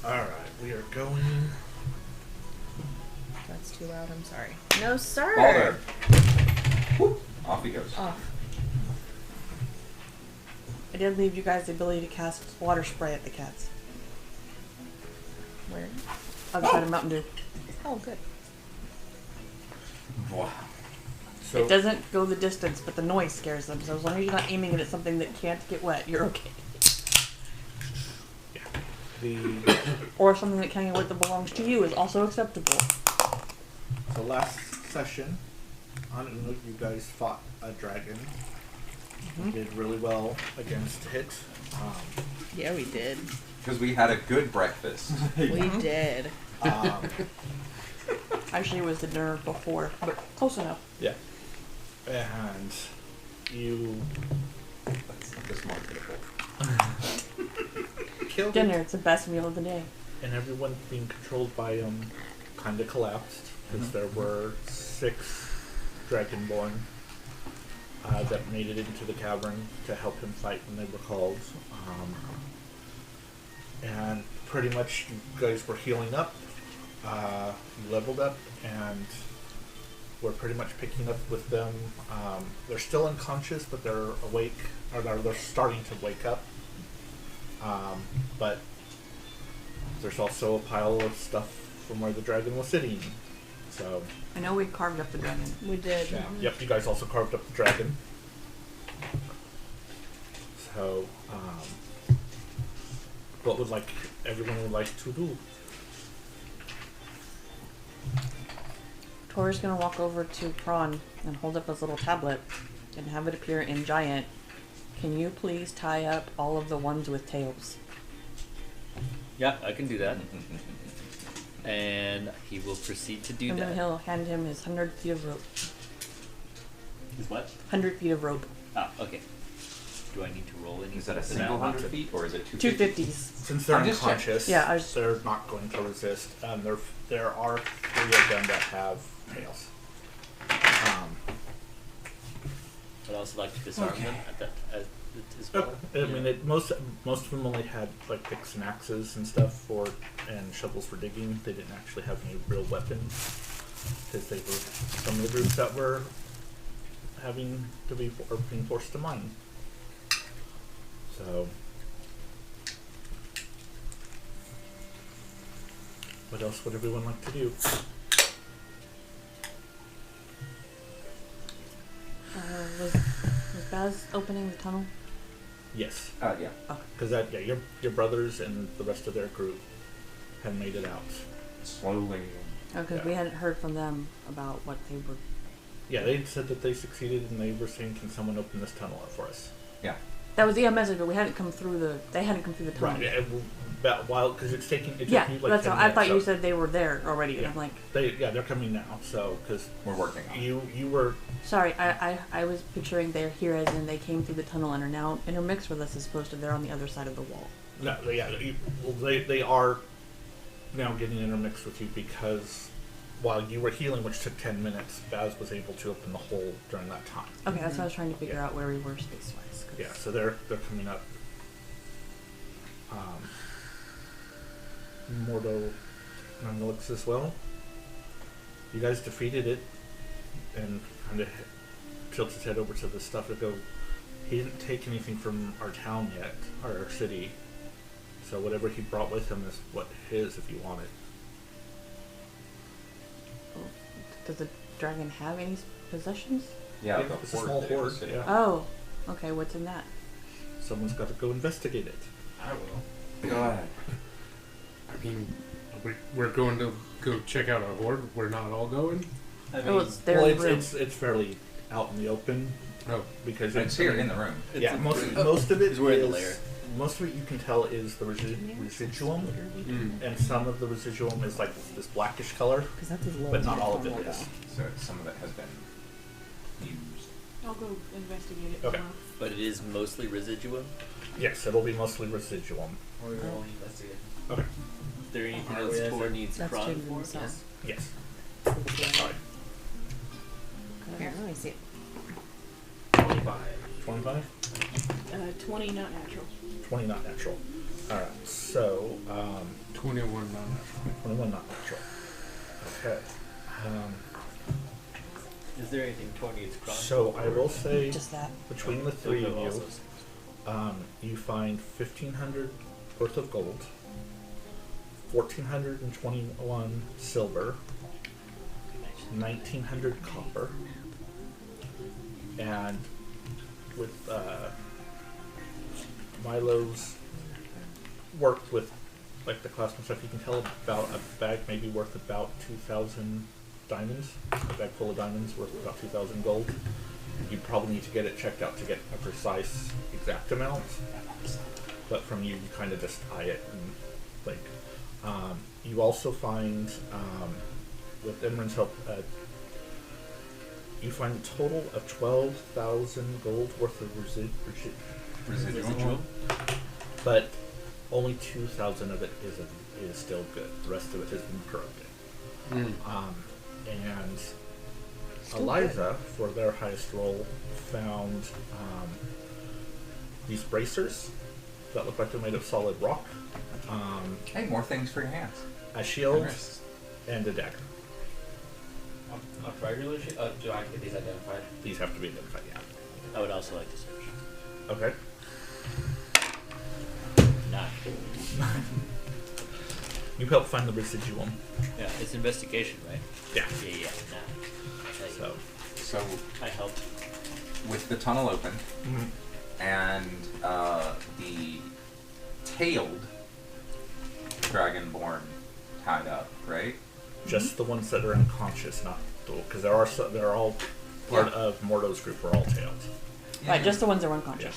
Alright, we are going. That's too loud, I'm sorry. No, sir! Balder. Whoop. Off he goes. Off. I did leave you guys the ability to cast water spray at the cats. Where? Other side of Mountain Dew. Oh, good. Wow. So, It doesn't go the distance, but the noise scares them. So as long as you're not aiming it at something that can't get wet, you're okay. yeah. The Or something that can't get wet that belongs to you is also acceptable. last session, I don't know if you guys fought a dragon. Mm-hmm. Did really well against it. Yeah, we did. Because we had a good breakfast. We did. Actually, it was the dinner before, but close enough. Yeah. And you That's not this more beautiful. killed Dinner, it, it's the best meal of the day. and everyone being controlled by kind of collapsed because there were 6 dragonborn that made it into the cavern to help him fight when they were called. And pretty much you guys were healing up, you leveled up, and we're pretty much picking up with them. They're still unconscious, but they're awake, or they're starting to wake up. But there's also a pile of stuff from where the dragon was sitting. So, I know we carved up the dragon. We did. yeah. Yep, you guys also carved up the dragon. So, what would everyone would like to do? Tori's gonna walk over to Prawn and hold up his little tablet and have it appear in giant. Can you please tie up all of the ones with tails? Yeah, I can do that. And he will proceed to do And then that. he'll hand him his 100 feet of rope. Is what? 100 feet of rope. Ah, okay. Do I need to roll any? Is that a for single not 100 to- feet, or is it 250s. Since they're I'm just unconscious, checking. Yeah, they're not going to resist. There are 3 of them that have tails. I'd also like to disarm Okay. them at that as well. I mean, most of them only had picks and axes and stuff and shovels for digging. They didn't actually have any real weapons because they were some of the groups that were having to be being forced to mine. So, what else would everyone like to do? Was Baz opening the tunnel? Yes, Yeah. because your brothers and the rest of their group had made it out. Slowly. Because Yeah. we hadn't heard from them about what they were. Yeah, they said that they succeeded, and they were saying, "Can someone open this tunnel up for us?" Yeah. That was the message, but we hadn't come through the. They hadn't come through the tunnel. Right. About while because it's taking. It Yeah, took you that's 10 all. I thought minutes, you so said they were there already, and Yeah. I'm like, they're coming now. So because We're working on it. you were sorry, I was picturing they're here as in they came through the tunnel and are now intermixed with us as opposed to they're on the other side of the wall. no they are now getting intermixed with you because while you were healing, which took 10 minutes, Baz was able to open the hole during that time. Okay, that's what I was trying to figure Yeah. out where we were space-wise. Yeah, so they're coming up. Mordo Nangalix as well. You guys defeated it and kind of tilts his head over to the stuff to go. He didn't take anything from our town yet, or our city. So whatever he brought with him is what his if you want it. Does the dragon have any possessions? Yeah, Yeah, the it's a horde small that it was horde, sitting yeah. on. Oh, okay. What's in that? Someone's got to go investigate it. I will. Go ahead. I mean, we're going to go check out a horde. We're not all going. I Oh, mean, it's their Well, room. it's fairly out in the open Oh, because It's here in the room. Yeah, most of it It's where the is- lair. Most of it you can tell is the residuum, and some of the residuum is this blackish color, Because that's as low but as not my all of phone it will is. go. So some of it has been used. I'll go investigate it. Okay. tomorrow. But it is mostly residuum. Yes, it'll be mostly residuum. Or you're only investigating. Okay. Is there anything Are else we as Tor a- needs That's Kron changing for? the sound. Yes. Yeah. Sorry. Here, let me see it. 25. 25? 20 not natural. 20 not natural. Alright, so 21 non-natural. 21 not natural. Okay. Is there anything 20 is chronic? So I will say, Just that. between the three of Also you, you find 1,500 worth of gold, 1,421 silver, 1,900 copper, and with Milo's worked with like the classroom stuff, you can tell about a bag maybe worth about 2,000 diamonds. A bag full of diamonds worth about 2,000 gold. You probably need to get it checked out to get a precise exact amount. But from you kind of just eye it and like. You also find, with Imran's help, you find a total of 12,000 gold worth of Residual. but only 2,000 of it is still good. The rest of it has been corrupted. And Still Eliza, for their highest roll, found these bracers that look like they're made of solid rock, Hey, more things for your hands. a shield, And wrists. and a dagger. A regular sheet? Do I get these identified? These have to be identified, yeah. I would also like to search. Okay. 9. You help find the residuum. Yeah, it's investigation, right? Yeah. Yeah, 9. So. So, I helped. with the tunnel open and the tailed dragonborn tied up, right? Just the ones that are unconscious, not because they're all part of Mordo's group. Are all tailed. Right, just the ones that are unconscious.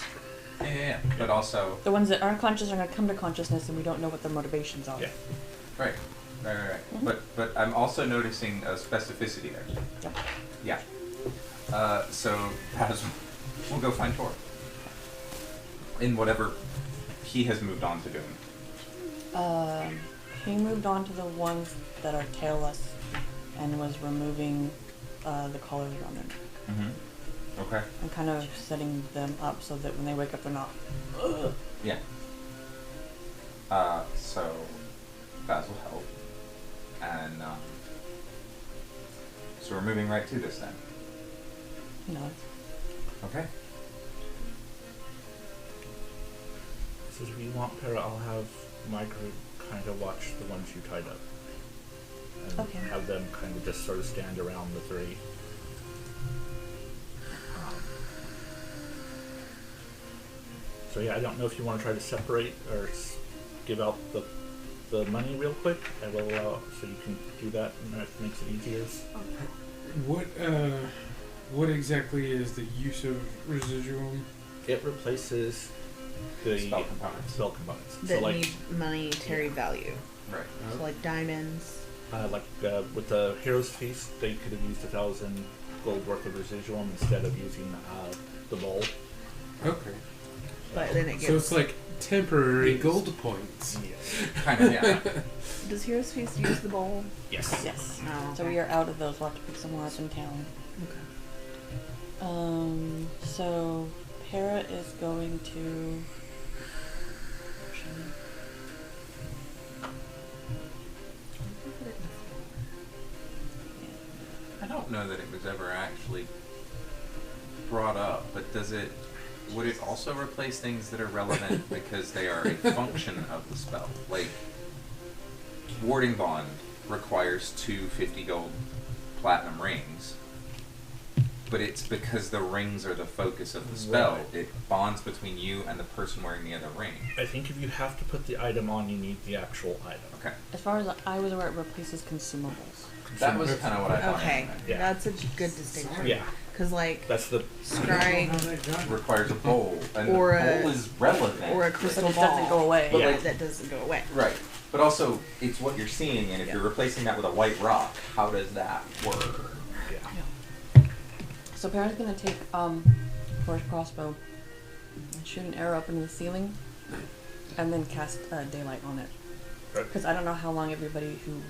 Yeah. But also, The ones that are unconscious are going to come to consciousness, and we don't know what their motivations are. Yeah. right. But I'm also noticing a specificity there. Yep. Yeah. So Paz will go find Tor. In whatever he has moved on to doing. He moved on to the ones that are tailless, and was removing the collars around them, Okay. and kind of setting them up so that when they wake up, they're not. Yeah. So Baz will help. And so we're moving right to this then. No. Okay. So if you want, Perra, I'll have my group kind of watch the ones you tied up, and Okay. have them kind of just sort of stand around the three. So yeah, I don't know if you want to try to separate or give out the money real quick. I will allow so you can do that, and that makes it easier. What exactly is the use of residuum? It replaces the Spell components. spell components. That so like need monetary value. Right. So like diamonds. with the Hero's Feast, they could have used 1,000 gold worth of residuum instead of using the bowl. Okay. But then it gets. So it's like temporary gold points. Kind of, yeah. Does Heroes Feast use the bowl? Yes. Yes. Oh, So we are out of those. We'll have to pick somewhere else in town. Okay. So Perra is going to. I don't know that it was ever actually brought up, but would it also replace things that are relevant because they are a function of the spell? Like, Warding Bond requires 2 50 gold platinum rings, but it's because the rings are the focus of the spell. Right. It bonds between you and the person wearing the other ring. I think if you have to put the item on, you need the actual item. Okay. As far as I was aware, it replaces consumables. That was kind of what I thought. Okay. Yeah. That's a good distinction. Yeah, Because like that's the scrying Requires a bowl, and Or the a- bowl is relevant. or a But crystal it ball. doesn't go away. But Yeah. like, That doesn't go away. right. But also, it's what you're seeing, and if Yeah. you're replacing that with a white rock, how does that work? yeah. So Perra's gonna take Force Crossbow and shoot an arrow up into the ceiling, and then cast daylight on it. Okay. Because I don't know how long everybody who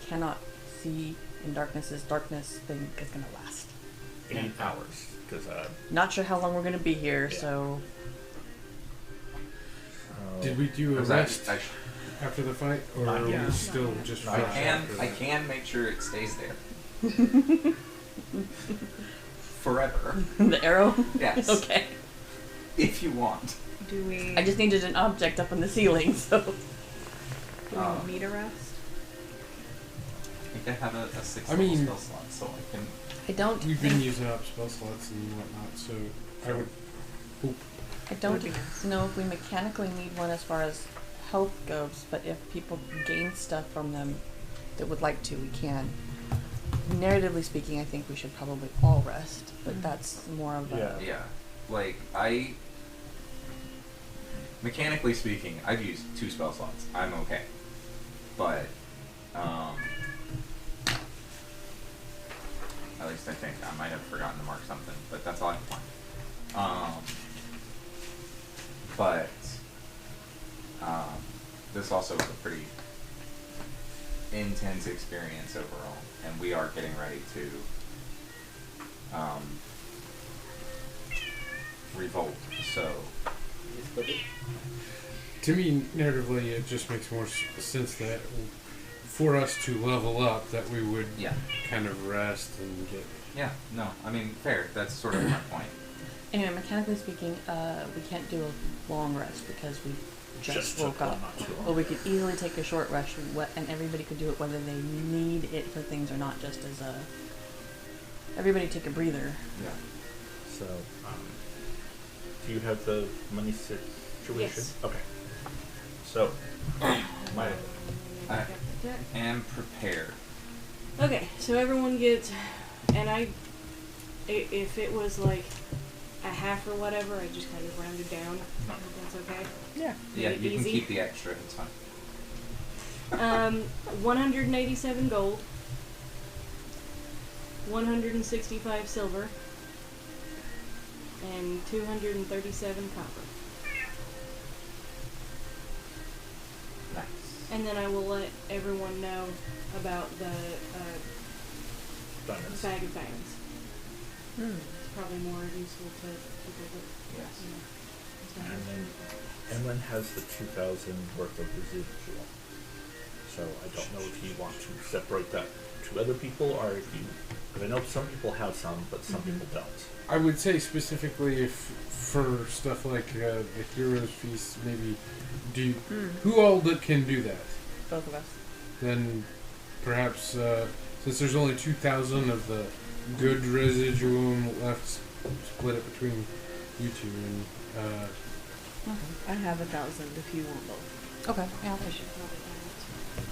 cannot see in darkness's darkness thing is gonna last. 8 hours because Not sure how long we're gonna be here, Yeah. so Did we do a Was rest? that, after the fight, or Not are we yet. still just Not fresh yet. after I that? can make sure it stays there. Forever. The arrow? Yes. Okay. If you want. Do we? I just needed an object up in the ceiling, so. Do we need a rest? I can have a 6 I level mean- spell slot, so I can. I don't We've been think, using up spell slots and whatnot, so I would. I don't Would be nice. know if we mechanically need one as far as health goes, but if people gain stuff from them that would like to, we can. Narratively speaking, I think we should probably all rest, but that's more of a. Yeah. Yeah. Like, mechanically speaking, I've used 2 spell slots. I'm okay. But, at least I think. I might have forgotten to mark something, but that's all I can find. This also is a pretty intense experience overall, and we are getting ready to, revolt, so. To me, narratively, it just makes more sense that for us to level up, that we would Yeah. kind of rest and get. Yeah, no, I mean, fair. That's sort of my point. Anyway, mechanically speaking, we can't do a long rest because we just took woke one up. not too long. But we could easily take a short rest, and everybody could do it whether they need it for things or not, just as a. Everybody take a breather. Yeah. So, do you have the money situation? Yes. Okay. So, my I am prepared. Okay, so everyone gets, and if it was like a half or whatever, I just kind of rounded down. No. If that's okay. Yeah. Yeah, Make it you can easy. keep the extra. It's fine. 187 gold, 165 silver, and 237 copper. Nice. And then I will let everyone know about the diamonds. bag of diamonds. Hmm. It's probably more useful to people that, Yes. you know. it's not And then useful. Emlyn has the 2,000 worth of residual. So I don't know if you want to separate that to other people or if you. Because I know some people have some, but some people don't. I would say specifically if for stuff like the Heroes Feast, maybe who all can do that? Both of us. Then perhaps since there's only 2,000 of the good residuum left, split it between you two and. I have 1,000 if you want both. Okay, yeah, I'll I take it. should probably add it.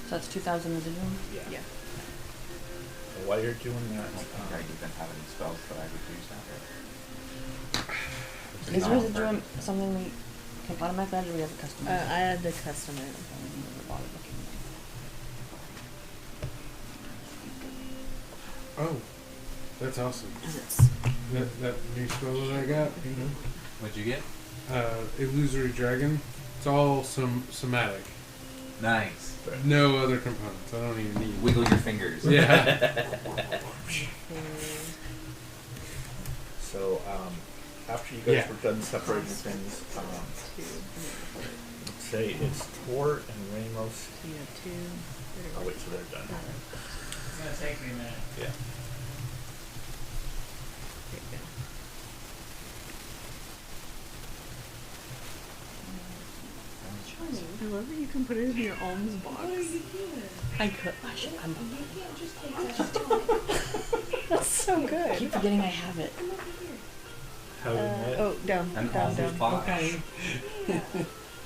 So that's 2,000 residuum? Yeah. So while you're doing I that, don't think I even have any spells that I would use now. Is No, residuum something we can automatically add, or we have a custom? I had to custom it. Oh, that's awesome. Yes. That new spell that I got, What'd you get? Illusory Dragon. It's all somatic. Nice. No other components. I don't even need. Wiggle your fingers. Yeah. so after you guys Yeah. were done separating things, let's say it's Tor and Ramos. You have 2. I'll wait till they're done. It's gonna take me a minute. Yeah. I love that you can put it in your alms box. I could. I should. I'm That's so I good. keep forgetting I have it. How did it? Oh, down, An down, alms down. box. Okay.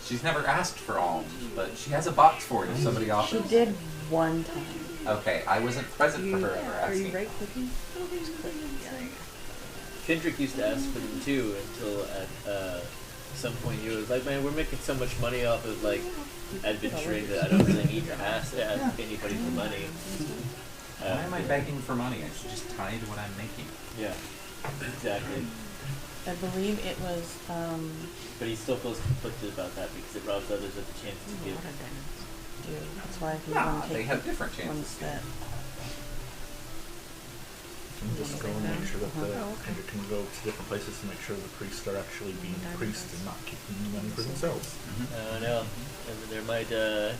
She's never asked for alms, but she has a box for it if somebody She offers. did one time. Okay, I wasn't present for her ever Are you asking. right clicking? Just click. Yeah, there you go. Kendrick used to ask for them too until at some point he was like, man, we're making so much money off of like adventuring that I don't really need to ask anybody for money. Why am I begging for money? I should just tithe what I'm making. Yeah, exactly. I believe it was. But he still feels conflicted about that because it robs others of the chance to give. Dude, that's why if you Nah, want to they take have different ones chances. that. And just go and make sure that and you can go to different places to make sure the priests are actually being priests and not keeping money for themselves. Mm-hmm. I know. Every might That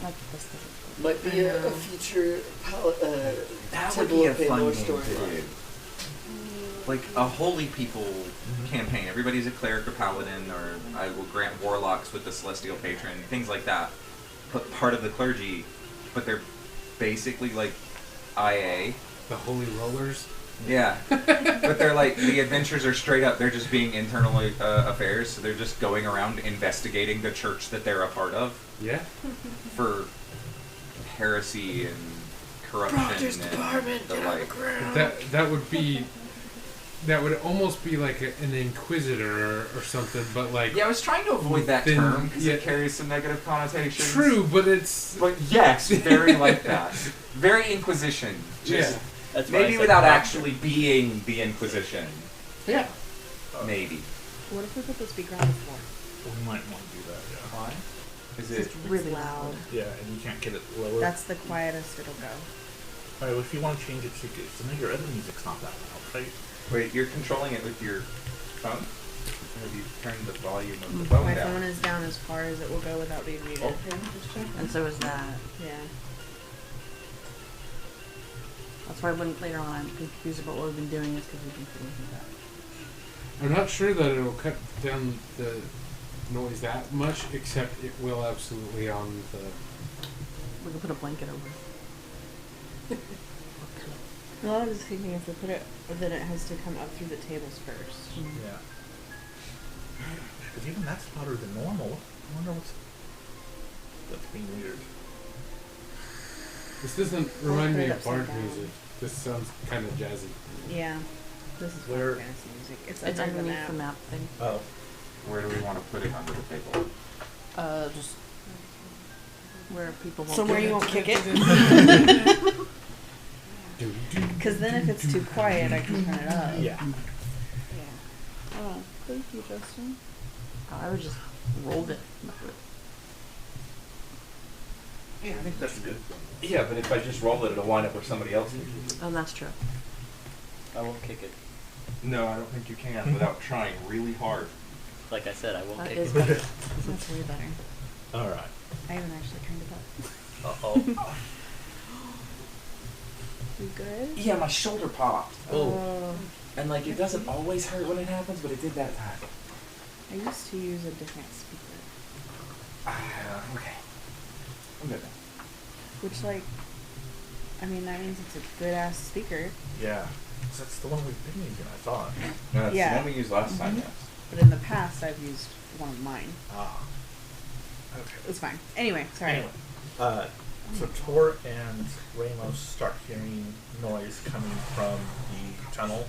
might be this thing. might be I a know. future That would Temple be a of fun Paylor game to storyline. do. Like a holy people campaign. Everybody's a cleric or paladin, or I will grant warlocks with the celestial patron, things like that. But part of the clergy, but they're basically like IA. The Holy Rollers. Yeah, but they're like the adventures are straight up. They're just being internal affairs, so they're just going around investigating the church that they're a part of Yeah. for heresy and corruption and the like. That would be. That would almost be like an inquisitor or something, but like. Yeah, I was trying to avoid that Then- term because yeah. it carries some negative connotations. True, but it's. But yes, very like that. Very Inquisition. Just Yeah. That's why I maybe said without proctor. actually being the Inquisition. Yeah. Maybe. What if we put the speaker on the floor? We might want to do that, yeah. Why? Is It's it? really It's loud. Yeah, and you can't get it lower. That's the quietest it'll go. Alright, well, if you want to change it to your other music's not that loud, right? Wait, you're controlling it with your phone? Or have you turned the volume of the Mm. phone My down? phone is down as far as it will go without being muted. Okay, just check. And so is that. Yeah. That's why when later on I'm confused about what we've been doing is because we've been doing that. I'm not sure that it'll cut down the noise that much, except it will absolutely on the. We can put a blanket over. No, I was thinking if we put it, then it has to come up through the tables first. Yeah. Because even that's louder than normal. I wonder what's being weird. This doesn't remind put me it of upside bard down. music. This sounds kind of jazzy. Yeah. This is Where- Final Fantasy music. It's It's under the underneath map. the map thing. Oh. Where do we want to put it under the table? Just where people won't Somewhere get you it. won't kick it. Because then if it's too quiet, I can turn it up. Yeah. Yeah. Oh, thank you, Justin. I would just rolled it. Yeah, I think that's good. Yeah, but if I just roll it, it'll wind up where somebody else is. Oh, that's true. I won't kick it. No, I don't think you can without trying really hard. Like I said, I won't That kick is it. better. That's way better. Alright. I haven't actually turned it up. Uh-oh. You good? Yeah, my shoulder popped. Oh. And like, it doesn't always hurt when it happens, but it did that time. I used to use a different speaker. Okay. I'm good now. Which, like, I mean, that means it's a good ass speaker. Yeah. 'Cause that's the one we've been using, I thought. No, that's Yeah. the one we used last time, yes. But in the past, I've used one of mine. Ah. Okay. It's fine. Anyway, sorry. Anyway, so Tor and Ramos start hearing noise coming from the tunnel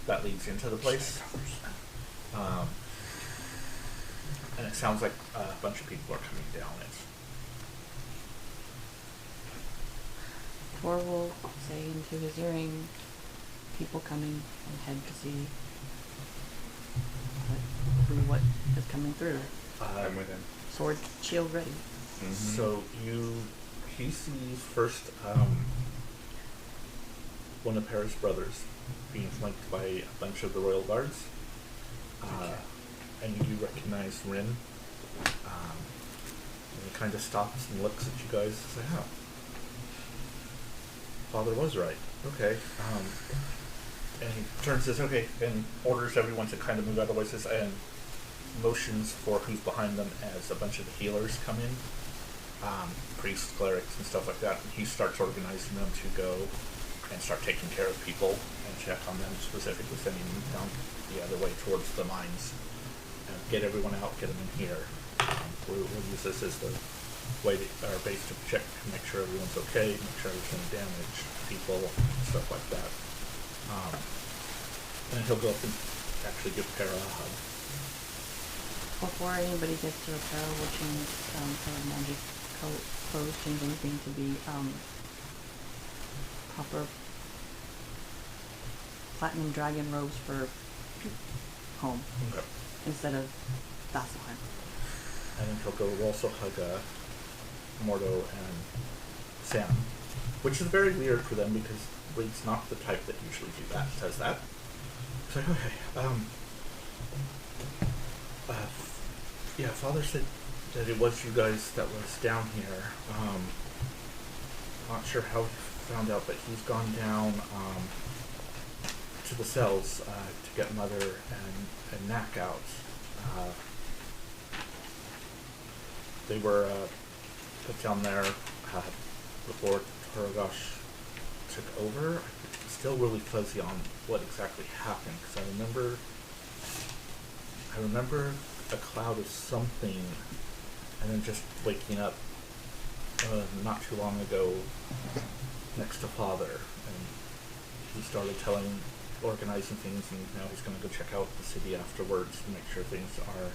that leads into the place. And it sounds like a bunch of people are coming down it. Tor will say into his earing, people coming and head to see what is coming through. I'm with him. Sword, shield ready. So he sees first one of Perra's brothers being flanked by a bunch of the royal guards, and you do recognize Rin. And he kind of stops and looks at you guys and says, "Oh, Father was right. Okay." And he turns and says, "Okay," and orders everyone to kind of move out of the way, says, and motions for who's behind them as a bunch of the healers come in. Priests, clerics, and stuff like that. And he starts organizing them to go and start taking care of people and check on them, specifically sending them down the other way towards the mines. And get everyone out, get them in here. We'll use this as the way, our base to check, make sure everyone's okay, make sure there's any damage, people, stuff like that. And he'll go up and actually give Perra a hug. Before anybody gets to repair, we'll change her magic clothes, change anything to be proper platinum dragon robes for home Okay. instead of Vasselheim. And then he'll go also hug Mordo and Sam, which is very weird for them because Reed's not the type that usually does that. So okay, yeah, Father said that it was you guys that was down here. Not sure how he found out, but he's gone down to the cells to get Mother and Knack out. They were put down there before Taragosh took over. I'm still really fuzzy on what exactly happened, because I remember a cloud of something, and then just waking up not too long ago next to Father, and he started organizing things, and now he's going to go check out the city afterwards to make sure things are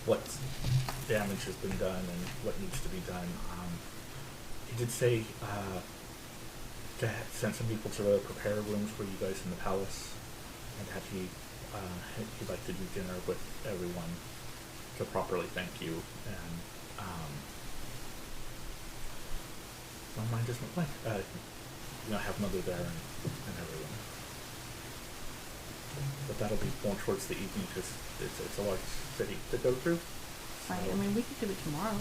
what damage has been done and what needs to be done. He did say to send some people to prepare rooms for you guys in the palace, and that he'd like to do dinner with everyone to properly thank you, and my mind doesn't blank. Have Mother there and everyone. But that'll be more towards the evening, because it's a large city to go through. Right. So, I mean, we could do it tomorrow.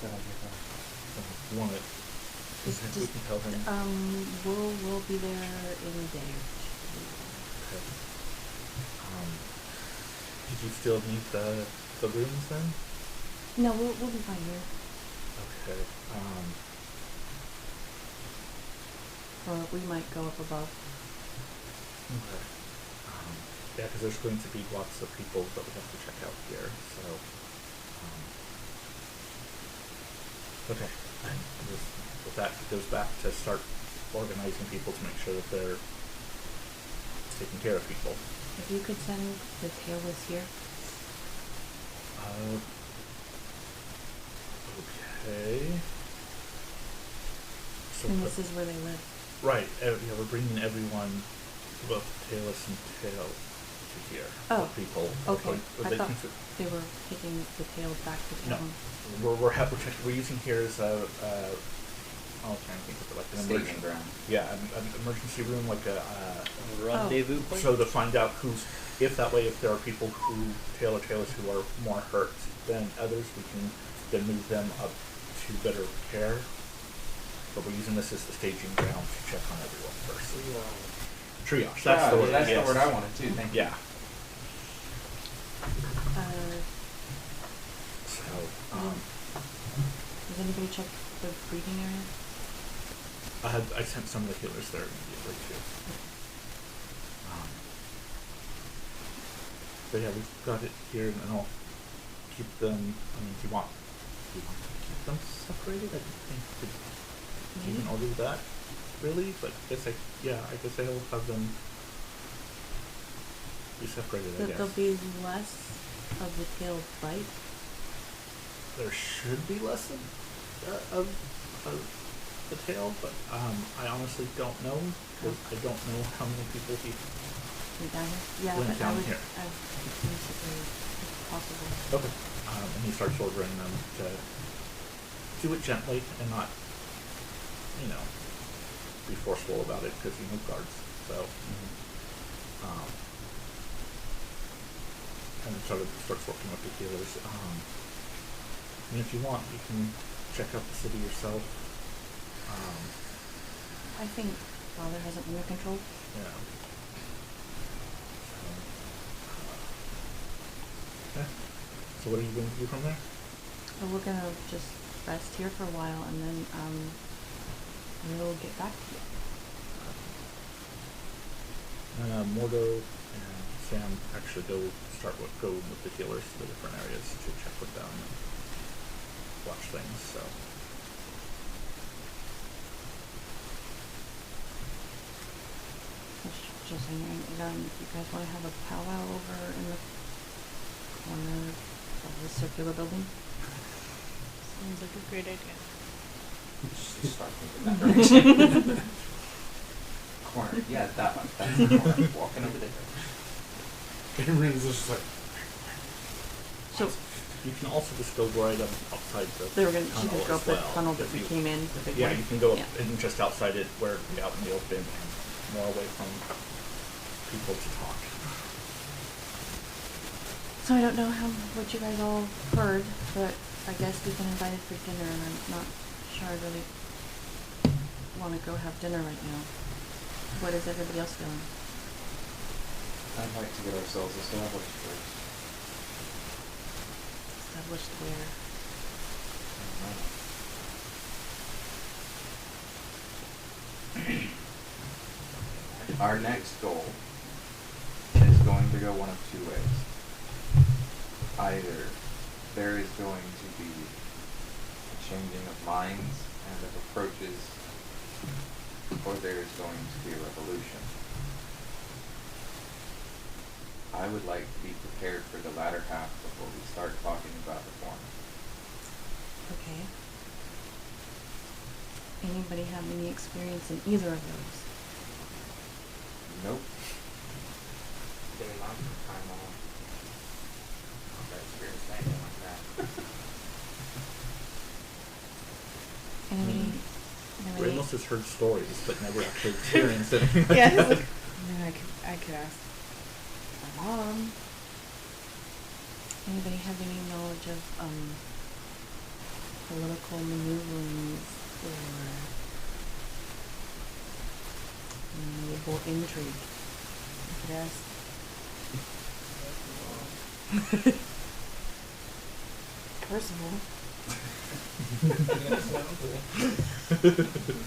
so if you want it, we can tell him. We'll be there in a day or two. Okay. Did you still need the rooms then? No, we'll be fine here. Okay. Or we might go up above. Okay. Yeah, because there's going to be lots of people that we have to check out here, so. Okay. And with that, it goes back to start organizing people to make sure that they're taking care of people. If you could send the tailless here. Okay. So And this is where they live. right. Yeah, we're bringing everyone, both tailless and tail, to here. Oh, The people. Okay. Or I they thought can- they were taking the tail back to No. town. We're using here as a I'm trying to think of it, like an Staging emergency ground. Yeah, an emergency room, like a Rendezvous point. so to find out if there are people who tailors who are more hurt than others, we can then move them up to better care. But we're using this as the staging ground to check on everyone first. Triage. That's the word. That's yes. the word I wanted too. Thank you. Yeah. So. Does anybody check the breathing area? I sent some of the healers there immediately too. But yeah, we've got it here, and I'll keep them. I mean, do you want to keep them separated? I don't think you can order that, really. But I guess I'll have them be separated. I guess There'll be less of the tail bite. there should be less of the tail, but I honestly don't know, because I don't know how many people he. Down here? Yeah, Went but down I would here. basically, if possible. Okay. And he starts ordering them to do it gently and not, be forceful about it, because you move guards. So, and then starts working with the healers. I mean, if you want, you can check out the city yourself. I think Father has it under control. Yeah. Okay. So what are you going to do from there? So we're gonna just rest here for a while, and then we'll get back to you. Mordo and Sam actually go with the healers to the different areas to check with them and watch things. So. Just saying, if you guys want to have a powwow over in the corner of the circular building. Sounds like a great idea. Just start thinking that direction. Corner. Yeah, that one. That's the corner. Walking over there. Everyone's just like, So You can also just go right up outside the they were gonna, she tunnel could go as up the well, tunnel that if we you- came in. The big Yeah, one. you can go up Yeah. and just outside it where it'd be out in the open and more away from people to talk. So I don't know what you guys all heard, but I guess we've been invited for dinner, and I'm not sure I really want to go have dinner right now. What is everybody else feeling? I'd like to get ourselves established first. Established where? Our next goal is going to go one of two ways. Either there is going to be a changing of minds and of approaches, or there is going to be a revolution. I would like to be prepared for the latter half before we start talking about reform. Okay. Anybody have any experience in either of those? Nope. Getting lots of time off. I've experienced anything like that. Anybody? Ramos has heard stories, but never actually experienced anything like Yeah. that. I mean, I could ask my mom. Anybody have any knowledge of political maneuverings or naval intrigue? I could ask. Percival.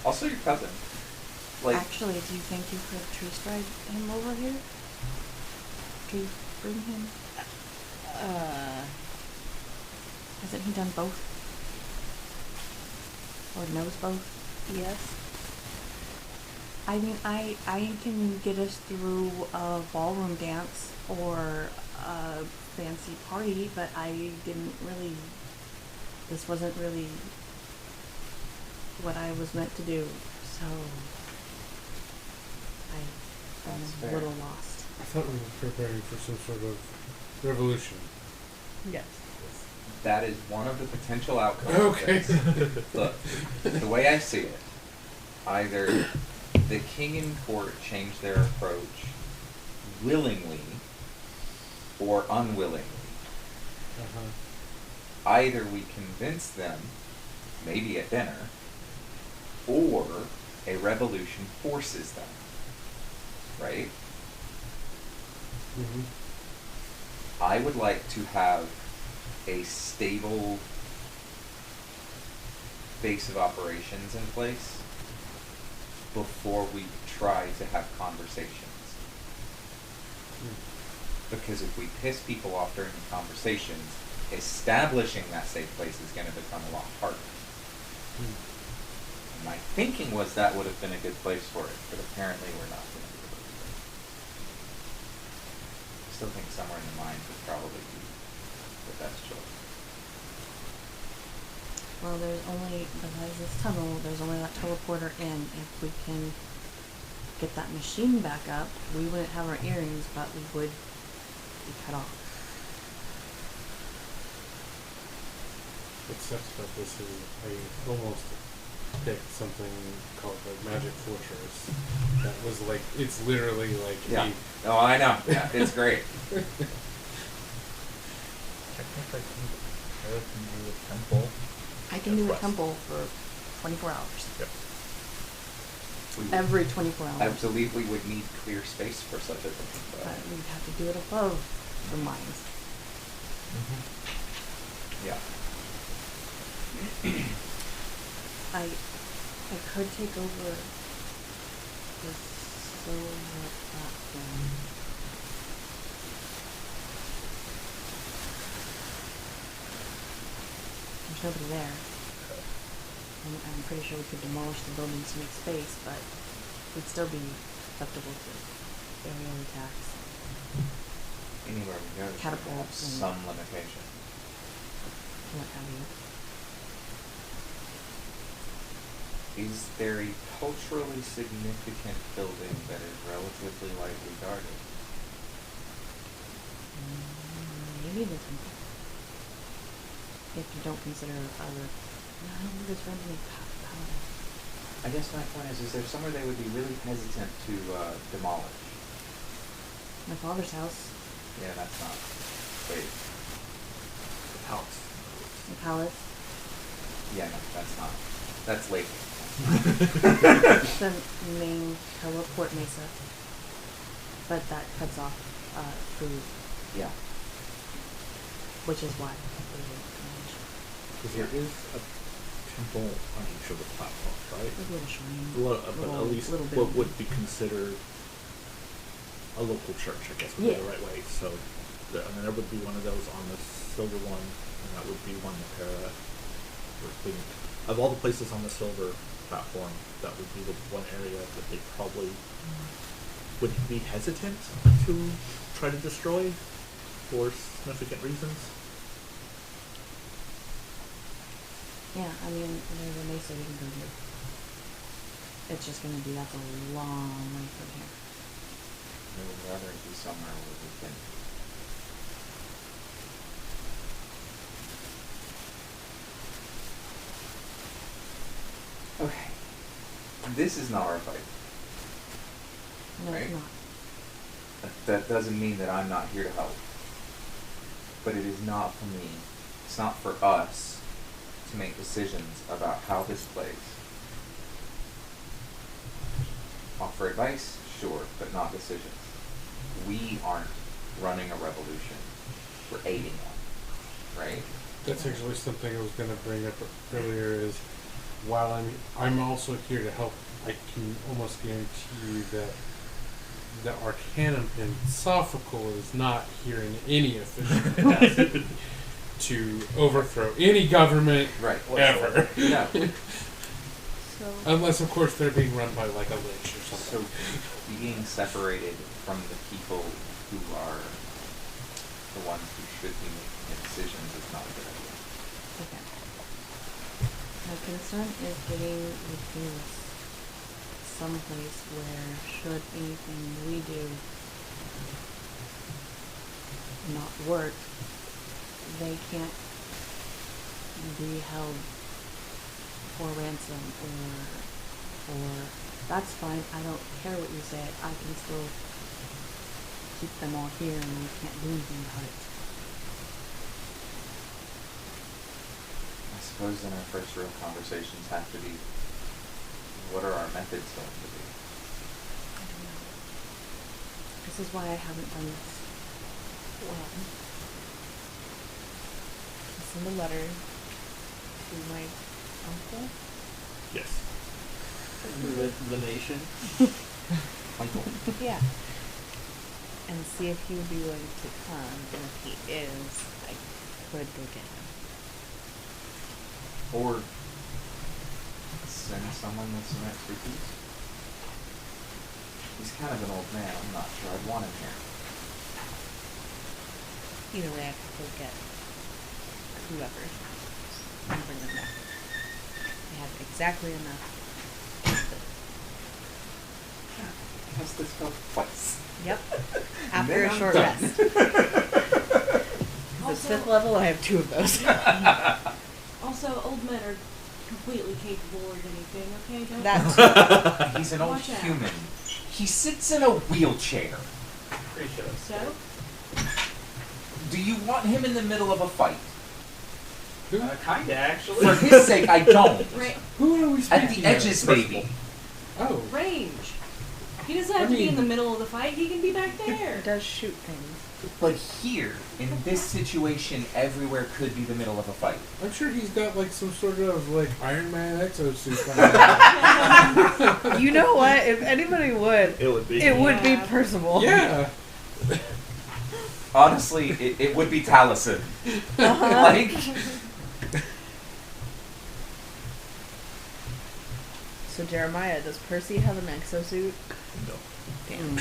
Also your cousin. Like, Actually, do you think you could tree stride him over here? Tree bring him? Hasn't he done both? Or knows both? Yes. I mean, I can get us through a ballroom dance or a fancy party, but I didn't really. This wasn't really what I was meant to do, so I'm That's a fair. little lost. I thought we were preparing for some sort of revolution. Yes. that is one of the potential outcomes. Okay. Of this. Look, the way I see it, either the king and court change their approach willingly or unwillingly. Uh-huh. Either we convince them, maybe at dinner, or a revolution forces them. Right? Mm-hmm. I would like to have a stable base of operations in place before we try to have conversations. Because if we piss people off during the conversations, establishing that safe place is going to become a lot harder. My thinking was that would have been a good place for it, but apparently we're not going to be able to do it. I still think somewhere in the mines would probably be the best choice. Well, there's only, besides this tunnel, there's only that teleporter in. If we can get that machine back up, we wouldn't have our earrings, but we would be cut off. What sucks about this is I almost picked something called like Magic Fortress. That was like, it's literally like Yeah. Oh, I know. Yeah, it's great. Technically, I can do a temple. I can do a Request. temple for 24 hours. Yep. We would- Every 24 hours. I believe we would need clear space for such a thing. But we'd have to do it above the mines. Yeah. I could take over the solar platform. There's nobody there. I'm pretty sure we could demolish the building to make space, but we'd still be susceptible to aerial attacks. Anywhere we go, should have Catapults and- some limitation. What have you. Is there a culturally significant building that is relatively lightly guarded? Maybe the temple. If you don't consider other. No, I don't think there's very many paladins. I guess my point is there somewhere they would be really hesitant to demolish? My father's house. Yeah, that's not. Wait. The palace. The palace. Yeah, no, that's not. That's late. The main teleport mesa. But that cuts off food, Yeah. which is why. Because there is a temple on each of the platforms, right? A little shrine. But at least little what building. would be considered a local church, I guess, would be Yeah. the right way. So, and then there would be one of those on the silver one, and that would be one in Perra. Of all the places on the silver platform, that would be the one area that they probably would be hesitant to try to destroy for significant reasons. Yeah, I mean, there's a mesa we can go to. It's just gonna be, that's a long way from here. I would rather it be somewhere where we can. Okay. This is not our fight. No, Right. it's not. That doesn't mean that I'm not here to help. But it is not for me. It's not for us to make decisions about how this plays. Offer advice, sure, but not decisions. We aren't running a revolution. We're aiding one, right? That's actually something I was going to bring up earlier. Is while I'm also here to help, I can almost guarantee you that the Arcanum in Sophical is not here in any official capacity to overthrow any government Right. ever. No. So, Unless, of course, they're being run by like a lich or So something. being separated from the people who are the ones who should be making decisions is not a good idea. okay. My concern is getting the teams someplace where, should anything we do not work, they can't be held for ransom or that's fine, I don't care what you say, I can still keep them all here and we can't do anything about it. I suppose then our first real conversations have to be, what are our methods going to be? I don't know. This is why I haven't done this. Well, I send a letter to my uncle. Yes. The nation. Uncle. Yeah. And see if he would be willing to come, and if he is, I could go get him. Or send someone with some expertise. He's kind of an old man, I'm not sure I'd want him here. Either way, I could go get whoever and bring them back. I have exactly enough. Cast this spell twice. Yep. And After then a I'm short done. rest. It's 5th level, I have 2 of those. Also, old men are completely capable of anything, okay? Don't That He's an old Watch out. human. He sits in a wheelchair. Pretty sure that's So? Do you want him in the middle of a fight? kinda actually. For his sake, I don't. Who are we speaking At the edges, First of maybe. Oh. Range. He doesn't have to be in the middle of the fight. He can be back there. It does shoot things. But here, in this situation, everywhere could be the middle of a fight. I'm sure he's got like some sort of like Iron Man exosuit. You know what? If anybody would, It would be. it would be Yeah. Percival. Yeah. Honestly, it would be Taliesin. Like, So Jeremiah, does Percy have an exosuit? No. Damn.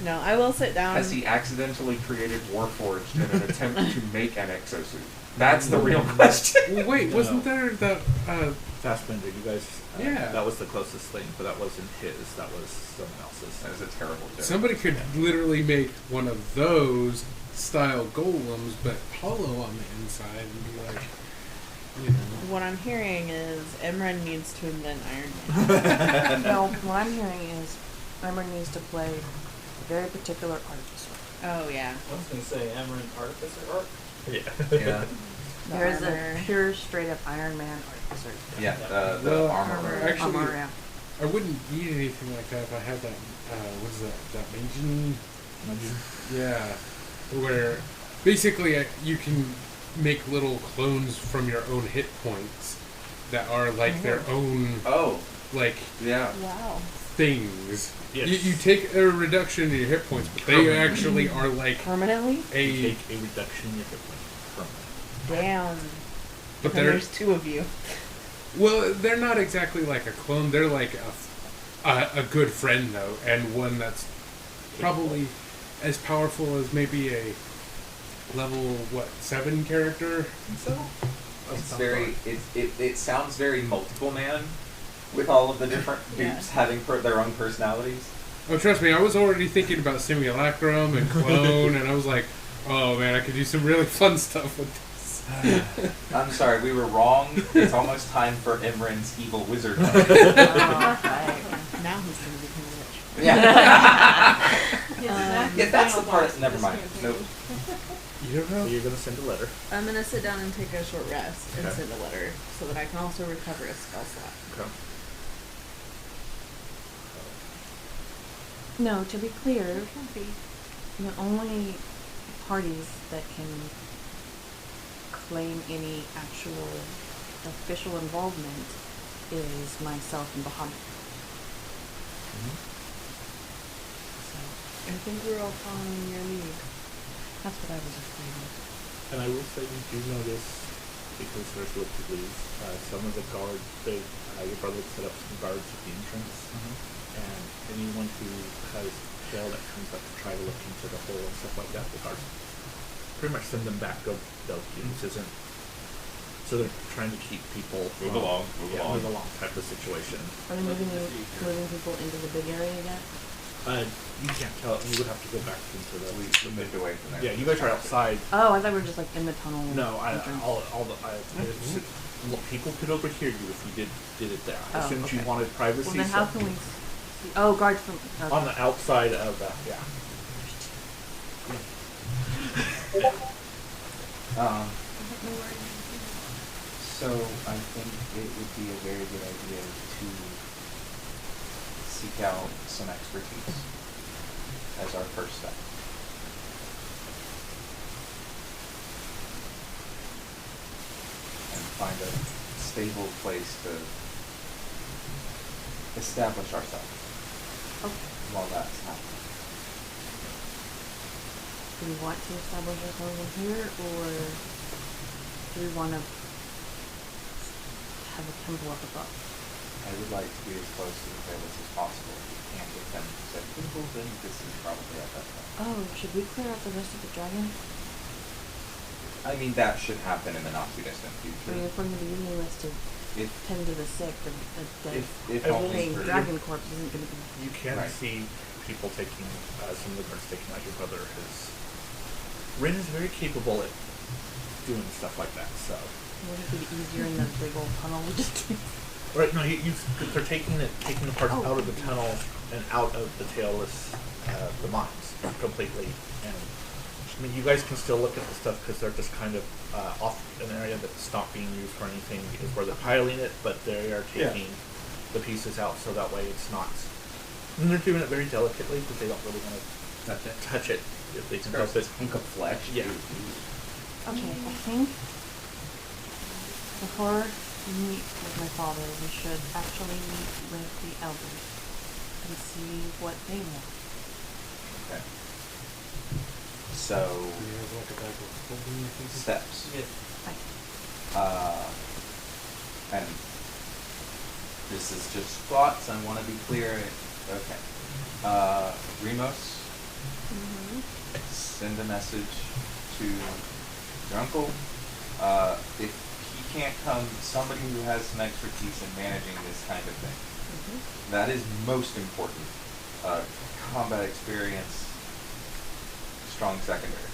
No, I will sit down. has he accidentally created Warforged in an attempt to make an exosuit? That's the real question. Well, wait, No. wasn't there that? Fassbender, you guys. Yeah. That was the closest thing, but that wasn't his. That was someone else's. That was a terrible joke. Somebody could literally make one of those style golems, but hollow on the inside, and be like, you know. What I'm hearing is Emran needs to invent Iron Man. No, what I'm hearing is Emran needs to play a very particular artificer. Oh yeah. I was gonna say Emerald Artificer Arc. Yeah. Yeah. The There's armor. a pure, straight up Iron Man artificer. Yeah. The Well, armor. actually, Armor, yeah. I wouldn't need anything like that if I had that. What is that? That Magen? Yeah. Where basically you can make little clones from your own hit points that are like their own Oh. like Yeah. Wow. things. Yes. You take a reduction in your hit points, but they actually are like Permanently? You a. take a reduction in your hit points permanently. Damn. But And they're there's two of you. well, they're not exactly like a clone. They're like a good friend though, and one that's probably as powerful as maybe a level 7 character. So It's very. It sounds very multiple man, with all of the different Yeah. dupes having their own personalities. Oh, trust me, I was already thinking about Simulacrum and Clone, and I was like, oh man, I could do some really fun stuff with this. I'm sorry, we were wrong. It's almost time for Imran's evil wizard. Now he's gonna become rich. Yeah. Yeah, That's the part. Never mind. Nope. You don't So know? you're gonna send a letter. I'm gonna sit down and take a short rest and Okay. send a letter so that I can also recover a spell slot. Okay. No, to be clear, the only parties that can claim any actual official involvement is myself and Bahamut. So I think we're all following your lead. that's what I was afraid of. And I will say you do notice, because there's lifted leaves, some of the guards, your brother set up some guards at the entrance, and anyone who has tail that comes up to try to look into the hole and stuff like that, the guards pretty much send them back. This isn't. So they're trying to keep people Move along, move along. move along type of situation. Are they moving people into the big area yet? You can't tell. You would have to go back into the. We moved away from there. Yeah, you guys are outside. Oh, I thought we were just like in the tunnel. No, entrance. Look, people could overhear you if you did it there. As Oh, soon as you okay. wanted privacy. Well, then how so- can we see? Oh, guards from. Okay. On the outside of the So I think it would be a very good idea to seek out some expertise as our first step. And find a stable place to establish ourselves Okay. while that's happening. Do we want to establish ourselves in here, or do we want to have a temple up above? I would like to be as close to the palace as possible. If we can't get them to set people, then this is probably at that point. Oh, should we clear out the rest of the dragon? I mean, that should happen in the not too distant I future. mean, if we're going to be using this to If, tend to the sick, the dead if I only thing, for dragon corpse isn't going to be. you can Right. see people taking some of the guards taking out your brother. Rin is very capable at doing stuff like that. So, Would it be easier in the big old tunnel we just came? right? No, they're taking the parts Oh. out of the tunnel and out of the tailless the mines completely. And I mean, you guys can still look at the stuff because they're just kind of off an area that's not being used for anything. Is where they're piling it, but they are taking the pieces out so that way it's not. And they're doing it very delicately because they don't really want to touch it if they can help it. hunk of flesh. Yeah. Okay, I think before we meet with my father, we should actually meet with the elders and see what they want. Okay. So, Do you have like a bag of holding or something? steps. Right. And this is just thoughts. I want to be clear. Okay. Remus, send a message to your uncle. If he can't come, somebody who has some expertise in managing this kind of thing. That is most important. Combat experience, strong secondary.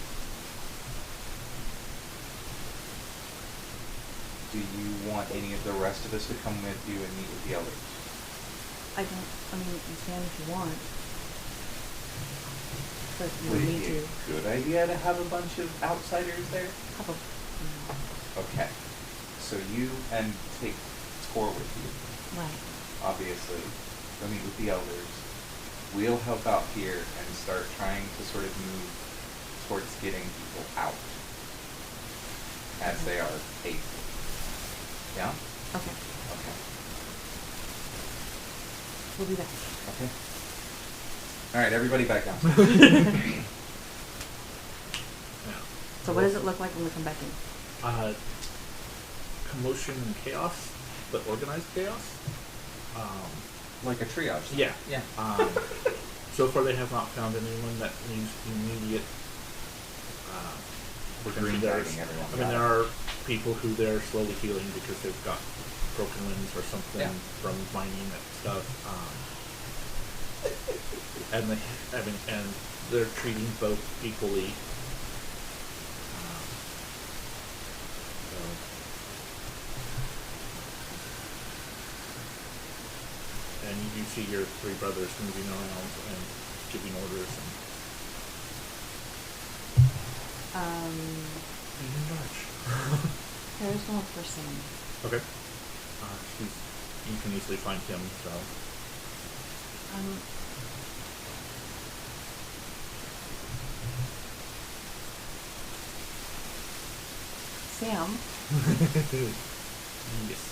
Do you want any of the rest of us to come with you and meet with the elders? I mean, you can if you want. but you Would would it need be to. a good idea to have a bunch of outsiders there? Probably. Okay. So you and take Tor with you, Right. obviously. Go meet with the elders. We'll help out here and start trying to sort of move towards getting people out as they are able. Yeah? Okay. Okay. We'll do that. Okay. All right, everybody back down. Yeah. So what does it look like when we come back in? Commotion and chaos, but organized chaos. Like a triage. Yeah. Yeah. So far, they have not found anyone that needs immediate. We're attention. green There's- tagging everyone. I mean, there are people who they're slowly healing because they've got broken limbs or something Yeah. from mining and stuff. And and they're treating both equally. So. And you see your three brothers moving around and giving orders and being in charge. There's one for Sam. Okay. You can easily find him, so. Sam, Yes.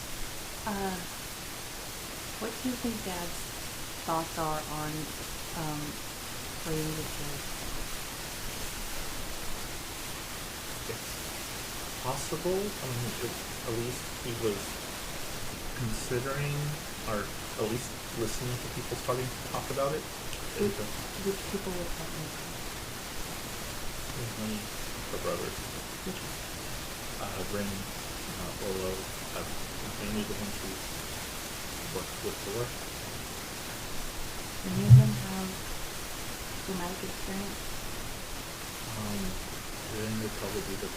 what do you think Dad's thoughts are on playing the kids? It's possible. I mean, at least he was considering, or at least listening to people starting to talk about it. Which people were talking about? Many her brothers. Which one? Rin, Olo, mainly the ones who worked with the work. Any of them have dramatic experience? Rin would probably be the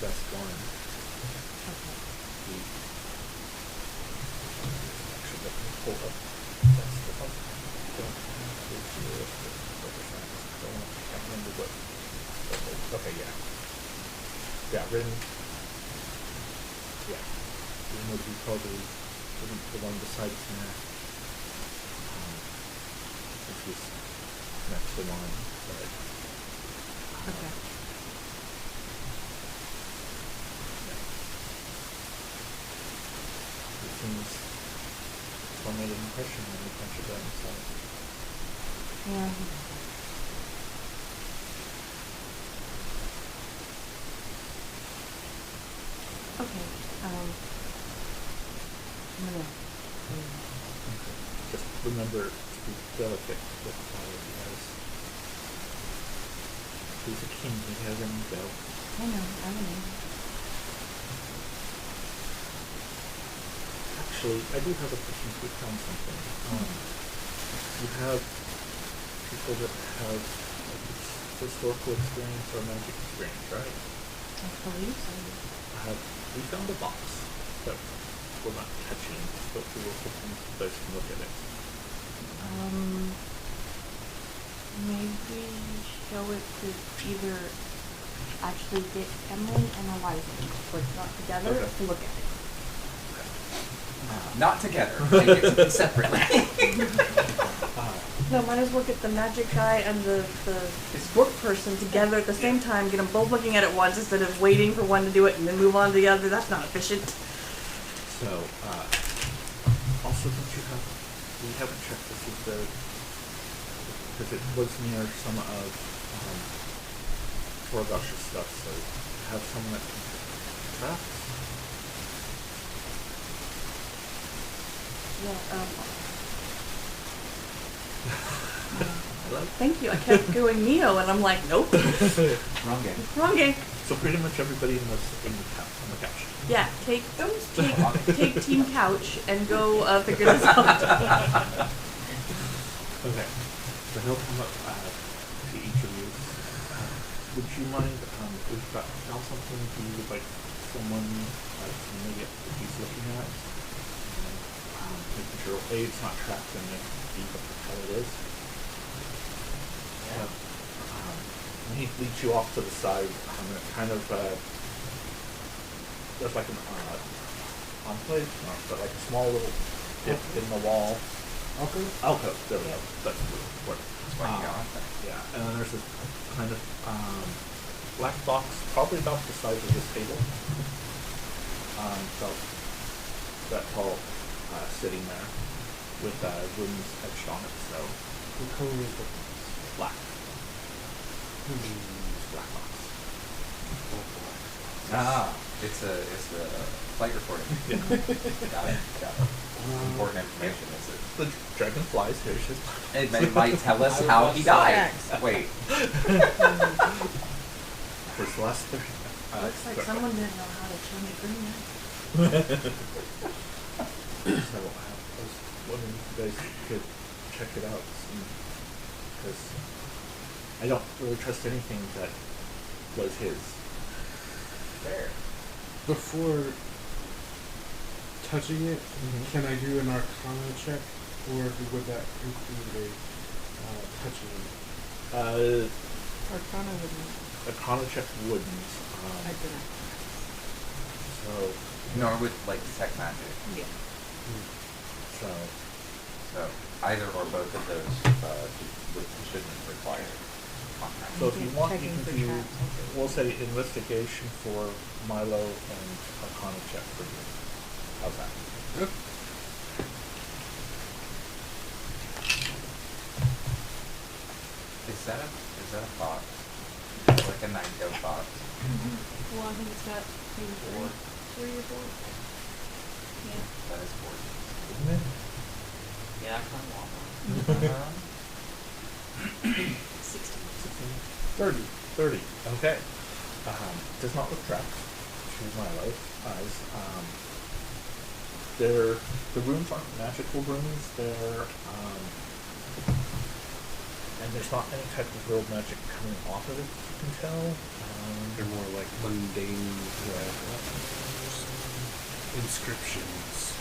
best one. Okay. Actually, let me pull up. That's the one. I can't remember what. Okay, yeah. Yeah, Rin. Yeah. Rin would be probably the one besides Matt. Since he's next in line. But, Okay. it seems one made an impression on a bunch of them, so. Yeah. Okay. I'm gonna. Just remember to be delicate with all of you guys. He's a king, he has an ego. I know. I know. Actually, I do have a question if we found something. You have people that have like, historical experience or magic experience, right? I believe so. We found a box that we're not touching, but we will put in so you guys can look at it. Maybe show it to either actually get Emily and Eliza, put it not together, Okay. to look at it. Not together. Take it separately. No, might as well get the magic guy and the book person together at the same time, get them both looking at it once instead of waiting for one to do it and then move on to the other. That's not efficient. So, also don't you have, we haven't checked to see if there, because it was near some of Torgosh's stuff, so have someone that can craft. Yeah, Hello? thank you. I kept going Neo and I'm like, nope. Wrong game. Wrong game. So pretty much everybody in this in the couch, on the couch. Yeah, take Team Couch and go figure this out. Okay. So he'll come up to each of you. Would you mind, we've got found something you would like someone maybe that he's looking at? Making sure A, it's not trapped in the B, but how it is. Yeah. And he leads you off to the side, and it kind of there's like an enclave, no, but like a small little dip in the wall. Alcove. There we go. That's the word. That's why you got that. Yeah, and then there's this kind of black box, probably about the size of this table. About that tall, sitting there with runes etched on it. So What color is the black. Black box. Ah, it's a flight recording. Yeah. Got it. Important information. Is it? The dragon flies. Here's his. It might tell us how he died. Wait. His last 30. Looks like someone didn't know how to change a green. So I was wondering if you guys could check it out, because I don't really trust anything that was his. Fair. Before touching it, can I do an Arcana check, or would that include a touching it? Arcana wouldn't. A Arcana check wouldn't. I didn't. So, Nor with like detect magic. Yeah. so So either or both of those shouldn't require contact. So if you want, you Checking can for do, traps also. we'll say investigation for Milo and Arcana check for you. How's that? Yep. Is that a fox? It's like a nine-tailed fox. Well, I think it's got maybe Four. 3 or 4. Yeah. That is gorgeous. Isn't it? Yeah, I kind of want one. 16. 30. Okay. Does not look trapped to Milo's eyes. The runes aren't magical runes. And there's not any type of real magic coming off of it, you can tell. They're more like mundane inscriptions.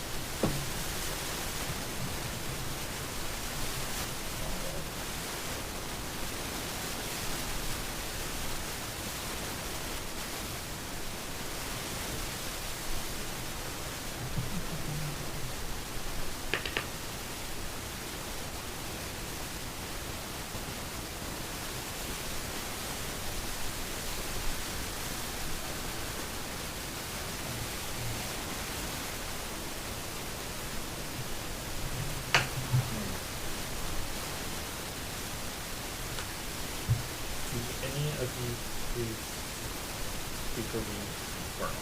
Any of you please speak for the Infernal?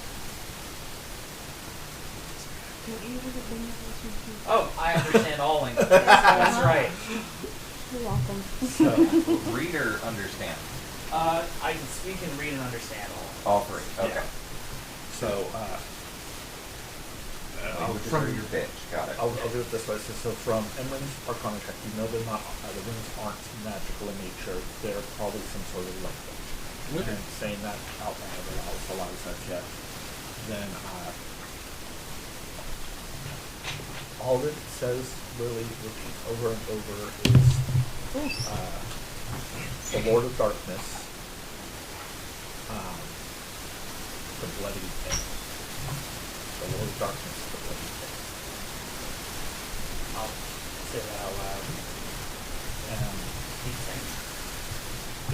Don't you ever bring that with you? Oh, I understand all languages. That's right. You're welcome. So, Read or understand? I can speak and read and understand all. All three. Okay. so Languages from are your bitch. Got it. I'll do it this way. So from Emran's Arcana check, you know they're not, the runes aren't magical in nature. They're probably some sort of language. Okay. And saying that out loud allows that check. Then all that it says really repeats over and over is the Lord of Darkness, the Bloody Pit. The Lord of Darkness, the Bloody Pit. I'll say that out loud. And Keep saying.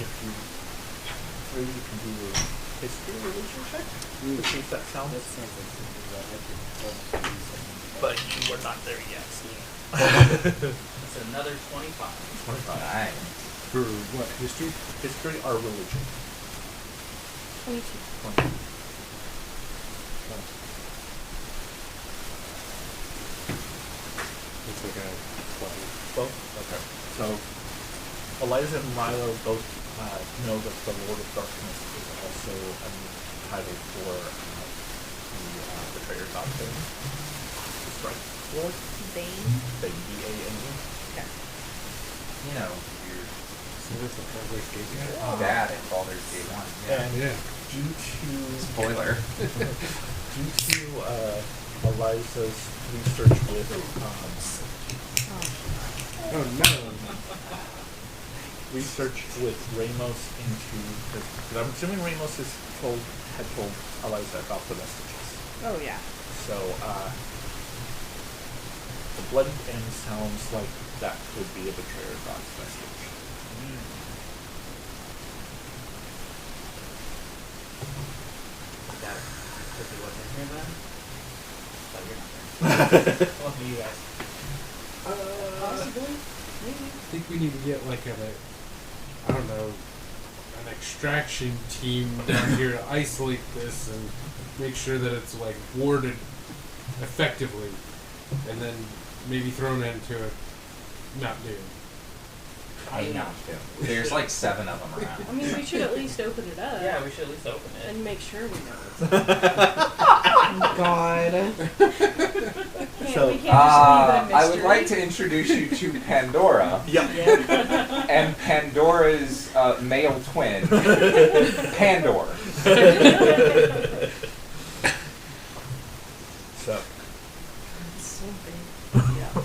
if you three, you can do a history religion check to see if that sounds. But you are not there yet. That's another 25. 25. Nice. For what, history? History or religion? 22. 20. It's like a 12. Both? Okay. So, Eliza and Milo both know that the Lord of Darkness is also a title for the Betrayer God thing. The Strike Lord? Bane. Bane, B-A-N-E. Okay. You know, your So that's the Baldur's Gate guy? dad in Baldur's Gate 1. Yeah. And Yeah. due to Spoiler. due to Eliza's research with Oh no! research with Ramos into, because I'm assuming Ramos had told Eliza about the vestiges. Oh yeah. So, the blood end sounds like that could be a betrayer god's vestige. That could be what's in here then? But you're not there. Well, for you guys. Possibly. Maybe. I think we need to get like I don't know, an extraction team down here to isolate this and make sure that it's like warded effectively, and then maybe thrown into a Mount Doom. There's like 7 of them around. I mean, we should at least open it up. Yeah, we should at least open it. And make sure we know it's God. So, we can't just leave it a mystery. I would like to introduce you to Pandora Yep. and Pandora's male twin, Pandor. So, It's so big.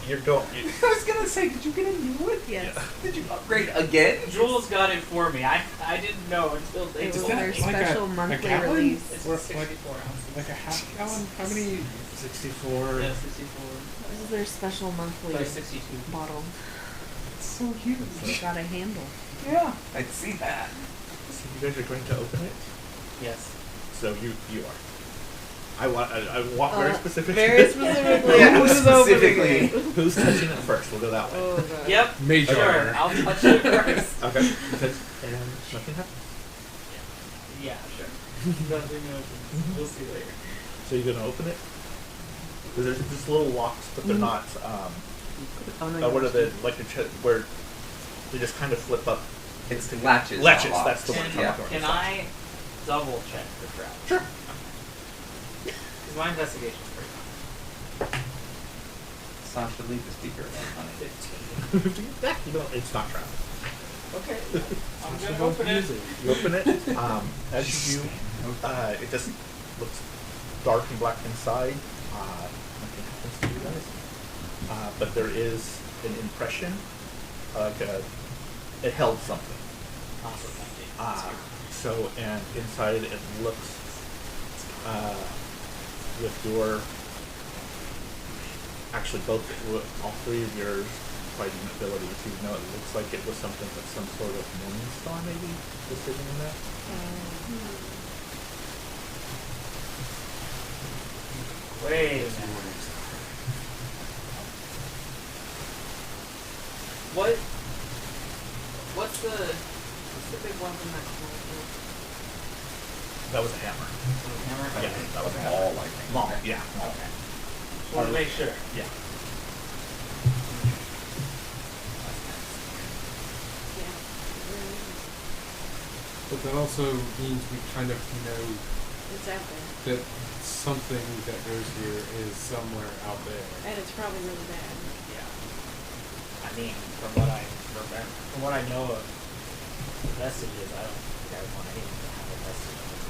you're going. I was gonna say, did you get a new one? Yes. Did you upgrade again? Jules got it for me. I didn't know until they It was told their me. like special a monthly gallon? release. It's Or 64 ounces. Like a half gallon? How many? 64. Yeah, 64. This is their special monthly Like 62. bottle. It's so huge. It's got a handle. Yeah, I see that. So you guys are going to open it? Yes. So you are. I want very specific. Very specifically. Yeah, who's specifically. opening it? Who's touching it first? We'll go that way. Oh god. Yep. Major Sure. honor. I'll touch it first. Okay. And nothing happens. Yeah, sure. Nothing happens. We'll see later. So you're gonna open it? Because there's just little locks, but they're not. Oh, no, What are you're the like where they just kind of flip up? It's latches. Latches. not That's the locks. word. Yeah. Can I double check the trap? Sure. Because my investigation's pretty high. Sasha, leave the speaker alone, honey. 15. You know, it's not trapped. Okay. I'm So gonna don't open use it. You open it. As you do, it just looks dark and black inside. Nothing happens to you guys. But there is an impression, like it held something. Awesome, thank you. So, and inside it looks, with your, actually all 3 of your fighting abilities, you know, it looks like it was something that some sort of morning star maybe was sitting in there. Wait a minute. What's the big one from that corner? That was a hammer. Hammer? Yeah, that was a hammer. All lightning. Long, yeah. Long. Okay. Just want to make sure. Yeah. But that also means we kind of know It's out there. that something that goes here is somewhere out there. And it's probably really bad. Yeah. I mean, from what I remember, from what I know of the vestiges, I don't think I would want anyone to have a vestige of it.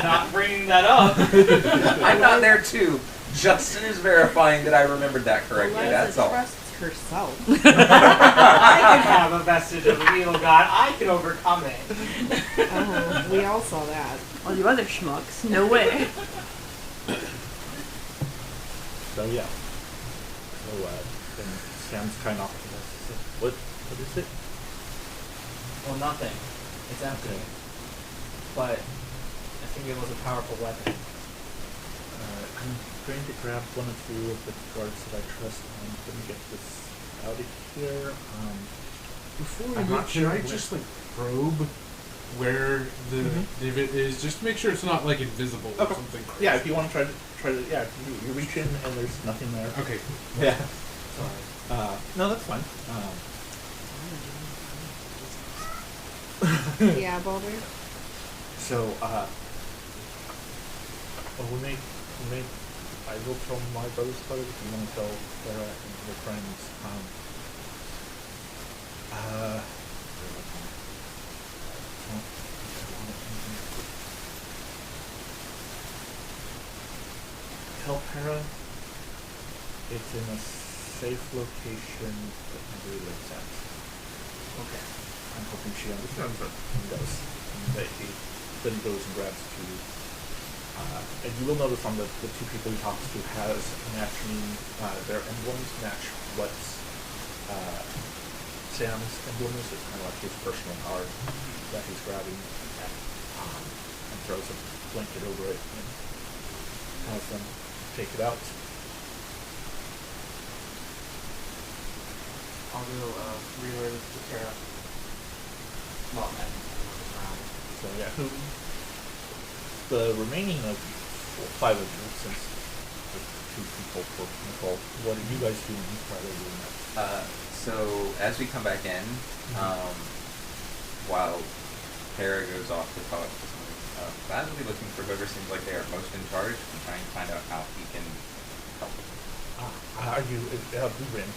Not bringing that up. I'm not there too. Justin is verifying that I remembered that correctly. Eliza That's all. trusts herself. I can have a vestige of the evil god. I can overcome it. We all saw that. All you other schmucks, no way. So yeah. So then Sam's kind of optimistic. What is it? Well, nothing. It's empty. Okay. But I think it was a powerful weapon. I'm going to grab 1 or 2 of the guards that I trust. I'm going to get this out of here. Before we I'm move, not can sure I where- just like probe where the divot is, just to make sure it's not like invisible or Okay. something? Yeah, if you want to try to yeah, you reach in and there's nothing there. Okay. Yeah. Sorry. No, that's fine. Yeah, Baldur. So, I will tell my brother's brother if you want to tell Perra and your friends. Tell Perra It's in a safe location that nobody lives at. Okay. I'm hoping she understands that and does. And that he then goes and grabs a few. And you will notice on the two people he talks to has matching, their emblems match what Sam's emblem is. It's kind of like his personal card that he's grabbing and throws a blanket over it and has them take it out. I'll go relay this to Perra. Well, I'm around. So yeah, who the remaining of five of you, since the two people for Nicole, what are you guys doing prior to doing that? So as we come back in, while Perra goes off to talk to someone, Baz will be looking for whoever seems like they are most in charge and trying to find out how he can help. Are you Blue Rim?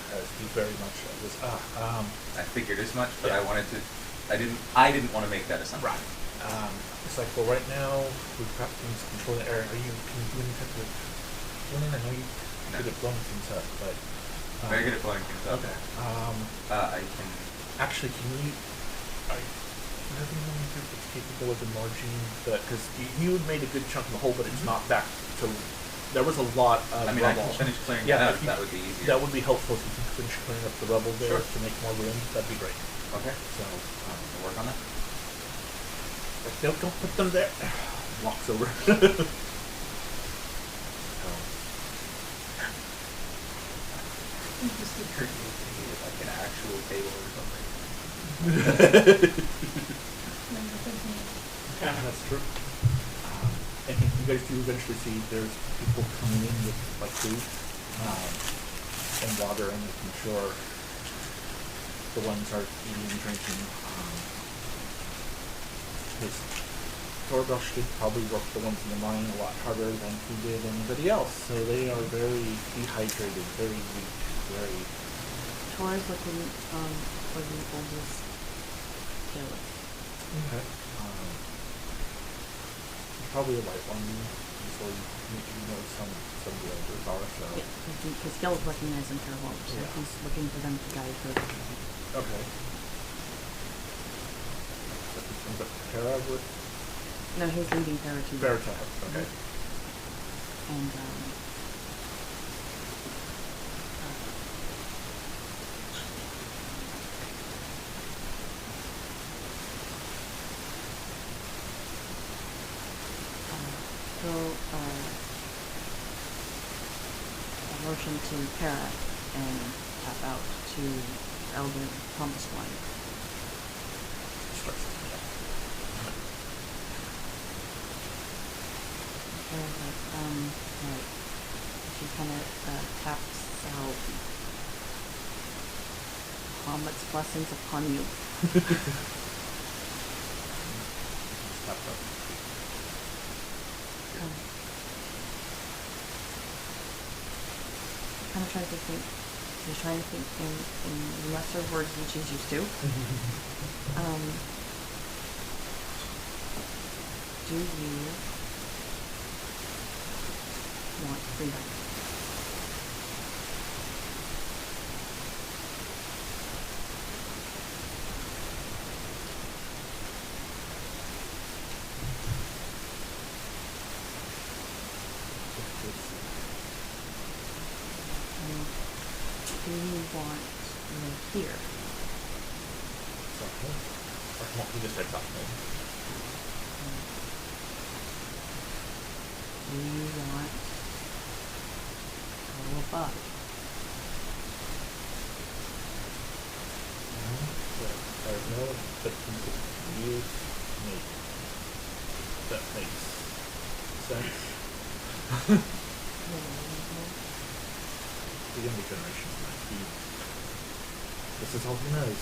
As he very much was. I figured as much, but Yeah. I didn't want to make that assumption. Right. It's like, well, right now we've got things controlling the area. Can you do any type of blowing? I know you good at blowing things up, but Very good at blowing things up. okay. I can. Actually, can you? Do you have anyone that's capable of enlarging the? Because you had made a good chunk of the hole, but it's not back to. There was a lot of I mean, I rubble. can finish clearing Yeah, that up. if you- That would be easier. That would be helpful if you can finish clearing up the rubble there Sure. to make more room. That'd be great. Okay. So, We'll work on that. don't put them there. Walks over. Just occurred to me to get like an actual table or something. Yeah, that's true. And you guys do eventually see there's people coming in with like food and water and making sure the ones are eating and drinking. His Torgosh did probably work the ones in the mine a lot harder than he did anybody else, so they are very dehydrated, very weak, very. Tor's looking for the oldest killer. Okay. Probably a white one, so you know some of the elders are, so. Yeah, because Gil's recognizing her home, so Yeah. he's looking for them to guide her. Okay. But Perra would? No, he's leading her to Verita, okay. And he'll motion to Perra and tap out to Elder Thomas Wine. Perra's like, right. She kind of taps out Muhammad's blessings upon you. Kind of trying to think. She's trying to think in lesser words than she's used to. Do you want freedom? Do you want me here? Or he just said something. Do you want to go above? There's no difference between you and me. That makes sense. The younger generation might be. This is all he knows,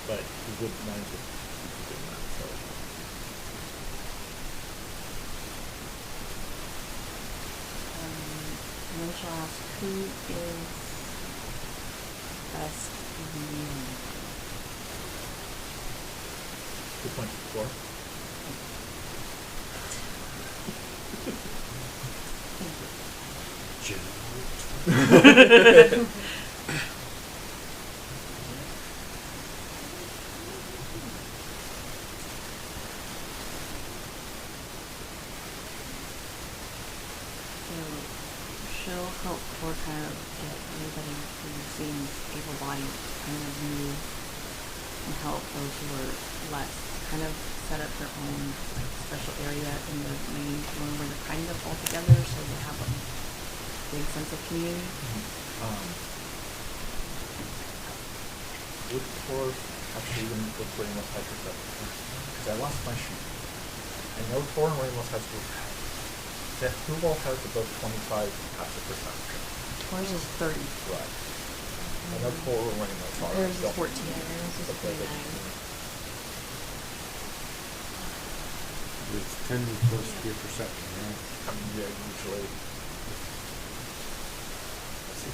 but he wouldn't mind if he did that. So. And then she'll ask, who is best viewing? 2.4. General So she'll help Tor kind of get everybody who seems able-bodied kind of move and help those who are less. Kind of set up their own like special area in the main room where they're kind of all together, so they have a big sense of community. Would Tor actually even with Ramos have perception? Because I lost my sheet. I know Tor and Ramos has that who all has above 25 passive perception? Tor's is 30. Right. I know Tor and Ramos are. Theirs is don't- 14. Yeah, Ramos is but they're 29. It's 10 plus your perception, right? I mean, yeah, usually. Let's see.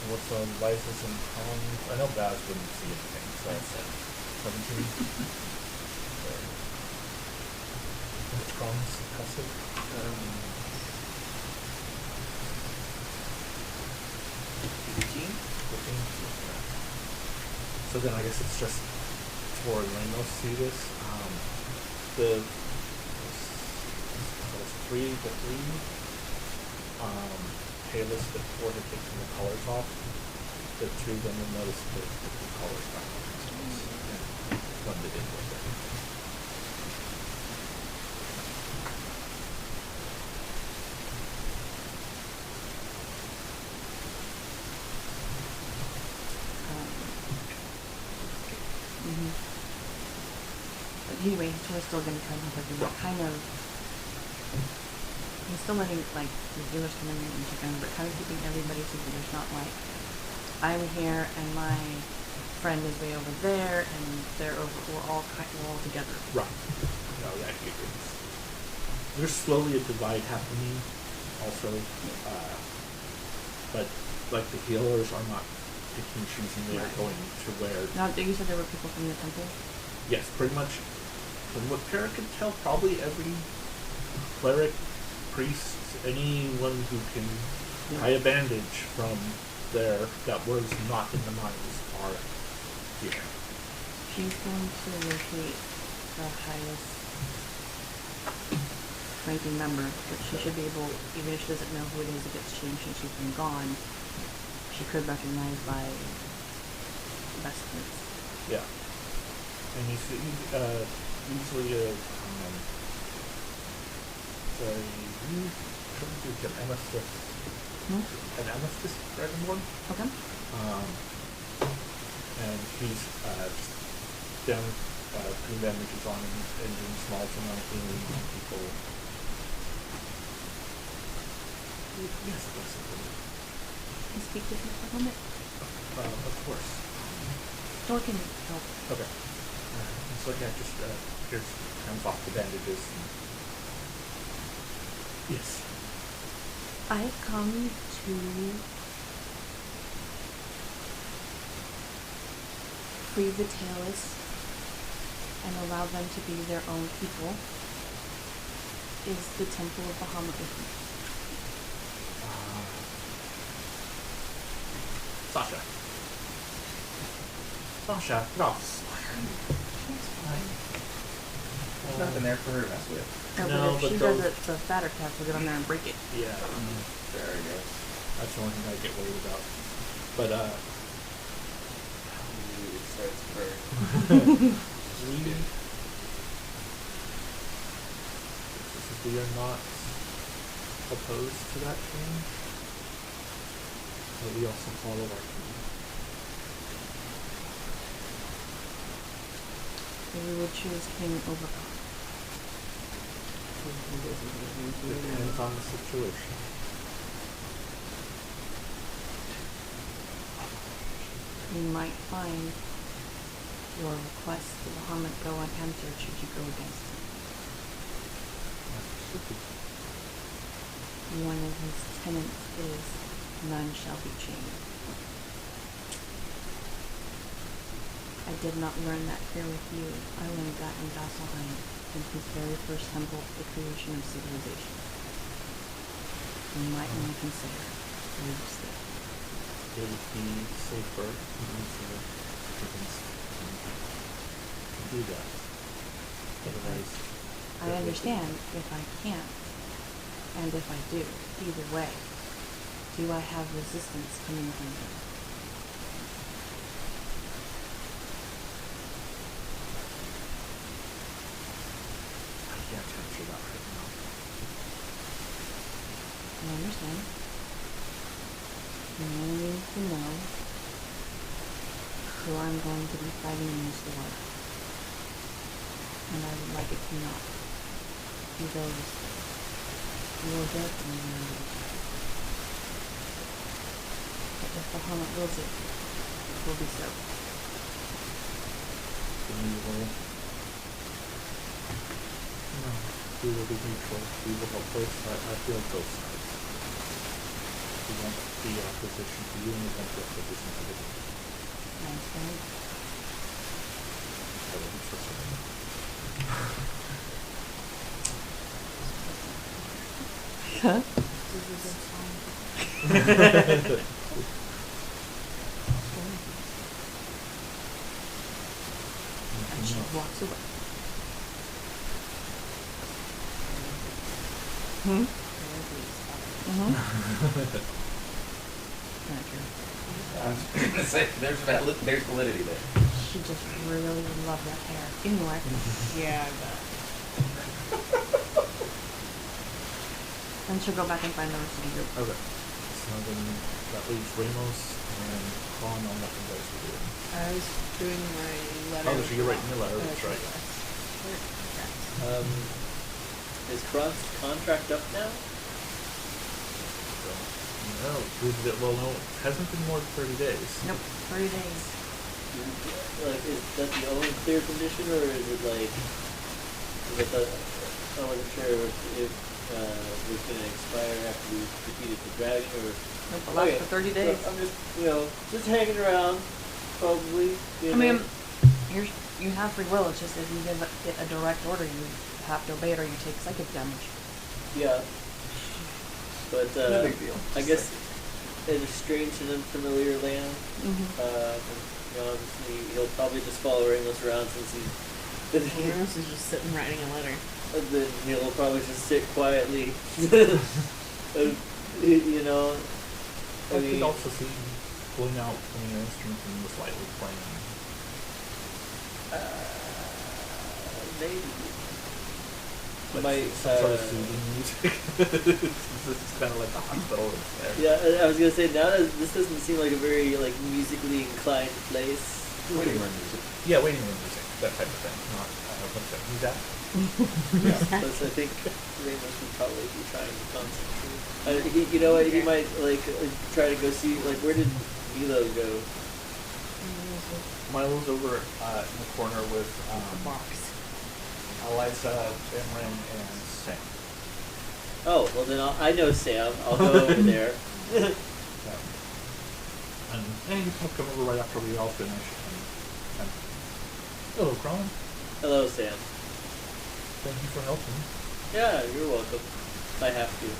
What's Liza's and Tom's? I know Baz wouldn't see anything, so 17. What's Crom's passive? 15? 15. So then I guess it's just for Ramos to see this. So it's 3 to 3. Payless before had taken the colors off. The 2 then will notice the colors back on and blended in with it. But anyway, Tor's still going to try to help everyone. Kind of, he's still letting like the dealers come in and check in, but kind of keeping everybody so that there's not like I'm here and my friend is way over there and we're all together. Right. No, that figures. There's slowly a divide happening also. But like the healers are not picking, choosing, they are Right. going to where. Now, you said there were people from the temple. Yes, pretty much. From what Perra could tell, probably every cleric, priest, anyone who can tie a bandage from there that was not in the mines are here. She's going to locate the highest ranking member, but she should be able, even if she doesn't know who it is, if it's changed since she's been gone, she could recognize by vestments. Yeah. And you see, usually an amethyst, an amethyst dragonborn. Okay. And he's just down, putting bandages on him and doing small amount of healing on people. Yes, that's it. Can you speak with me for a moment? Of course. Thor can help. Okay. So yeah, just here's hands off the bandages. And yes. I've come to free the tailless and allow them to be their own people. Is the Temple of Bahamut with me? Sasha. Sasha, no. There's nothing there for her to mess with. No, No, but but if she those- does it, the fatter cat will get on there and break it. Yeah. There we go. That's the only thing I get worried about. But Ooh, it starts to burn. we are not opposed to that change. But we also follow our So we would choose King over God. depends on the situation. You might find your request to Bahamut go unanswered should you go against him. One of his tenets is none shall be chained. I did not learn that here with you. I learned that in Vasselheim, in his very first temple, the creation of civilization. we might want to consider. Seriously. It would be safer and easier to do that. Otherwise, I understand if I can't, and if I do. Either way, do I have resistance coming from them? I can't answer that right now. I understand. You only need to know who I'm going to be fighting in this war. And I would like it to not be those who will definitely know. But if the Bahamut wills it, it will be so. Then we will. No, we will be neutral. We will help both sides. I feel both sides. We won't be opposition to you, and we won't be opposition to the game. Nice, right? I will be trusting. Huh? And she walks away. Hmm? Mm-hmm. Not true. I was gonna say there's validity there. She just really loved that hair. Anyway. Yeah, I bet. Then she'll go back and find the rest of the group. Okay. So then that leaves Ramos and Khan on what you guys are doing. I was doing my letter. Oh, so you're writing your letter, that's right. Is Kron's contract up now? No, well, no, it hasn't been more than 30 days. Nope. 30 days. Like, is that the only clear condition, or is it like, is it the, I wasn't sure if it was going to expire after we defeated the dragon, or... Nope, it lasts for 30 days. So I'm just, just hanging around, probably. I mean, you have free will. It's just if you give it a direct order, you have to obey it or you take psychic damage. Yeah. But, No big deal. I guess in a strange and unfamiliar land, Mm-hmm. obviously he'll probably just follow Ramos around since he's... Ramos is just sitting writing a letter. And then he'll probably just sit quietly. I I mean, could also see pulling out an instrument and slightly playing. maybe. Like My, some sort of soothing music. This is kind of like a hospital there. Yeah, I was gonna say, now that this doesn't seem like a very musically inclined place. Waiting room music. Yeah, waiting room music, that type of thing. Not, what's that? Who's that? Plus, I think Ramos would probably be trying to concentrate. You know what? He might try to go see where did Milo go? Milo's over in the corner with Box. Eliza, Emran, and Sam. Oh, well then I know Sam. I'll go over there. And you can come over right after we all finish. And hello, Kron. Hello, Sam. Thank you for helping. Yeah, you're welcome. If I have to.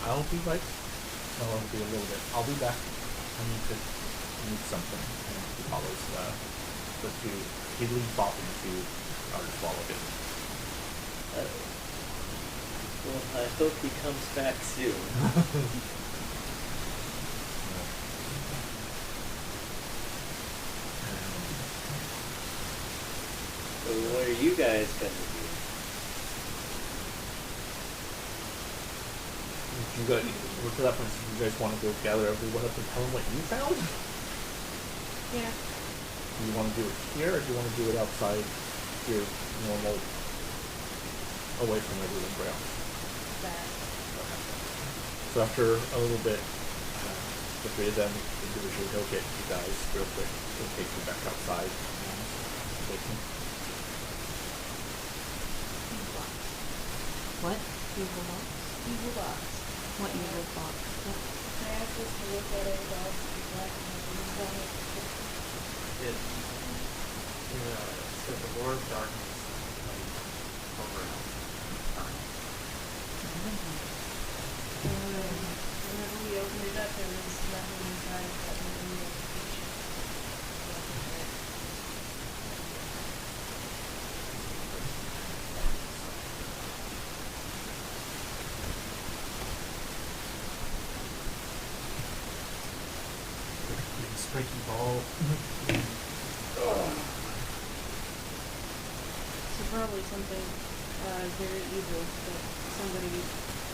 I'll be right. No, I'll be a little bit. I'll be back. I need something. And he follows the two. He leads Bob into our swallow it. Well, I hope he comes back soon. So what are you guys gonna do? You guys, to that point, you guys want to go gather everyone up and tell them what you found? Yeah. Do you want to do it here, or do you want to do it outside your normal, away from everyone else? That. Okay. So after a little bit, the three of them individually go get you guys real quick and take you back outside. What? Evil box. Evil box. What evil box? What? Can I ask us to look at it while it's black and white? It said the Lord of Darkness over Whenever we opened it up, there was nothing inside other than the application. Big spiky ball. So probably something very evil that somebody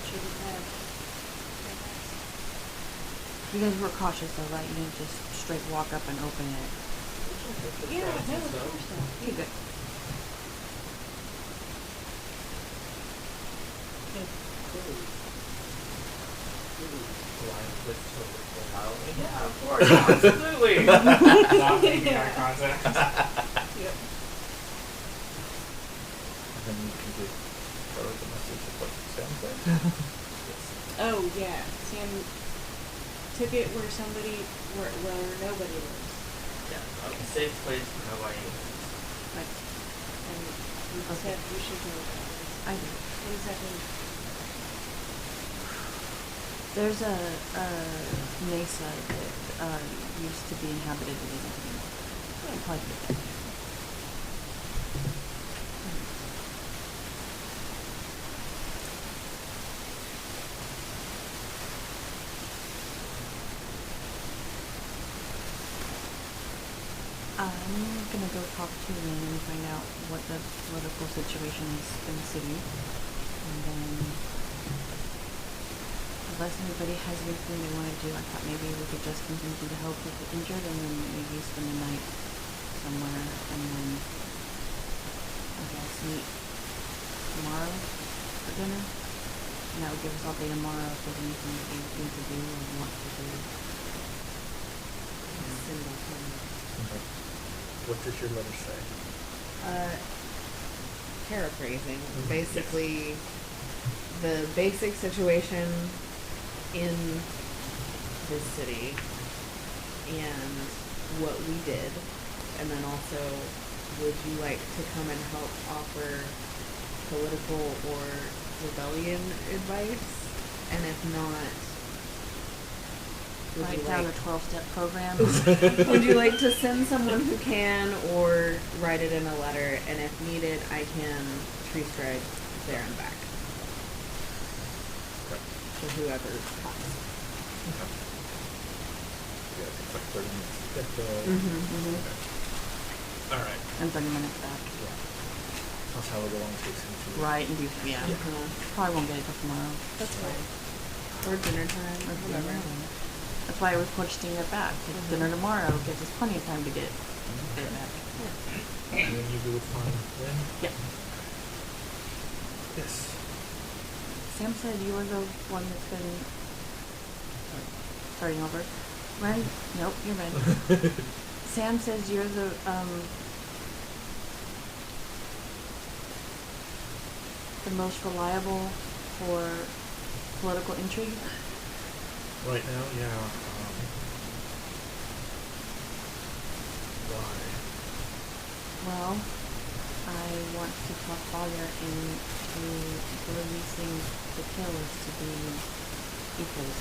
shouldn't have. You guys were cautious though, right? You didn't just straight walk up and open it. Yeah, no, of course not. Okay, good. Blind with over the pile. Yeah, of course, absolutely. Not making eye contact. Yep. And then you can give her the message of what Sam said. Oh yeah, Sam took it where nobody lives, Yeah, a safe place for nobody. Right. and we Okay. said we should know about this. I do. What does that mean? There's a mesa that used to be inhabited but isn't anymore. I'd probably put that there. I'm gonna go talk to Lynn and find out what the political situation is in the city, and then unless anybody has anything they want to do, I thought maybe we could just continue to help with the injured and then maybe spend the night somewhere and then I guess meet tomorrow for dinner. And that would give us all day tomorrow if there's anything that we need to do or want to do. Send us home. Okay. What did your letter say? Paraphrasing, Mhm. basically, the basic situation in this city and what we did, and then also, would you like to come and help offer political or rebellion advice? And if not, would Write you down like a 12-step program. would you like to send someone who can, or write it in a letter, and if needed, I can tree strike there and back Okay. to whoever comes. Okay. Yeah, it takes like 30 minutes to get there. Mm-hmm. Okay. All right. And 30 minutes back. Yeah. That's how long it takes him to. Right, and do, yeah. Uh-huh. Probably won't get it till tomorrow. That's fine. Or dinner time, or whatever. That's why we're pushing it back. Mhm. Dinner tomorrow gives us plenty of time to get it back. And then you do it fine then? Yeah. Yes. Sam said you were the one that's been starting over. Ren? Nope, you're Ren. Sam says you're the most reliable for political intrigue. Right now, yeah. Why? Well, I want to talk Collier into releasing the killers to be equals.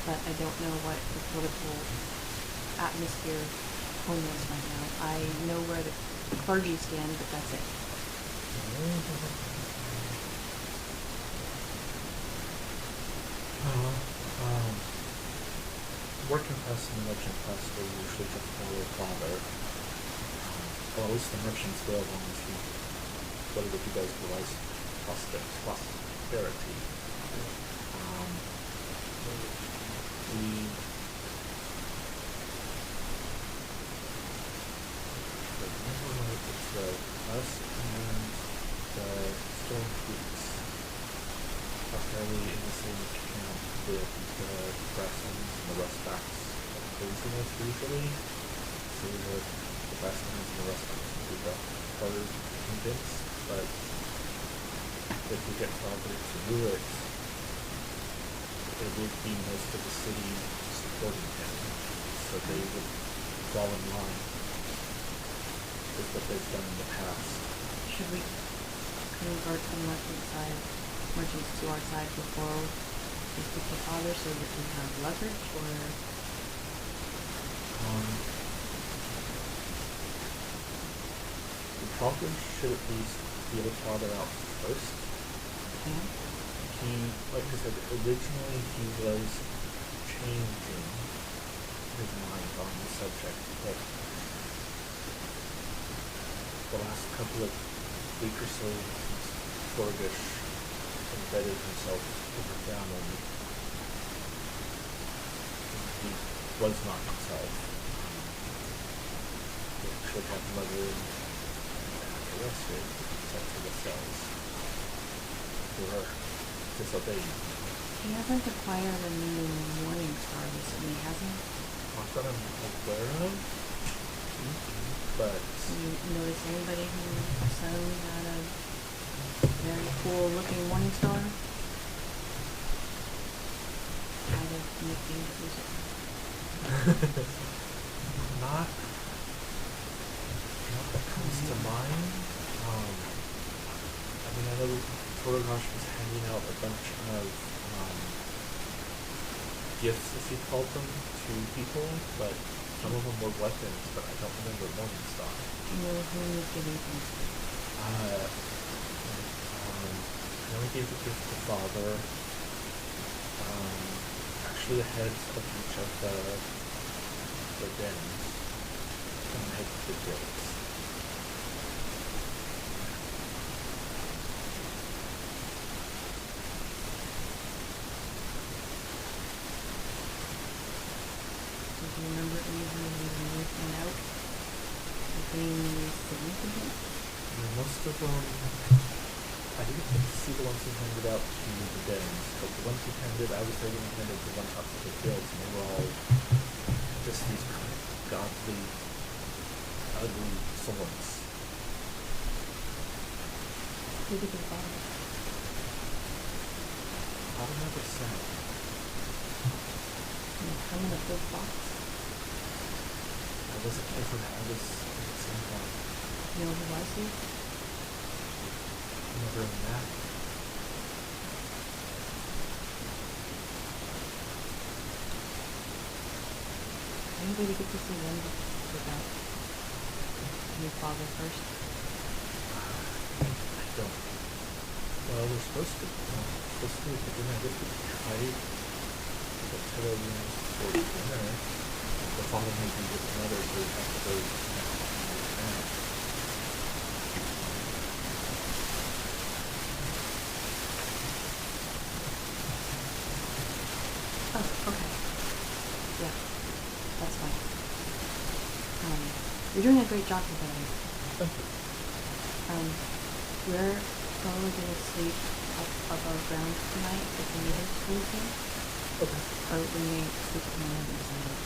But I don't know what the political atmosphere home is right now. I know where the clergy stand, but that's it. Working class and merchant class will usually just follow a father. Or at least the merchants will, as long as he what would you guys realize prosperity. Us and the Storm Creeks are fairly in the same camp with the Grasslands and the Rustbacks of craziness usually. So the Grasslands and the Rustbacks will be the harder to convince, but if we get Father to do it, it would be most of the city supporting him, so they would fall in line with what they've done in the past. Should we convert the merchant side merchants to our side before we speak to Father so that we have leverage, or We probably should at least feel Father out first. okay? He, like I said, originally he was changing his mind on the subject, but the last couple of weeks or so since Gorgish embedded himself in the family, he was not himself. He actually had mother and arrested, sent to the cells for disobeying. He hasn't acquired a new Morning Star recently, has he? Not that I'm aware of, but Have you noticed anybody who suddenly had a very cool looking Morning Star? Out of making music. not that comes to mind. I mean, I know Torogosh was handing out a bunch of gifts, as he called them, to people, but some of them were weapons, but I don't remember Morning Star. You know who was giving things to? I only gave the gift to Father. Actually, the heads of each of the dens and the heads of the guilds. Do you remember anything leaving anything out? Anything significant? Most of them, I didn't get to see the ones he handed out to the dens, but the ones he handed, I was there when he handed the ones out to the guilds, and they were all just these kind of godly, ugly swords. Who did they follow? I don't remember saying. Did they come in a big box? I wasn't here for that. I was in the same one. You know who was he? Never in that. Anybody get to see them without your father first? I don't. Well, we're supposed to. Supposed to be at the dinner. I guess we could try to get to the room for dinner. The father may be with another, so we have to go now. Oh, okay. Yeah, that's fine. You're doing a great job with that. Thank you. We're probably gonna sleep up above ground tonight if we need to anything. Okay. Or we may sleep on the other side.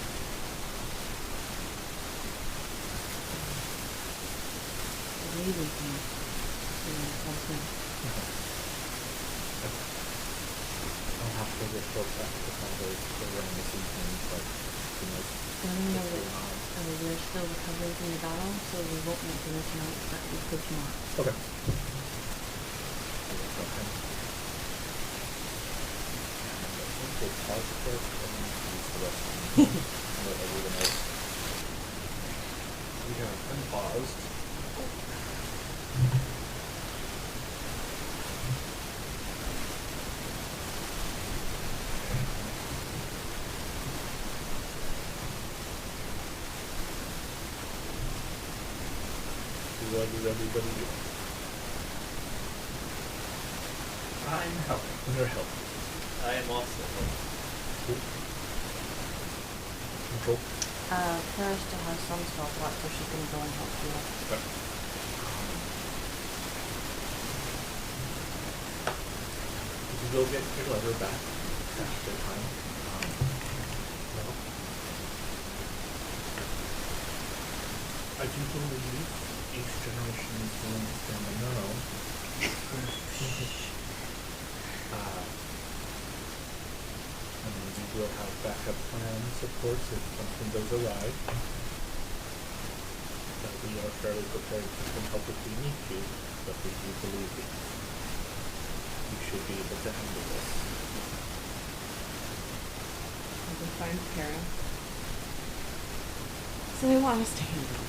If we need anything, you know, let us know. I'll have to report back to the father around this evening, but Let me know that we're still recovering from the battle, so we won't make dinner tonight, but we could tomorrow. Okay. We'll pause it there and then use the rest of the let everyone else. We have unpaused. What is everybody doing? I'm helping. They're helping. I am also helping. Cool. Control. Perra still has some spell slot, so she's gonna go and help you. Okay. Did you go get your letter back after time? No. I do believe each generation is going to stand on their own. And we will have backup plans, of course, if something goes awry. But we are fairly prepared to come help if we need to, but we do believe we you should be able to handle this. We can find Perra. So they want us to handle it.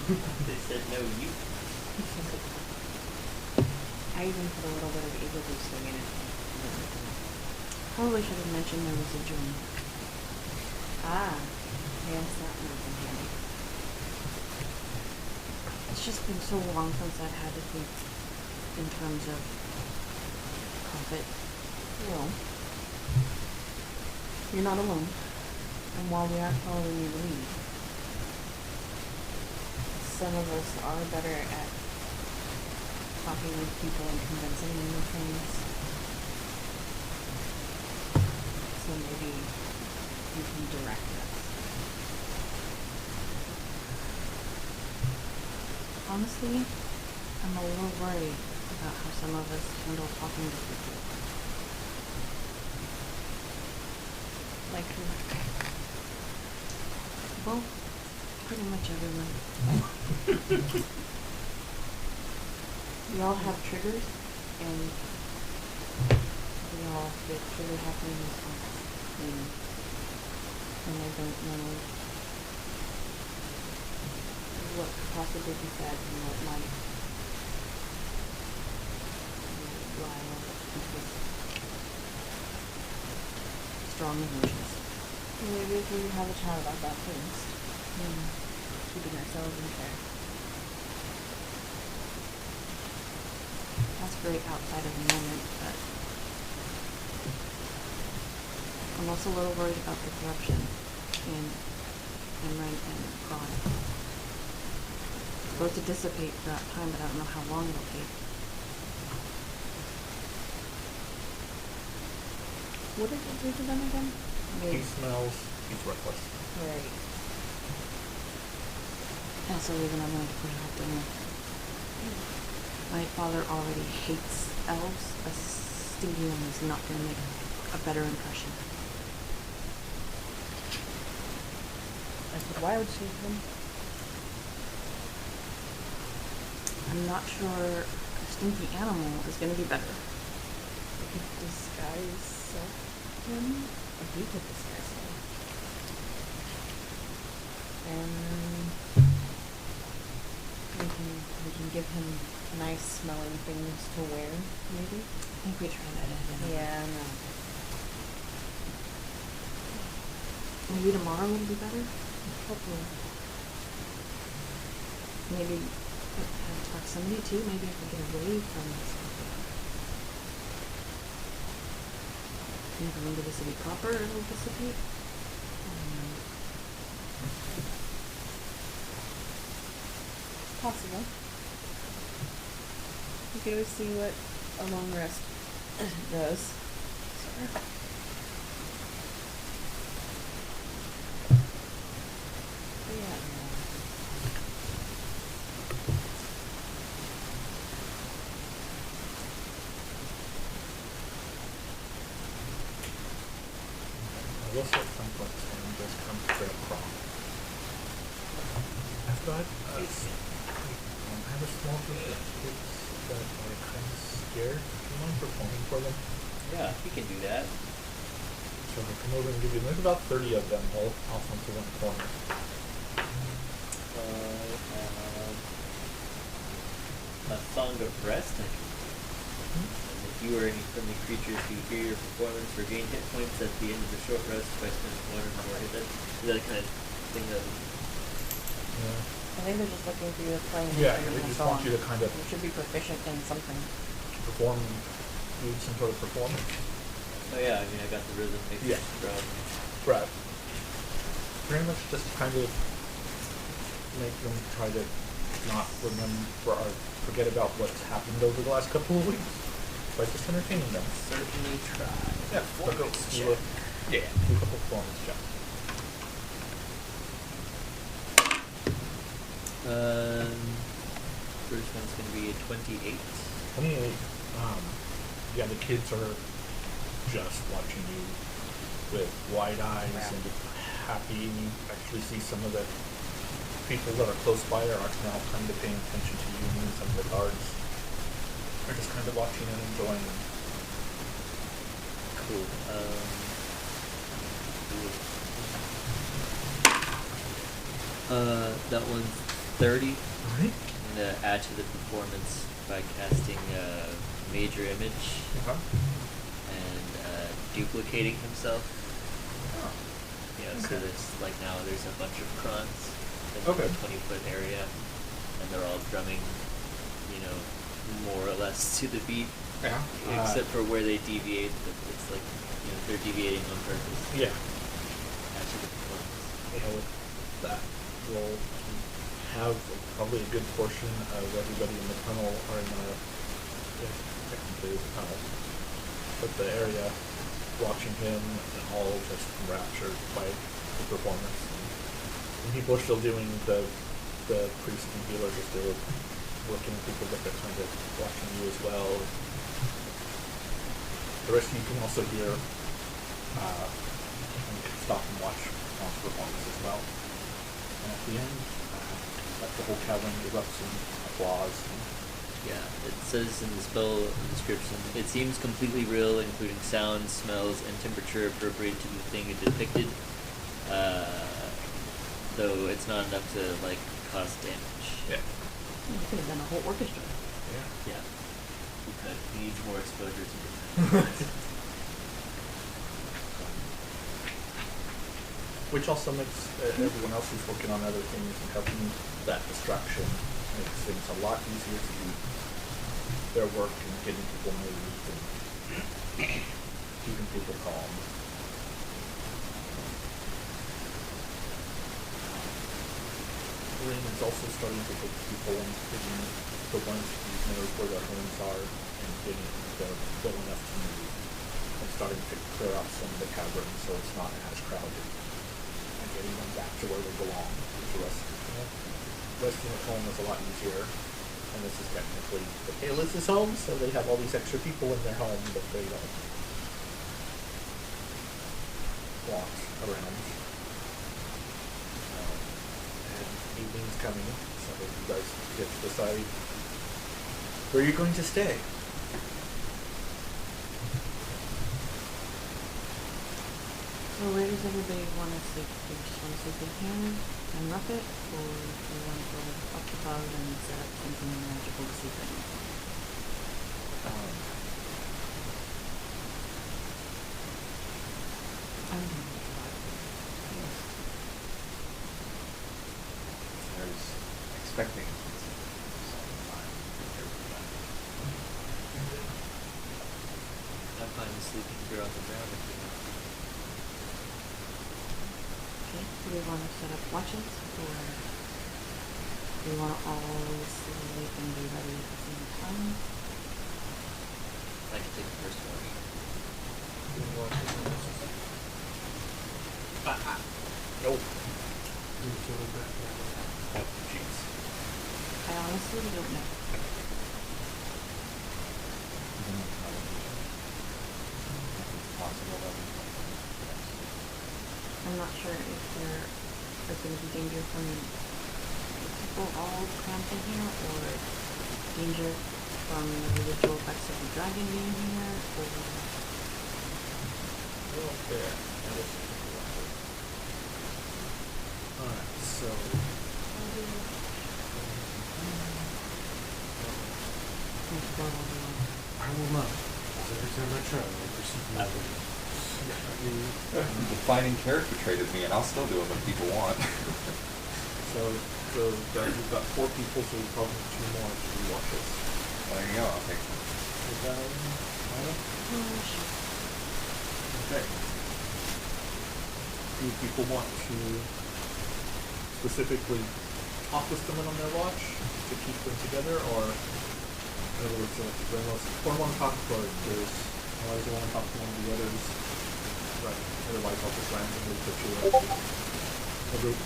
They said no, you. I even put a little bit of evil boosting in it. Probably should have mentioned there was a journey. Ah, yes, that would have been handy. It's just been so long since I've had to think in terms of profit. Well, You're not alone. And while we are following your lead, some of us are better at talking with people and convincing them of things. So maybe you can direct us. honestly, I'm a little worried about how some of us handle talking to people. Like who? Well, pretty much everyone. We all have triggers, and we all get trigger happy and I don't know what could possibly be said and what might lie on people's strong emotions. Maybe if we have a chat about that first. Keeping ourselves in check. That's great outside of the moment, but I'm also a little worried about the corruption in Emran and God. It's supposed to dissipate throughout time, but I don't know how long it'll take. What did it do to them again? He smells, he's reckless. Right. That's the reason I wanted to put it out dinner. My father already hates elves. A stinky one is not going to make a better impression. I said, why would she hate them? I'm not sure a stinky animal is going to be better. We could disguise him? Or he could disguise him. And we can give him nice smelling things to wear, maybe? I think we tried that ahead. Yeah, no. Maybe tomorrow will be better. Hopefully. Maybe have proximity too. Maybe if we get away from this. Maybe into the city proper, it'll dissipate. Possible. We could always see what a long rest does. Sorry. Yeah. I will say at some point this game does come to a prom. I've got I have a small group of kids that are kind of scared. Do you mind performing for them? Yeah, you can do that. So I come over and give you, there's about 30 of them all off onto one corner. A song of rest. And if you or any friendly creatures who hear your performance regain hit points at the end of the short rest by spending 1 or more hit. That kind of thing that. Yeah. I think they're just looking for you to play. Yeah, they just want you to kind of You should be proficient in something. perform, do some sort of performance. Oh yeah, I mean I got the rhythm mixed Yeah. from. Right. Pretty much just kind of make them try to not remember or forget about what's happened over the last couple of weeks by just entertaining them. Certainly try. Yeah, Performance do check. do a couple performance checks. First one's gonna be a 28. 28. Yeah, the kids are just watching you with wide eyes and happy. You actually see some of the people that are close by are now kind of paying attention to you and some of the guards. are just kind of watching and enjoying. Cool. That one's 30. Alright. I'm gonna add to the performance by casting a major image and duplicating himself. Oh. Yeah, so Okay. there's like now there's a bunch of crons in Okay. the 20-foot area, and they're all drumming, you know, more or less to the beat, Yeah. except for where they deviate. But it's like, you know, they're deviating on purpose. Yeah. Add to the performance. Yeah, with that role, we have probably a good portion of everybody in the tunnel are in the, technically the tunnel, but the area watching him and all just enraptured by the performance. And people are still doing the priest and healers are still working people that are kind of watching you as well. The rest of you can also hear and can stop and watch Ron's performance as well. And at the end, like the whole cavern erupts in applause. Yeah, it says in the spell description, it seems completely real, including sounds, smells, and temperature appropriate to the thing it depicted. Though it's not enough to like cause damage. Yeah. You could have done a whole orchestra. Yeah. Yeah. Because he needs more exposure to different. Which also makes everyone else who's working on other things and helping that distraction makes things a lot easier to do their work and getting people moved and keeping people calm. Rain is also starting to take people and getting the ones who knows where their homes are and getting them well enough to move and starting to clear out some of the cavern so it's not as crowded and getting them back to where they belong. The resting at home is a lot easier, and this is technically the Kalis' home, so they have all these extra people in their home that they don't walk around. And evening's coming, so you guys get to decide where you're going to stay. So where does everybody want to sleep? Do you just want to sleep in here and rough it, or do you want to go up above and set up something magical to sleep in? I'm going to I was expecting I'm fine with sleeping here on the ground if you want. Okay, do we want to set up watches, or do we want to all sleep and be ready at the same time? I can take the first one. Nope. Until that Oh, jeez. I honestly don't know. I'm not sure if there is going to be danger from the people all cramped in here, or danger from the residual effects of the dragon being here, or... Well, there. That is alright, so. explore all the way. I will not. Because every time I try, I perceive nothing. defining character trait of me, and I'll still do it when people want. So we've got 4 people, so we probably need 2 more to rewatch this. There you go. I'll take them. Is that Maya? Oh, shit. Okay. Do people want to specifically talk with someone on their watch to keep them together, or in other words, for one talk for there's otherwise they want to talk to one of the others. Right. Otherwise I'll just randomly put you in a group.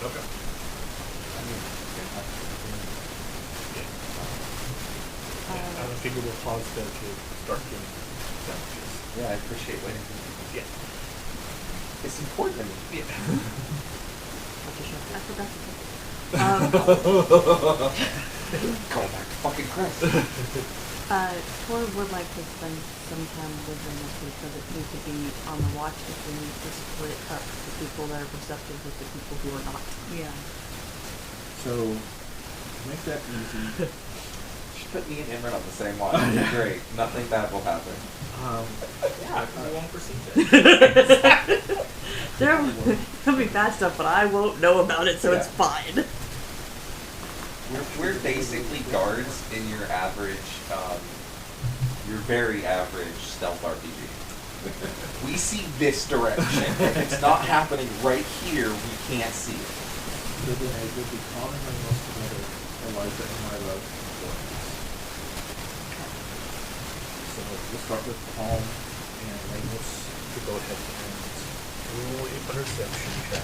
Okay. I figure we'll pause there to start getting sandwiches. Yeah, I appreciate waiting. Yeah. It's important to me. Yeah. I forgot to take it. Going back to fucking Chris. Tor would like to spend some time with them this week so that he could be on the watch if we need to split up the people that are receptive with the people who are not. Yeah. So, to make that easy, Just put me and Imran on the same watch. Great. Nothing bad will happen. Yeah, because we won't perceive it. There'll be bad stuff, but I won't know about it, so it's Yeah. fine. We're basically guards in your average, your very average stealth RPG. We see this direction. If it's not happening right here, we can't see it. so then I would be calming my most together, Eliza and Milo beforehand. So we'll start with Palm and Ramos to go ahead and roll a perception check.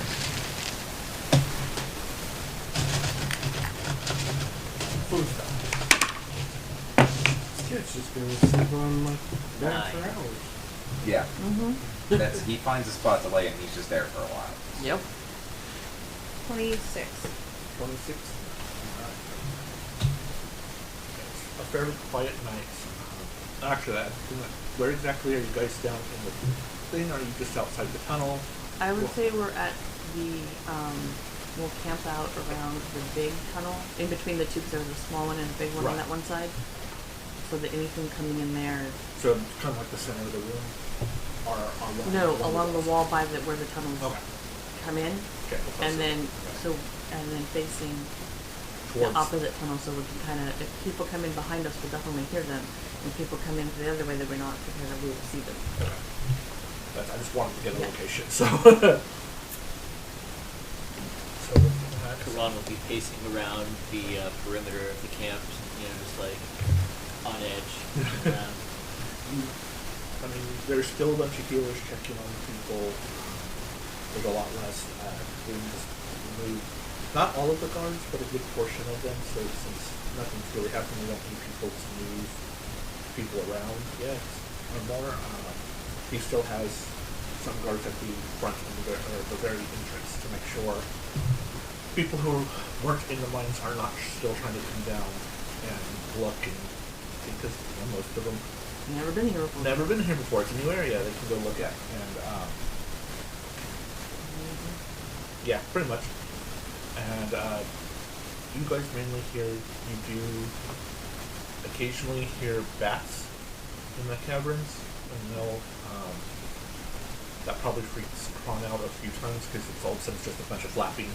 Food stuff. This kid's just gonna sleep on my bed for Nine. hours. Yeah. Mm-hmm. He finds a spot to lay and he's just there for a while. Yep. 26. 26. A fairly quiet night. After that, where exactly are you guys down in the thing? Are you just outside the tunnel? I would say we're at the, we'll camp out around the big tunnel, in between the two, because there's a small one and a big one on Right. that one side. So that anything coming in there, So kind of like the center of the room, or along the wall by where the tunnels Okay. come in, Okay. and then, and then facing the Towards. opposite tunnel, so we can kind of, if people come in behind us, we'll definitely hear them. If people come in the other way that we're not prepared, we will see them. Okay. I just wanted to get a Yeah. location. So. So Karan will be pacing around the perimeter of the camp, just like on edge. around. I mean, there's still a bunch of healers checking on people. There's a lot less being just removed. Not all of the guards, but a good portion of them. So since nothing's really happening, we don't need people to move people around yet or more. He still has some guards at the front and the very entrance to make sure people who weren't in the mines are not still trying to come down and look and because most of them Never been here before. never been here before. It's a new area they can go look at, and yeah, pretty much. And you guys mainly hear, you do occasionally hear bats in the caverns, and they'll that probably freaks Kron out a few times because it's all of a sudden just a bunch of flapping,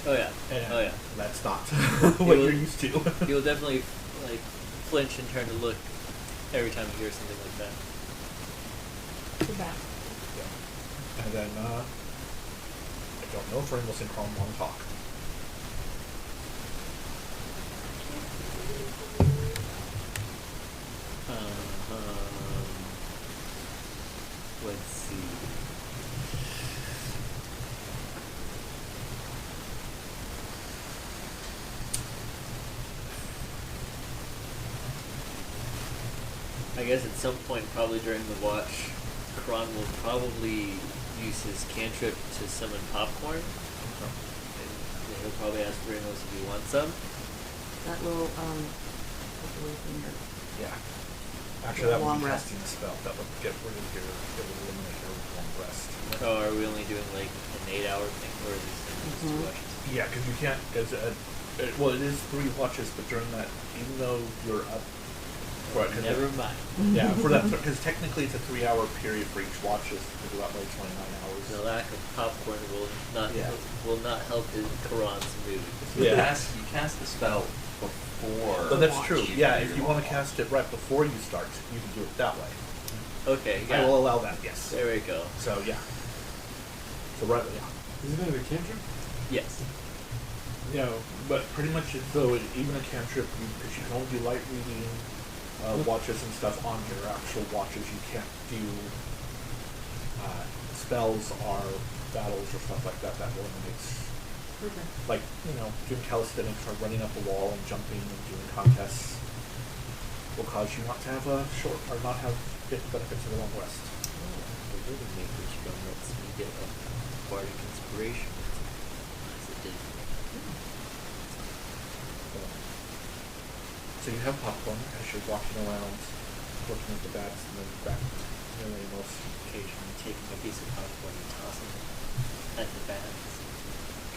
Oh yeah. and Oh yeah. that's not what will- you're used to. You'll definitely like flinch and turn to look every time you hear something like that. Too bad. Yeah. And then I don't know if Ramos and Kron want to talk. Let's see. I guess at some point, probably during the watch, Kron will probably use his cantrip to summon popcorn, and he'll probably ask Ramos if he wants some. That little, away from your, Yeah. Actually, that would Long be rest. casting a spell. That would get rid of your, it would eliminate your long rest. Oh, are we only doing like an 8-hour thing, or is this Mhm. 2 watches? Yeah, because you can't, because, well, it is 3 watches, but during that, even though you're up, right, 'cause Never mind. yeah, for that, because technically it's a 3-hour period for each watch, is about like 29 hours. The lack of popcorn will not Yeah. help his Karan's mood. You Yeah. cast the spell before. But that's watch. true. can Yeah, do if your you want to normal cast it right before you start, you can do it that way. Okay, I yeah. will allow that. Yes. There we go. So yeah. So right, yeah. Isn't it a cantrip? Yes. Yeah, but pretty much though, even a cantrip, because you can only do light reading watches and stuff on your actual watches. You can't do spells or battles or stuff like that. That eliminates. Okay. Like, doing calisthenics or running up a wall and jumping and doing contests will cause you not to have a short or not have big benefits of a long rest. The Living Maker's Stone lets me get a bardic inspiration. As it did. So you have popcorn as you're walking around, looking at the bats, and then back in the most occasion. Taking a piece of popcorn and tossing it at the bats,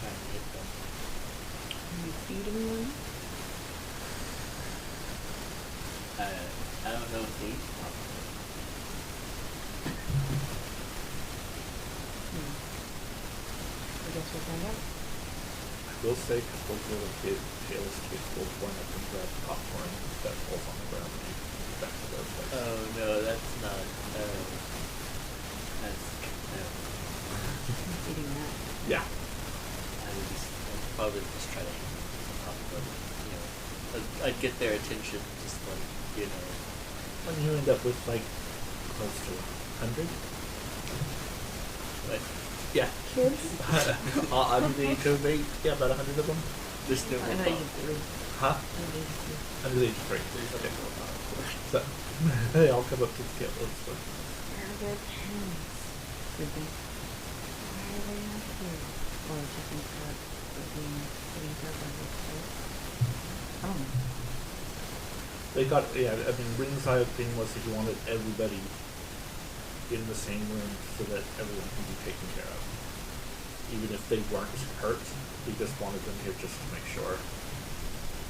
trying to hit them. Are you feeding them? I don't know if they eat popcorn. I guess we'll find out. I will say, because those little kids, tailless kids, will run up and grab popcorn that falls on the ground and you back to their place. Oh no, that's not. That's. Eating that. Yeah. I'd probably just try to hit them with popcorn. You know, I'd get their attention, just like When you end up with like close to 100. But Yeah. Kids? Under the age of 8, yeah, about 100 of them. there's no I know you three. Huh? I know you three. Under the age of 3. Okay. So, they all come up to the kid. So. Where are their parents? Sleeping. Why are they not here? Or taking care of taking care of their right? I don't know. They got, yeah, I mean, Ringside thing was that he wanted everybody in the same room so that everyone can be taken care of. Even if they weren't hurt, he just wanted them here just to make sure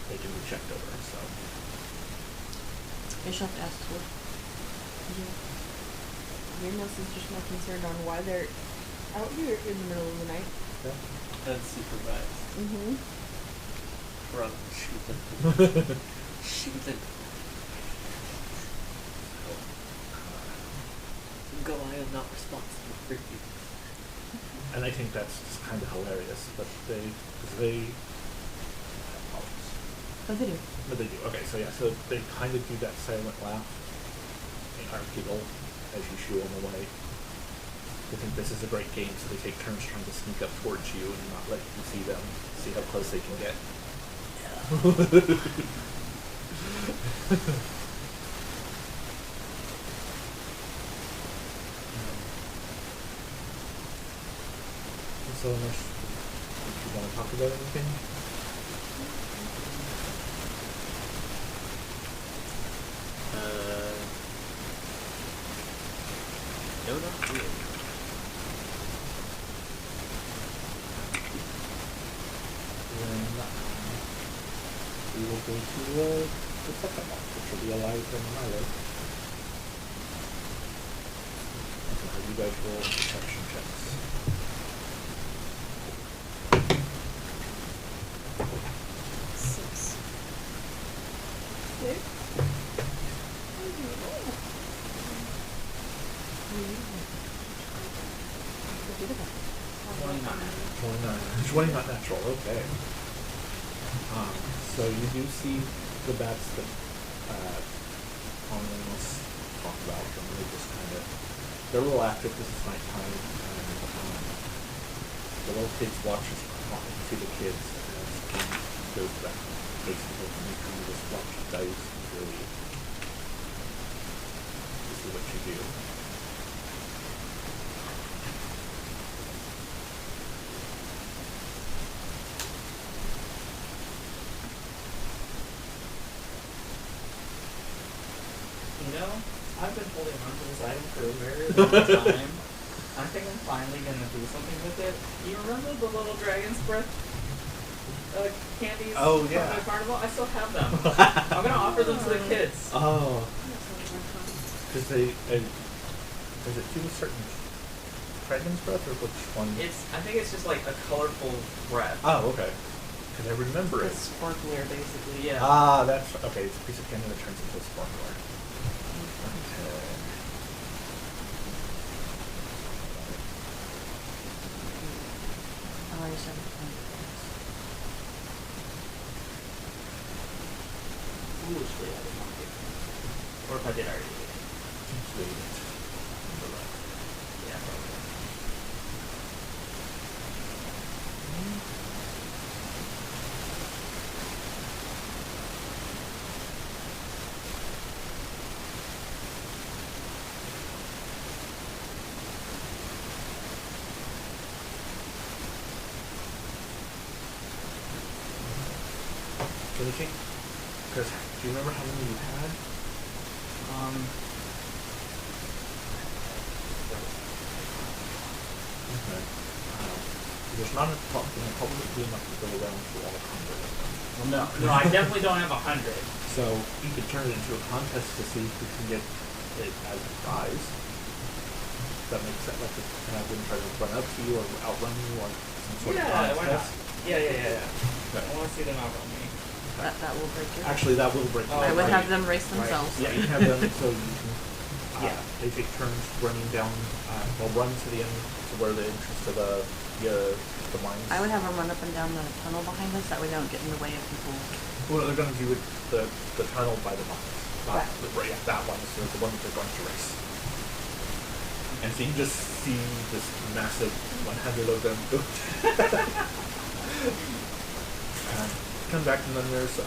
they can be checked over, so. I shall have to ask her. You're no sister's not concerned on why they're out here in the middle of the night. Yeah. unsupervised. Mm-hmm. Run, shoot them. Shoot them. Go, I am not responsible for you. And I think that's just kind of hilarious, but they Oh, they do. But they do. Okay, so yeah, so they kind of do that silent laugh or giggle as you shoo them away. They think this is a great game, so they take turns trying to sneak up towards you and not let you see them, see how close they can get. So unless you want to talk about anything? No, not really. Then we will go to the second one, which will be alive and Milo. So how you guys roll perception checks? Six. It's 20 not natural, okay. So you do see the bats that almost talk about them. They just kind of, they're a little active because it's nighttime. And the little kids watch us talking to the kids as the game goes back. Basically, and you kind of just watch dice really to see what you do. You know, I've been holding on to this item for a very long time. I think I'm finally gonna do something with it. You remember the little dragon's breath candies Oh, yeah. from the carnival? I still have them. I'm gonna offer them to the kids. Oh, That sounds like fun. because does it do a certain dragon's breath or which one? I think it's just like a colorful breath. Oh, okay. Because I remember it. It's sparkler, basically. Yeah. Ah, that's okay. It's a piece of candy that turns into a sparkler. Okay. I already started playing. Foolishly, I did not get them. Or if I did, I already did. Sweet. Yeah, probably. Finicky? Chris? Do you remember how many you had? Okay. There's not enough, probably be enough to go around for all 100 of them. Well, no, I definitely don't have 100. So you could turn it into a contest to see who can get it as a prize. That makes sense. Like, have them try to run up to you or outrun you or some sort of Yeah, contest. why not? Yeah. Okay. I want to see them outrun me. That will break your. Actually, that will break. Oh, I would right. have them race Right. themselves. Yeah, you have them so you can. Yeah. They take turns running down. They'll run to the end to where the entrance to the mines. I would have them run up and down the tunnel behind us. That way they don't get in the way of people. Well, they're going to do it the tunnel by the mines. Right. Yeah, that one is the one that they're going to race. And so you just see this massive 100 of them go. Come back, and then there's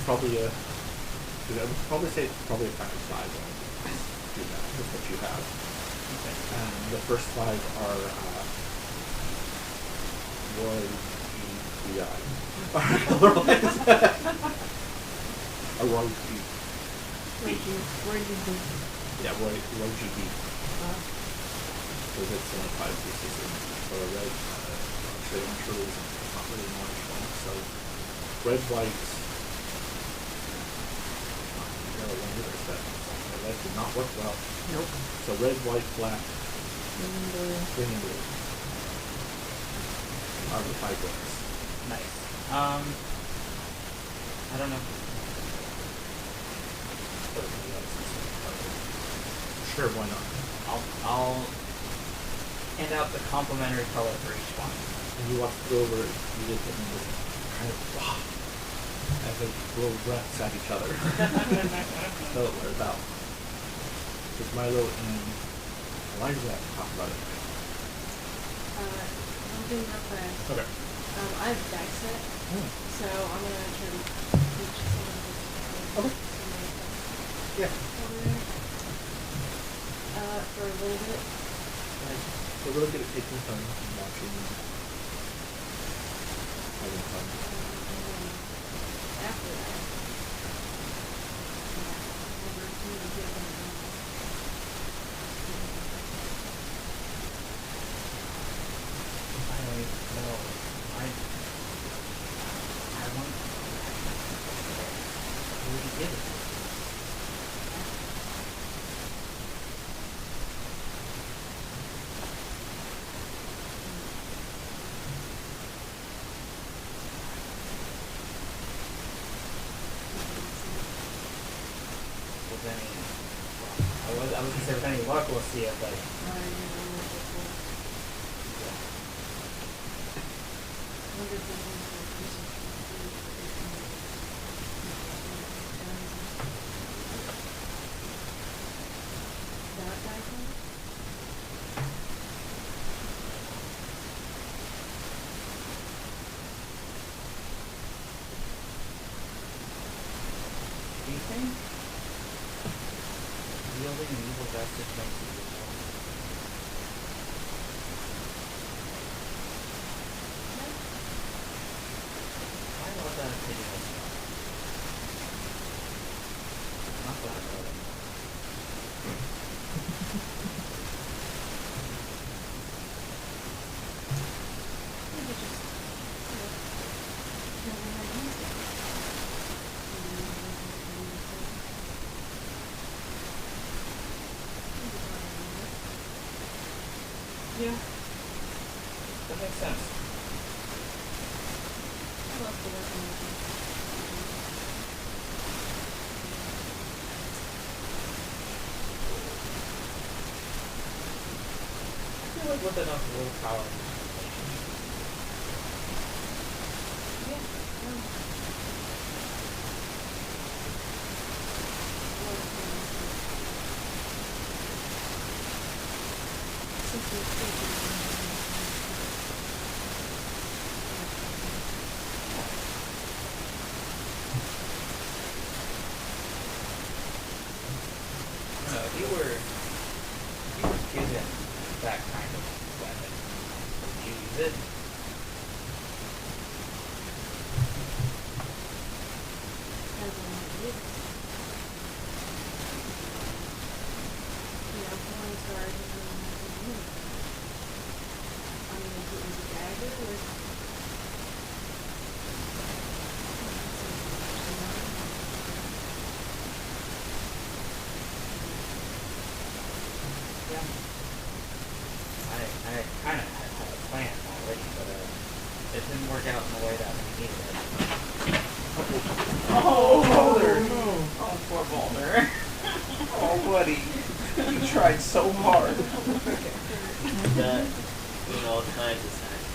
probably I would probably say it's probably a factor 5 when you do that. That's what you have. Okay. And the first 5 are Roy, E-B-I. Roy G. Where do you think? Yeah, Roy GB. Because it's 5 pieces or a red. Actually, I'm sure it's not really an orange one. So red, white. Yellow one either. That did not work well. Nope. So red, white, black, Green and blue. green, and blue are the 5 winners. Nice. I don't know. Sure, why not? I'll hand out the complimentary color for each one. And you walk over, you just kind of as they blow breaths at each other. So what about? Because Milo and Elijah talk about it. One thing real fast. Okay. I have a dice set, so I'm gonna try to teach someone Okay. Yeah. over there. For a little bit. We're really good at taking turns and watching and having fun. After that, over to the different I don't even know. I want. Who would you give it to? With any, I was gonna say with any luck we'll see it, but do you think wielding an evil vestige makes you evil? I love that opinion as well. Not that I know it anymore. Yeah. That makes sense. I feel like with enough willpower and if you were given that kind of weapon, would you use it? Boulder. Oh, buddy, you tried so hard. Got all kinds of snacks.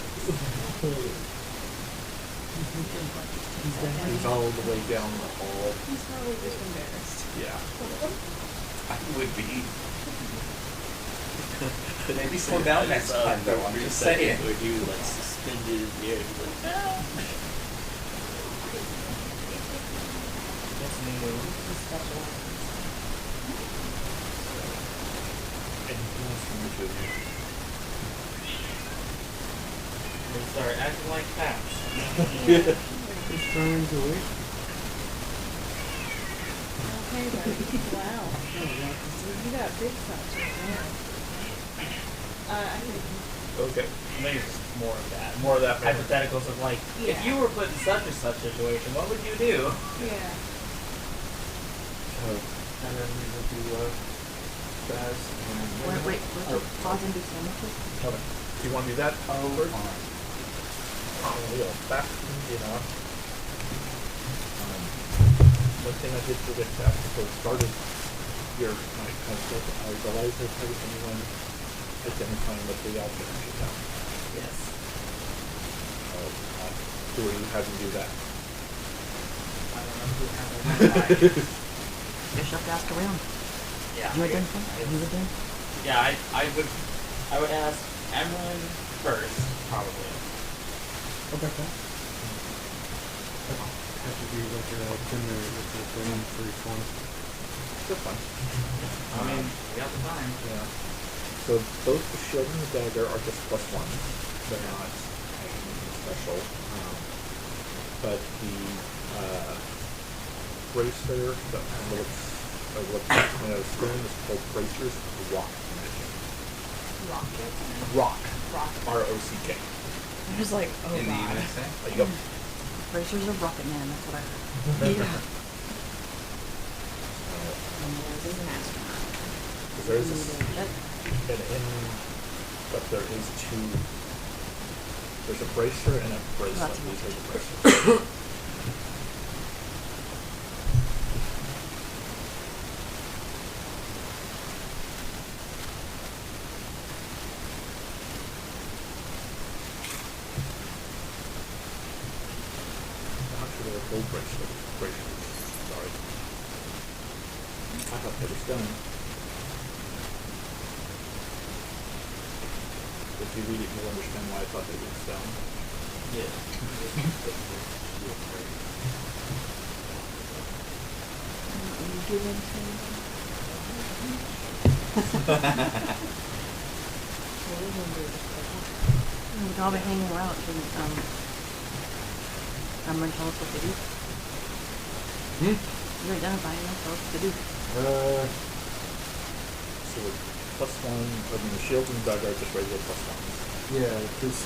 He's all the way down the hall. He's probably just embarrassed. Yeah. I would be. Maybe slow down next time, though. I'm just saying. Where he was like suspended in the air. He's like, no. What's new? Anything else from you two? They start acting like paps. He's trying to wait. Okay, buddy. Wow. You got big thoughts right now. I think. Okay. Maybe it's more of that. More of that hypotheticals of like, if Yeah. you were put in such and such situation, what would you do? Yeah. And then we will do Baz and Wait, pause and do sandwiches? Okay. Do you want to do that? First? Yeah, back, one thing I did forget to ask before we started your night consult, I realized there's never anyone identifying what the outfit is now. Yes. Who are you having do that? I don't know who has it. Guess you have to ask around. Yeah. You identify? You identify? Yeah, I would ask Emlyn first, probably. Okay. Have to be like a dinner with a thing for each one. That's fine. I mean, we got the time. Yeah. So both the shield and the dagger are just +1. They're not anything special. But the bracer that looks kind of stone is called bracers of rock magic. Rocket. Rock. Rock. R-O-C-K. I was like, oh In the god. evening, say? There you go. Bracers of Rocket Man, that's what I heard. Yeah. So, This is an astronaut. because there is but there is two. There's a bracer and a bracelet. Lots of These are the bracers. Actually, they're gold bracelets. Sorry. I thought they were stone. If you read it, you'll understand why I thought they were stone. Yeah. You give in to We can all be hanging around and Cameron tell us what they do. You identify them, tell us what they do. So +1, the shield and dagger are just regular +1s. Yeah, because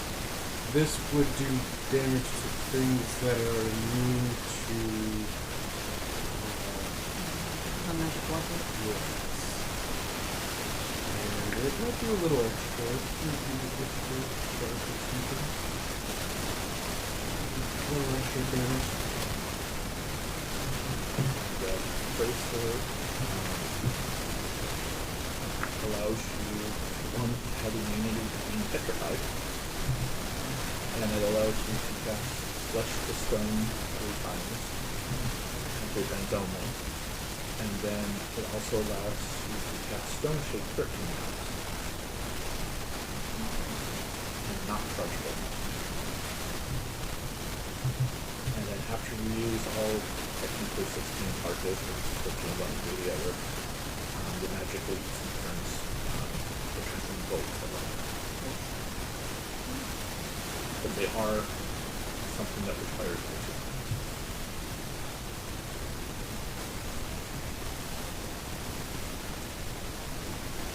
this would do damage to things that are immune to. Magic weapon. Yes. And it might do a little extra. A little extra damage. The bracelet allows you to have immunity to being petrified, and it allows you to cast Flesh to Stone 3 times, complete ends only, and then it also allows you to cast Stone Shape 13 times, and not chargeable. And then after you use all technically 16 charges, or 15 one through the other, the magic leaves and turns both of them. But they are something that requires magic.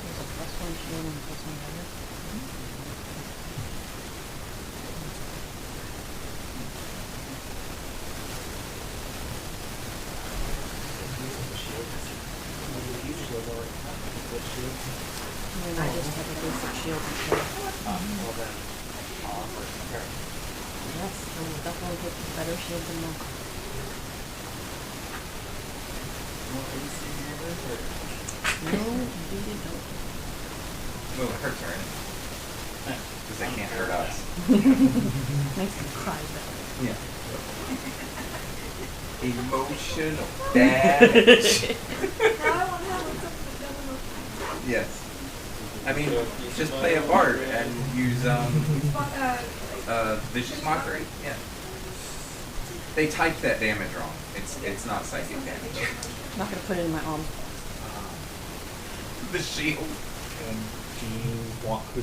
There's a +1 shield and a +1 dagger. Usually already have good shield. I mean, I just have a basic shield instead. Well then, I'll offer it to Perra. Yes, I will definitely get better shield than that. Well, are you seeing nervous or? No, you didn't know. Well, it hurts, right? Because they can't hurt us. Makes me cry better. Yeah. Emotional damage. Yes. I mean, just play a bard and use vicious mockery. Yeah. They typed that damage wrong. It's not psychic damage. I'm not gonna put it in my arms. The shield. And do you want to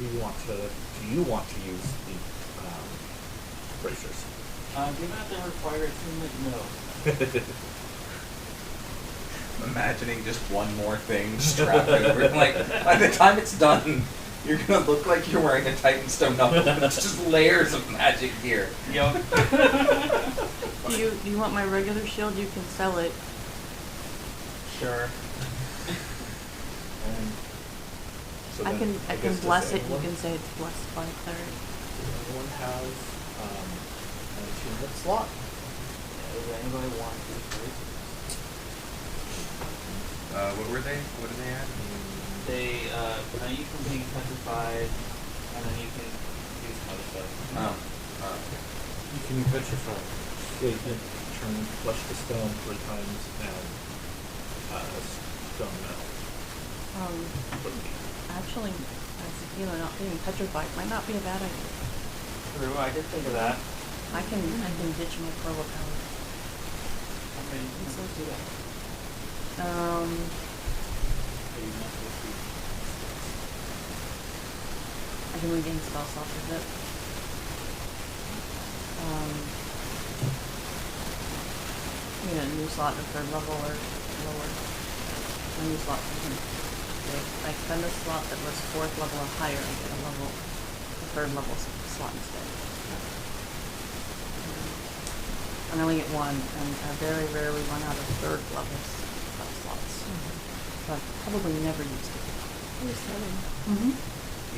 use the bracers? Given that they require attunement, no. Imagining just one more thing strapped over. Like, by the time it's done, you're gonna look like you're wearing a Titan Stone knuckle. It's just layers of magic gear. Yep. Do you want my regular shield? You can sell it. Sure. And so I then, can guess, bless does it. You anyone- can say it's blessed by a cleric. Does anyone have an attunement slot? Does anybody want to first? What were they? What did they add? They, now you can be petrified, and then you can do some other stuff. You can petrify. Yeah, you can turn flesh to stone 3 times and stone metal. Actually, as a healer, not being petrified might not be a bad idea. True, I did think of that. I can ditch my Perla power. Okay, you can still do that. Um, Are you not supposed to? I can regain spell slots with it. You know, a new slot at 3rd level or lower. A new slot. If I spend a slot that was 4th level or higher, I get a 3rd level slot instead. I only get one, and I very rarely run out of 3rd level spell slots. So I've probably never used it.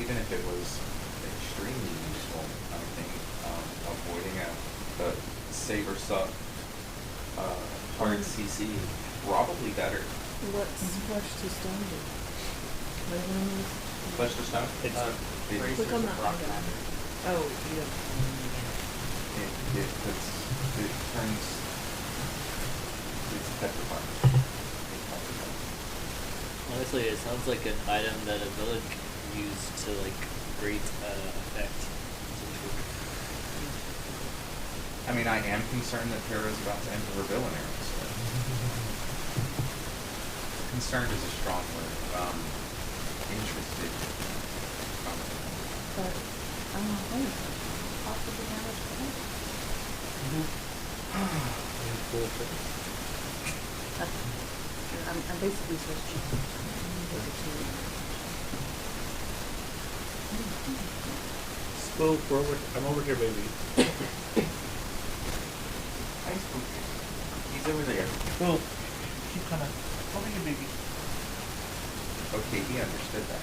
Even if it was extremely useful, I think avoiding a saber suck hard CC probably better. What's flesh to stone do? What is it mean? Flesh to stone. It's It, Click on that rock item. magic. Oh, you have. it turns. It's petrified. Honestly, it sounds like an item that a village could use to like great effect. I mean, I am concerned that Perra is about to enter her villain era. So. Concerned is a strong word. Interested. But I'm not going to possibly damage the head. I'm basically switching. Spool forward. I'm over here, baby. He's over there. Spool. Keep kind of over here, baby. Okay, he understood that.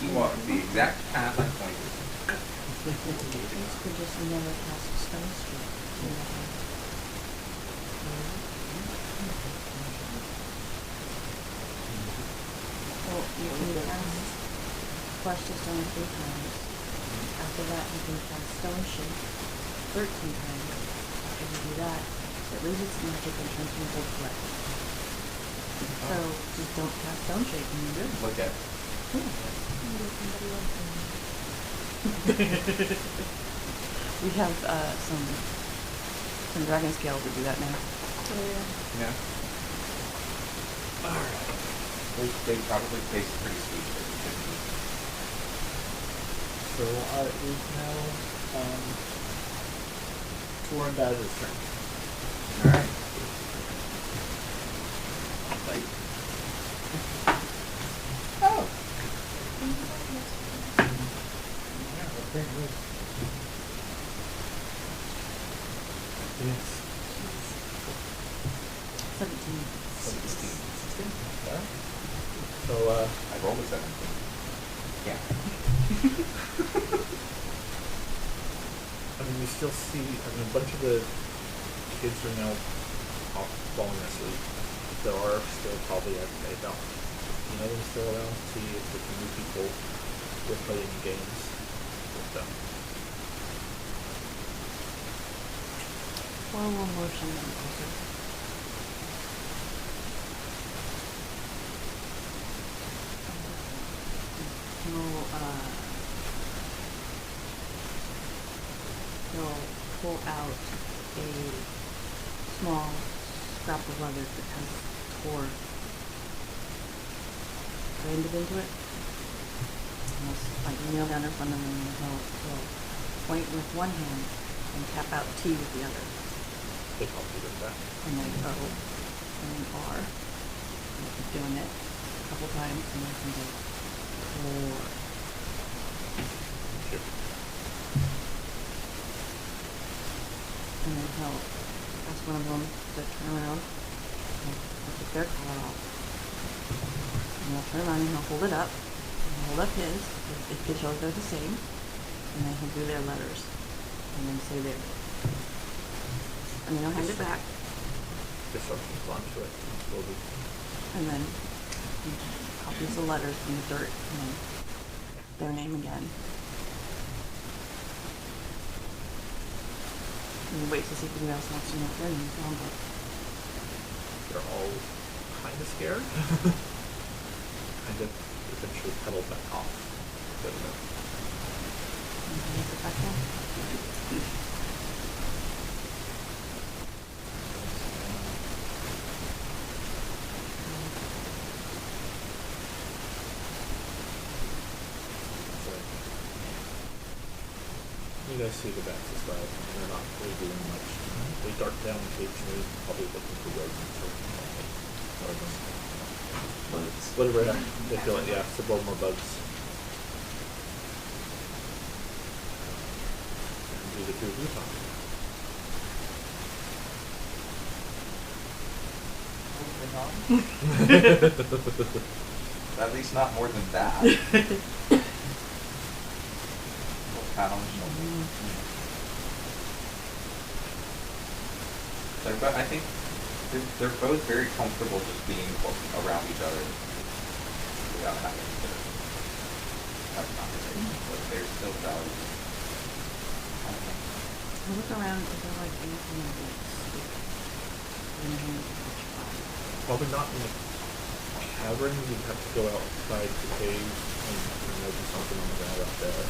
He walked the exact path I pointed. These could just never cast stone street. Well, you can cast flesh to stone 3 times. After that, you can cast stone shape 13 times. After you do that, it loses its magic and turns into flesh. So just don't cast stone shape and you're good. Look at. We have some dragon scale to do that now. Yeah. Alright. They probably taste pretty sweet, but you shouldn't eat. So it is now Tour and Baz's turn. Alright. Oh. Yeah, okay, good. Yes. 17. 16. Okay. So I rolled a 17. Yeah. I mean, you still see. I mean, a bunch of the kids are now off falling asleep. There are still probably, I'd say, about 15 of them still around. See if we can move people with playing games with them. Or we'll motion them closer. He'll pull out a small scrap of leather that has Tor branded into it. And he'll kneel down in front of him and he'll point with one hand and tap out T with the other. They probably did that. And then O and then R. And he'll keep doing it a couple times and then he'll go Tor. Sure. And then he'll ask one of them to turn around and take their collar off. And he'll turn around and he'll hold it up. And he'll hold up his, if it shows they're the same. And then he'll do their letters. And then say theirs. And then he'll hand it back. Just start to climb to it slowly. And then he copies the letters from the dirt and then their name again. And he waits to see if anybody else wants to know their name down, but They're all kind of scared. Kind of eventually pedal back off. Good enough. and he hands it back down. So, you guys see the bats as well. They're not really doing much. They dart down occasionally, probably looking for rodents or whatever they feel like, yeah, to blow more bugs. And do the two of you talk. At least not more than that. Little pat on the shoulder. I think they're both very comfortable just being around each other without having to have conversations, but they're still valued. I look around, is there like anything that like anything that can catch fire? Probably not in the cavern. You'd have to go outside the cave and there'd be something on the ground out there.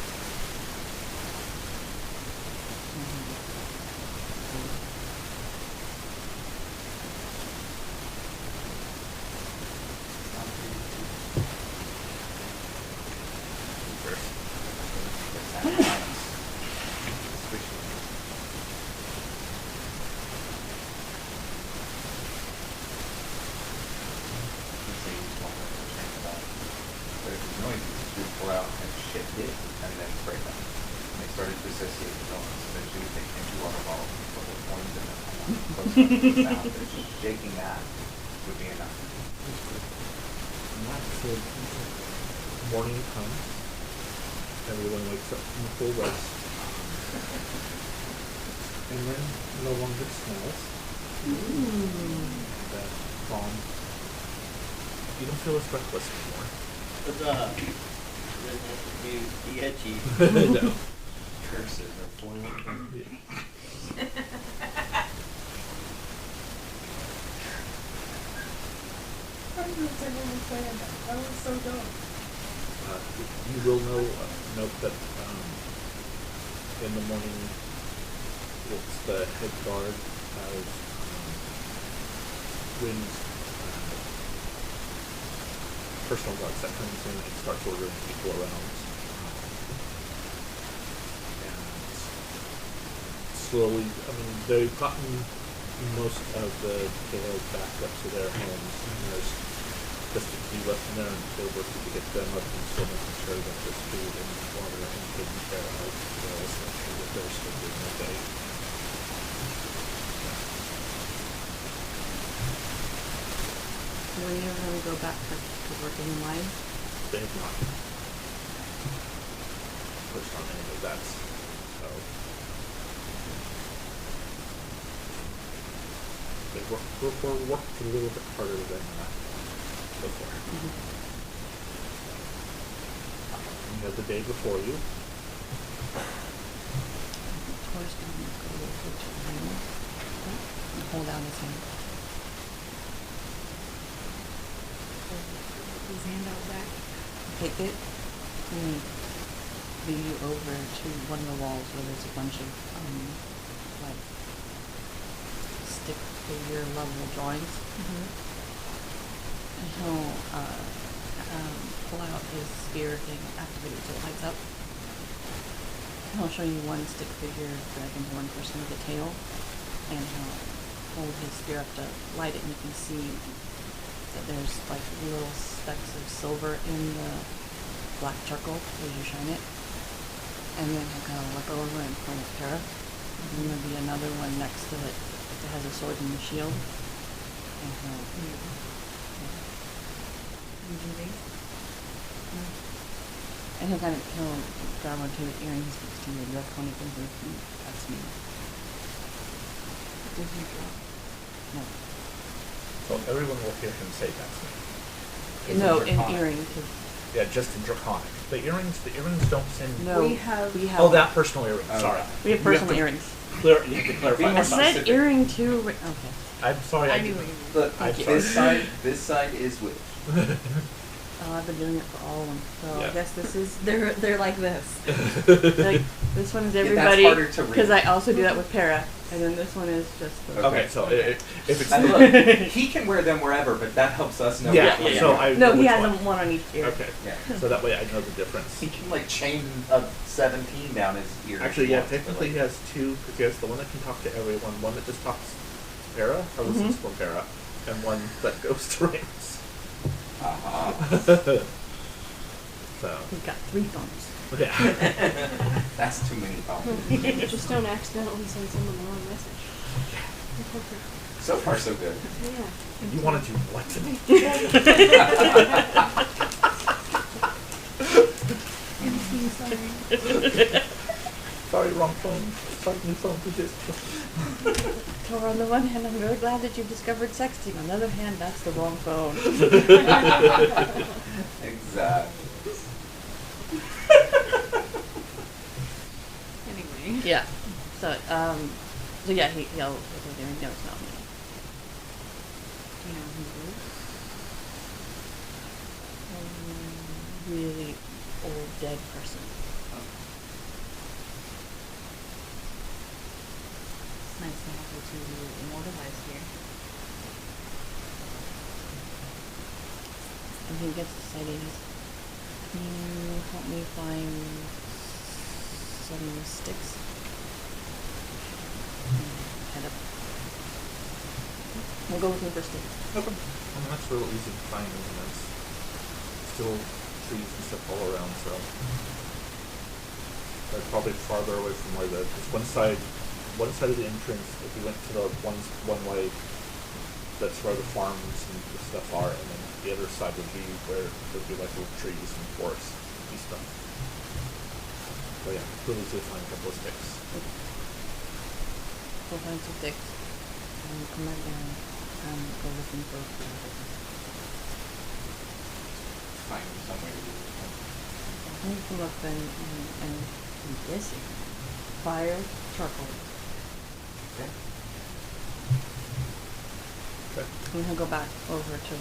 Shaking that would be enough. And that's the morning comes. Everyone wakes up from the full rest. And then no longer smells. That calm. You don't feel as breathless anymore. Huzzah! Doesn't have to be etchy. No. Curses are foiled. Yeah. That was so dumb. You will note that in the morning, it's the head guard has Wynn's personal guards that comes in and starts ordering people around. And slowly, I mean, they've gotten most of the details back up to their homes, and there's just a few left in there, and they're working to get them up and still making sure that there's food and water and taken care of, as well as make sure that they're still doing okay. When you really go back to working in line? They have not pushed on any of that, so. They worked a little bit harder than before. You have the day before you. Tor's gonna go over to him and hold out his hand. His hand out back. Take it and lead you over to one of the walls where there's a bunch of like stick figure level drawings. And he'll pull out his spear thing, activate it so it lights up. And he'll show you one stick figure dragonborn person with a tail, and he'll hold his spear up to light it, and you can see that there's like little specks of silver in the black charcoal as you shine it. And then he'll kind of look over and point at Perra. And then there'll be another one next to it that has a sword and a shield. And he'll and he'll grab onto his earring, he speaks to you, and you're pointing over, that's me. Did you drop? No. So everyone will hear him say that's me. No, in Draconic. earring. Yeah, just in Draconic. The earrings don't send. No, We have- have. Oh, that personal earring. Oh. Sorry. We have You personal to earrings. You have to clarify. Be more I said specific. earring too. Okay. I'm sorry. I knew what didn't- you meant. Look, I'm this side is which. Oh, I've been doing it for all of them. So Yeah. I guess this is They're like this. like this one is Yeah, that's everybody harder to read. because I also do that with Perra, and then this one is just the. Okay, so if it's And look, he can wear them wherever, but that helps us know. yeah, which one. so I No, know he which has one. them one on each ear. Okay, Yeah. so that way I know the difference. He can like chain a 17 down his ear. if Actually, he yeah, wants, but, technically like, he has two, because he has the one that can talk to everyone, one that just talks to Perra, or listens for Perra, and one that goes to Rings. So, He's got 3 thumbs. yeah. That's too many problems. Just don't accidentally send someone the wrong message. So far, so good. Yeah. And you want to do what to me? Sorry, wrong phone. Sorry, new phone. Tor, on the one hand, I'm really glad that you've discovered sexting. On the other hand, that's the wrong phone. Exactly. Anyway. Yeah. So yeah, he'll go there and no, it's not me. You know who Really old dead person. it's nice to have you two immortalized here. And he gets excited. Can you help me find some sticks? Head up. We'll go with him for sticks. Okay. I mean, that's real easy to find, and there's still trees and stuff all around, so they're probably farther away from where because one side of the entrance, if you went to the one way, that's where the farms and the stuff are, and then the other side would be where there'd be like little trees and forests and stuff. So yeah, it's really easy to find a couple of sticks. We'll find some sticks. And we'll come back down and go looking for Find somewhere to do this. I think we look then and this is fire charcoal. Okay. Okay. And he'll go back over to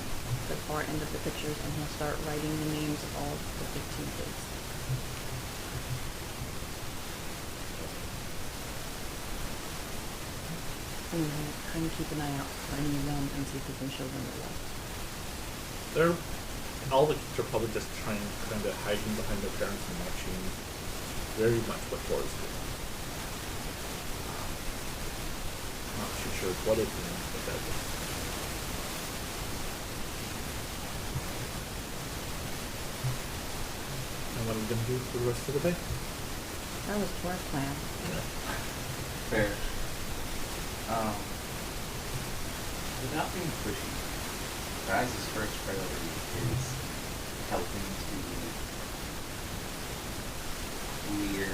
the far end of the pictures and he'll start writing the names of all the 15 kids. And we'll kind of keep an eye out for any of them and see if we can show them the left. They're all the kids are probably just trying kind of hiding behind their parents and watching very much what Laura's doing. Not too sure what it's doing, but that is. And what are we gonna do for the rest of the day? That was Tor's plan. Fair. Without being pushy, Guy's first priority is helping to clear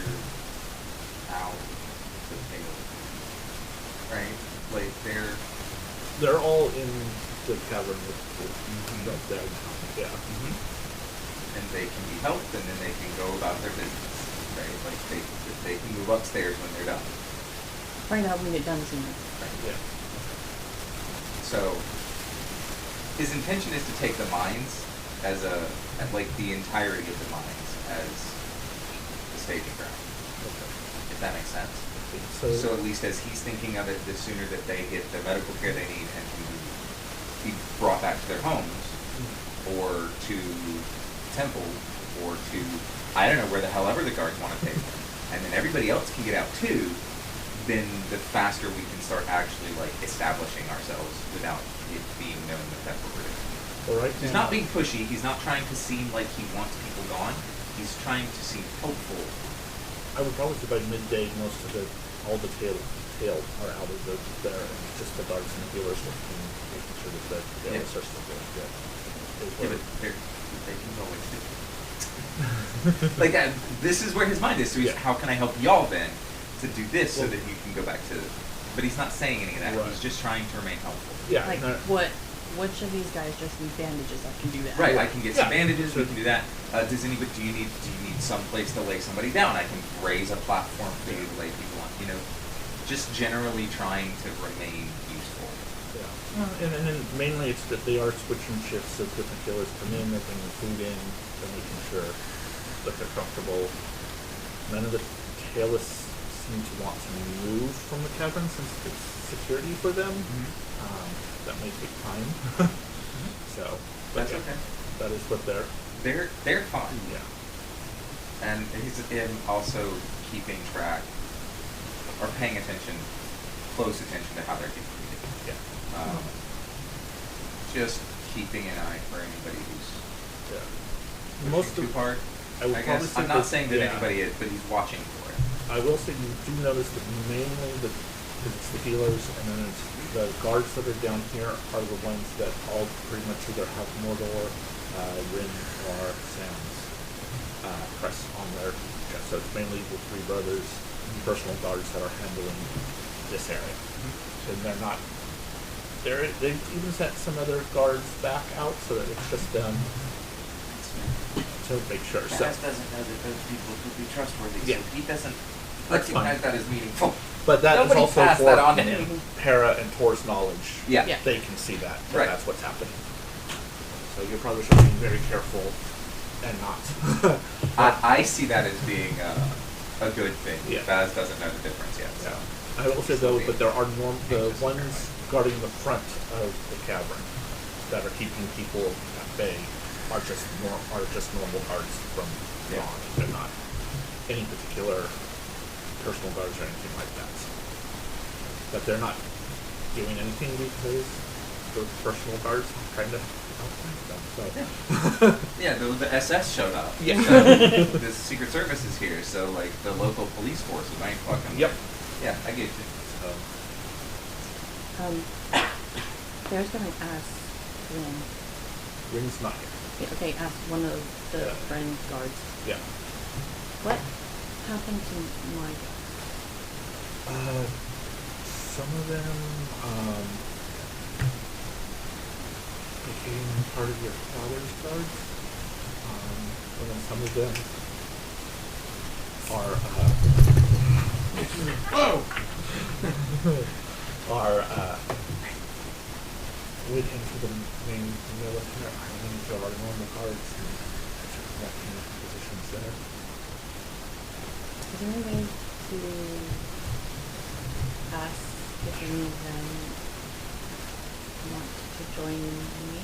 out the tail. Right? Like They're all in the cavern with Mhm. up there now. Yeah. And they can be helped, and then they can go about their business, right? Like they can move upstairs when they're done. Right now, we get done sooner. Yeah. So his intention is to take the mines as like the entirety of the mines as the staging ground, Okay. if that makes sense. So at least as he's thinking of it, the sooner that they get the medical care they need and can be brought back to their homes, or to temple, or to, I don't know, where the hell ever the guards want to take them, and then everybody else can get out too, then the faster we can start actually like establishing ourselves without it being known that that's what we're doing. Well, right He's now, not being pushy. He's not trying to seem like he wants people gone. He's trying to seem hopeful. I would probably say by midday, most of all the tail are out of there, and it's just the guards and the healers working, making sure that the tails are still doing good. Yeah, but they can go with it. Like, this is where his mind is. So he's, Yeah. how can I help y'all then to do this so Well- that you can go back to? But he's not saying any of that. Right. He's just trying to remain helpful. Yeah. Like, no, which of these guys just need bandages? I can do that. Right. I can get some Yeah. bandages. We Sure. can do that. Do you need some place to lay somebody down? I can raise a platform for you to lay people on. You know, just generally trying to remain useful. Yeah. And then mainly it's that they are switching shifts, so different healers come in, they're bringing food in, they're making sure that they're comfortable. None of the tailists seem to want to move from the cavern since it's security for them. That may take time. So, but That's yeah, okay. that is what they're. They're fine. Yeah. And he's also keeping track or paying close attention to how they're being treated. Yeah. Just keeping an eye for anybody who's Yeah. pushing Most too of hard. I would probably guess say I'm not that- saying that yeah. anybody is, but he's watching for it. I will say you do notice that mainly it's the healers, and then it's the guards that are down here are the ones that all pretty much either have Mordor, Rin, or Sam's crest on their chest. So it's mainly the three brothers, personal guards that are handling this area. And they're not. They even sent some other guards back out so that it's just them to make sure. So. Baz doesn't know that those people could be trustworthy, Yeah. so he doesn't That's recognize fine. that as meaningful. But that Nobody is also passed for that on to him. Perra and Tor's knowledge. Yeah. Yeah. They can see that. Right. That's what's happening. So you probably should be very careful and not. I see that as being a good thing. Yeah. Baz doesn't know the difference yet. So. Yeah. I will say though, but there are the ones guarding the front of the cavern that are keeping people at bay are just normal guards from Yeah. Ron. They're not any particular personal guards or anything like that. But they're not doing anything because those personal guards kind of outflank them. So Yeah, the SS showed up. Yeah. So the Secret Service is here, so like the local police force is ain't fucking. Yep. Yeah, I get you. So, There's gonna ask when. Ring's not here. Okay, ask one of the Yeah. friend guards. Yeah. What happened to my guy? Some of them became part of your father's guards. And then some of them are went into the main military. I went into our normal guards and took connecting positions there. Is there any way to ask if any of them want to join me?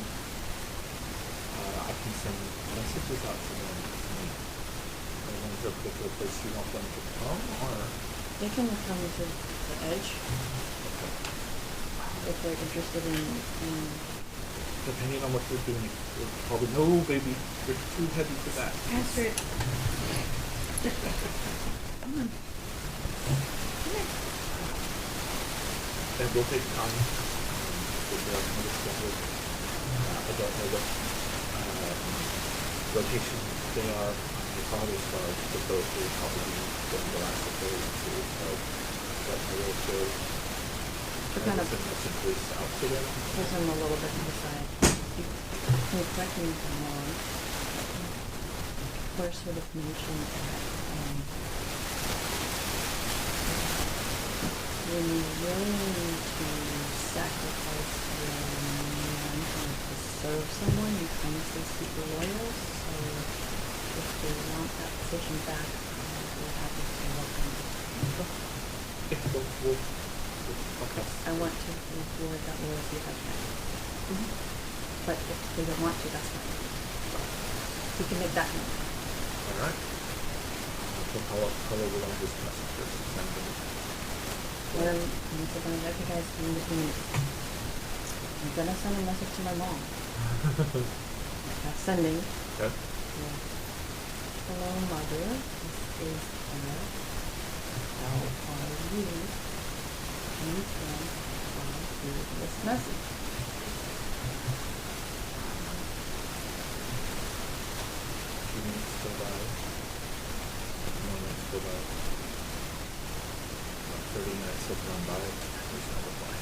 I can send messages out to them to me. Is there a particular place you want them to come, or? They can come to the edge if they're interested in Depending on what they're doing, they're probably, no, baby, you're too heavy for that. Astrid. And we'll take time. We'll be able to schedule. I don't know what rotation they are on your father's guard, but those will probably be going the last of those too. So, but I will go To kind of Send messages out to them. push them a little bit to the side. You can correct me if I'm wrong. Claire sort of mentioned that when you're willing to sacrifice your manhood to serve someone, you kind of stay super loyal. So if they want that position back, we're happy to welcome them. Yeah, okay. I want to reward that loyalty if I can. But if they don't want to, that's fine. We can make that known. Alright. So how will I just message this? Send them. Let them, and so then, okay guys, in between, I'm gonna send a message to my mom. That's sending. Okay. Yeah. Hello, mother. This is Perra. How are you? You can follow through this message. Few minutes go by. Moments go by. About 30 minutes have gone by. There's no reply.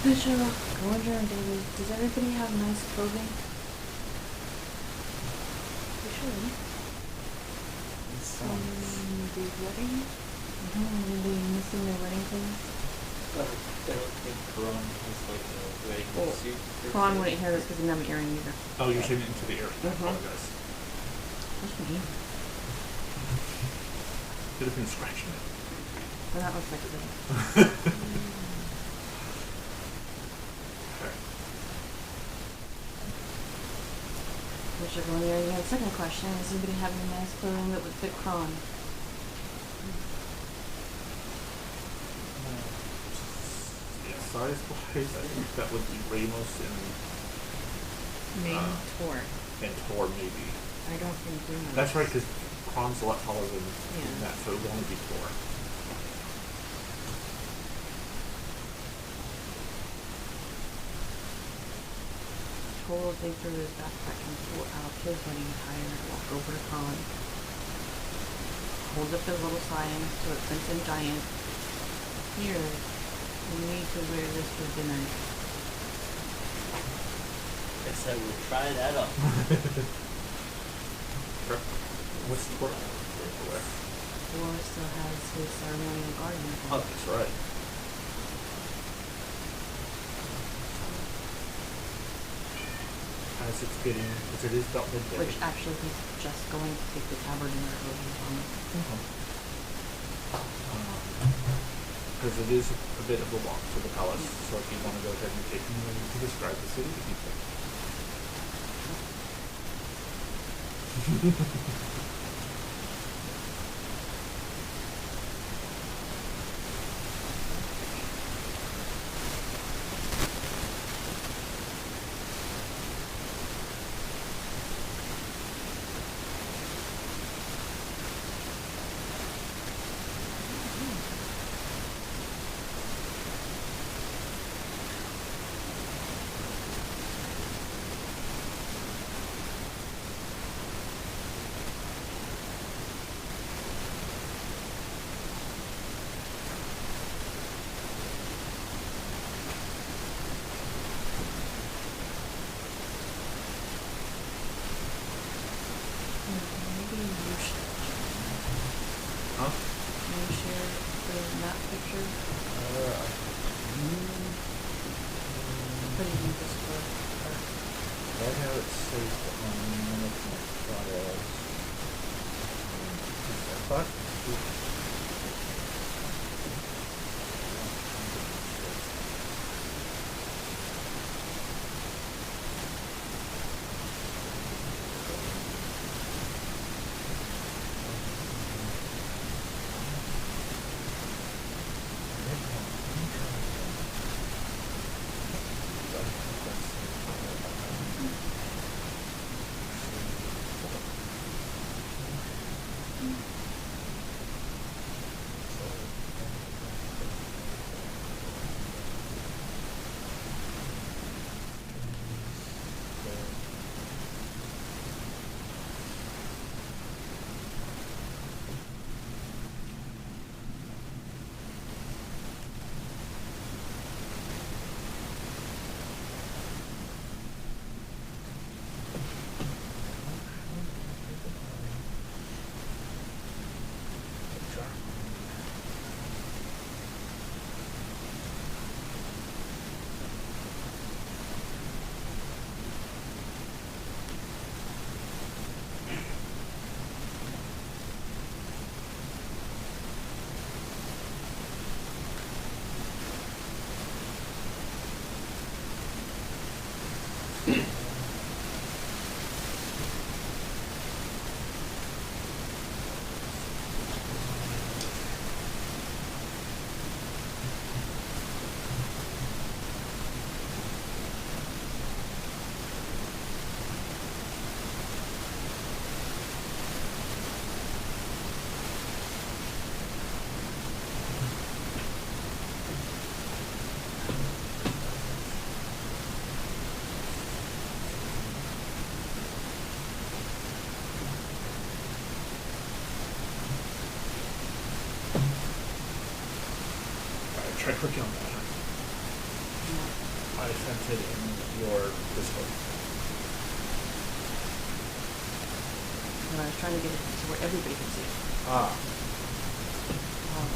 Fisher, go on your daily. Does everybody have nice clothing? We should. The wedding? Are they missing their wedding clothes? I don't think Karan has like a wedding Well, suit. per Kron se. wouldn't hear this because he didn't have an earring either. Oh, you're sending it into the air. I Mhm. apologize. What's your name? Could have been scratching it. Well, that looks like a little. Okay. Fisher, go on your again. Second question: does anybody have any nice clothing that would fit Kron? Yeah, size wise, I think that would be Ramos Name Tor. and Tor maybe. I don't think we know. That's right, because Kron's a lot taller than Yeah. that, so it would only be Tor. Tor will dig through his backpack and pull out his wedding attire and walk over to Kron. Hold up his little sign so it prints in giant. Here, you need to wear this for dinner. Guess I will try that on. Sure. What's the Tor? Where? Tor still has his ceremonial garden. Oh, that's right. As it's getting, because it is about midday. Which actually he's just going to take the tabard and clothing on. Because it is a bit of a walk to the palace, so if you want to go ahead and take me, then you can describe the city to people. Maybe you should. Huh? Can you share the map picture? What do you need this for? Right now it says on one of my files. I thought. Try clicking on that. I sent it in your Discord. And I was trying to get it to where everybody could see it. Ah. Oh,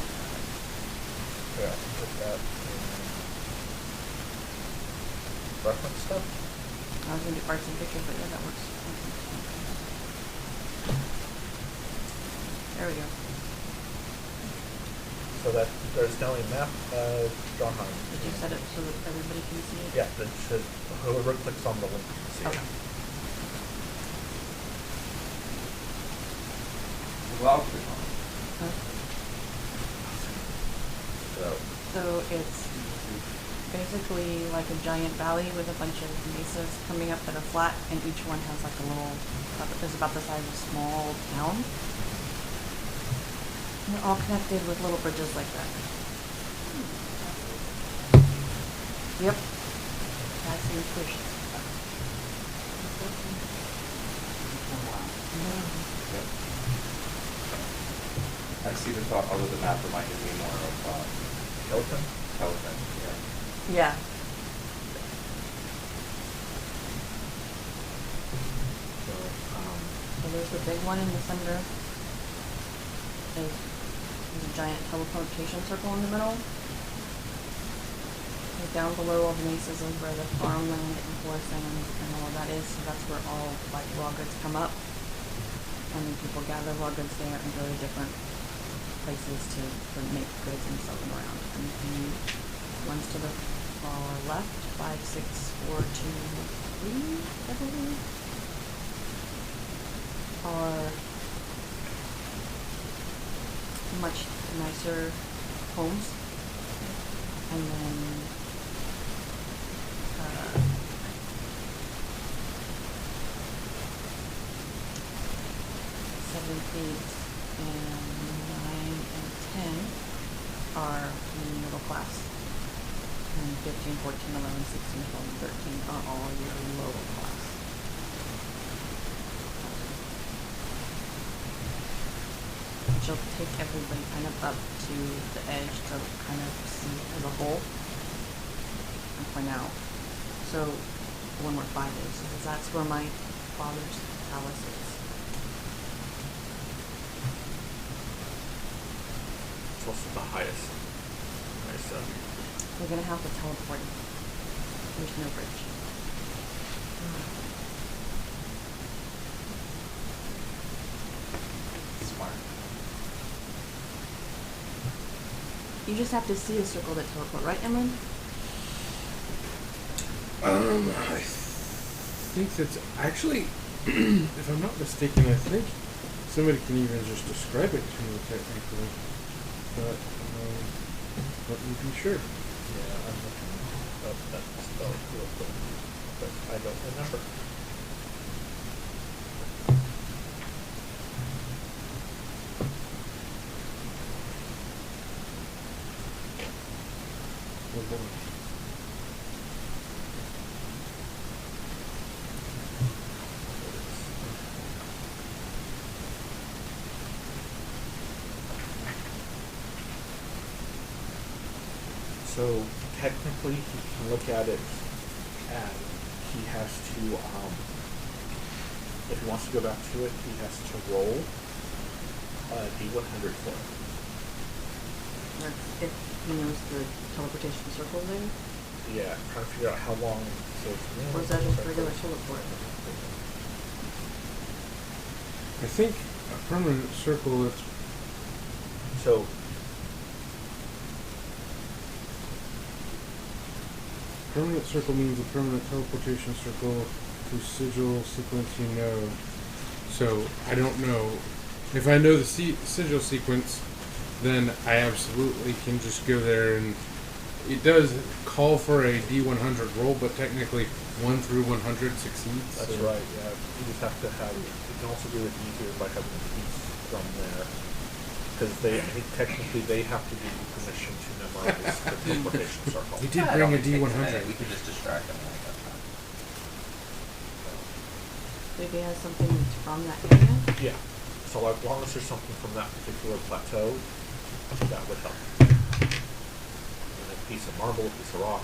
Yeah, put that in reference stuff. I was gonna do arts and pictures, but yeah, that works. There we go. So that there's now a map of Dronheim. Did you set it so that everybody can see it? Yeah, that should, whoever clicks on the link can see Okay. it. Well, I'll click on it. Huh? So, So it's basically like a giant valley with a bunch of mesas coming up that are flat, and each one has like a little, is about the size of a small town. And they're all connected with little bridges like that. Yep. That seems fishy. I see the thought, although the map reminded me more of Skeleton? Elephant. Yeah. Yeah. So, So there's the big one in the center. There's a giant teleportation circle in the middle. And down below all the mesas is where the farmland and forest and all of that is. So that's where all like raw goods come up. And then people gather raw goods there and go to different places to make goods and sell them around. And the ones to the far left, 5, 6, 4, 2, 3, I believe, are much nicer homes. And then 7, 8, and 9, and 10 are middle class. And 15, 14, 11, 16, 12, and 13 are all your lower class. Which will take everybody kind of up to the edge to kind of see as a whole and point out. So, one where 5 is, because that's where my father's palace is. it's also the highest. Nice, We're gonna have to teleport. There's no bridge. Smart. You just have to see a circle that teleport, right, Emlyn? I think that's actually, if I'm not mistaken, I think somebody can even just describe it to me technically. But let me be sure. yeah, I'm looking up that spell real quick, but I don't remember. Oh, boy. So technically, he can look at it, and he has to, if he wants to go back to it, he has to roll a d100 for it. Or if he knows the teleportation circle there? Yeah, trying to figure out how long. So Or is that just regular teleport? I think a permanent circle is So permanent circle means a permanent teleportation circle to sigil sequence you know. So I don't know. If I know the sigil sequence, then I absolutely can just go there, and it does call for a D100 roll, but technically 1 through 100 succeeds. that's so. right. Yeah, you just have to have. You can also do it easier by having a piece from there, because I think technically they have to give you permission to memorize the teleportation circle. He did I bring don't a think it's D100. minute. We can just distract them like that. Maybe it has something that's from that area? Yeah. So as long as there's something from that particular plateau, that would help. piece of marble, a piece of rock,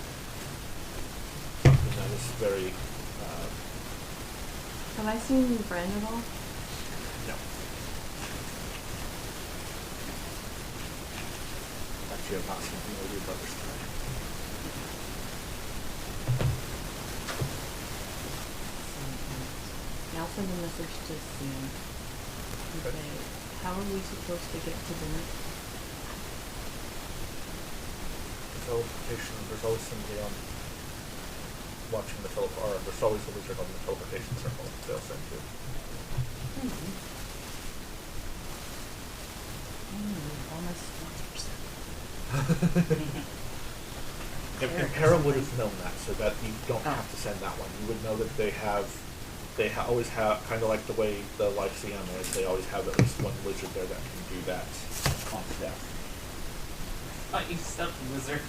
something that is very, Have I seen Bren at all? no. Actually, I'm not something with your brother's tonight. I'll send a message to Sam. Okay. Okay, how are we supposed to get to dinner? Teleportation, there's always somebody on watching the or there's always a wizard on the teleportation circle they'll send you. All my sponsors. And Perra would have known that, so that you don't have to send that one. You would know that always have, kind of like the way the Lyceum is, they always have at least one wizard there that can do that on staff. Oh, you stepped lizard.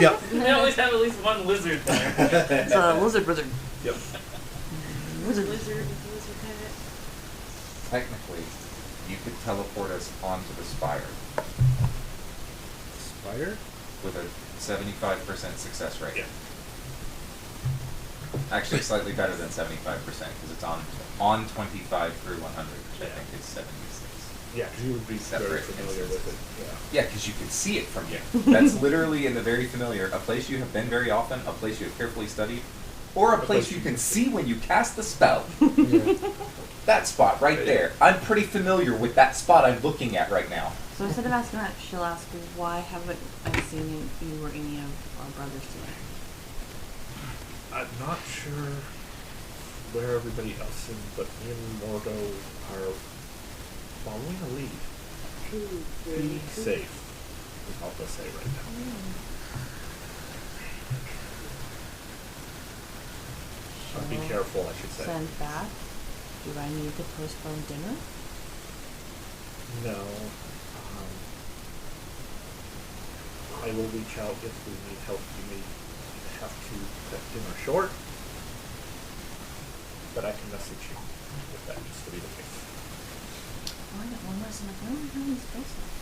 Yep. They always have at least one lizard there. It's a lizard wizard. Yep. Wizard. Lizard pet. Technically, you could teleport us onto the spire Spider? with a 75% success rate. Yeah. Actually, slightly better than 75% because it's on 25 through 100, which I think is 76. Yeah, because you would be very Separate familiar with it. Yeah, because you can see it from here. That's literally in the very familiar, a place you have been very often, a place you have carefully studied, or a place you can see when you cast the spell. Yeah. That spot right there. I'm pretty familiar with that spot I'm looking at right now. So instead of asking that, she'll ask, why haven't I seen you or any of our brothers today? I'm not sure where everybody else is, but me and Mordo are following a lead. Be safe, is all they'll say right now. Be careful, I should say. Send back? Do I need to postpone dinner? No. I will reach out if we need help. You may have to cut dinner short, but I can message you if that needs to be the case. Oh, I got one less in my phone. I don't have any space left.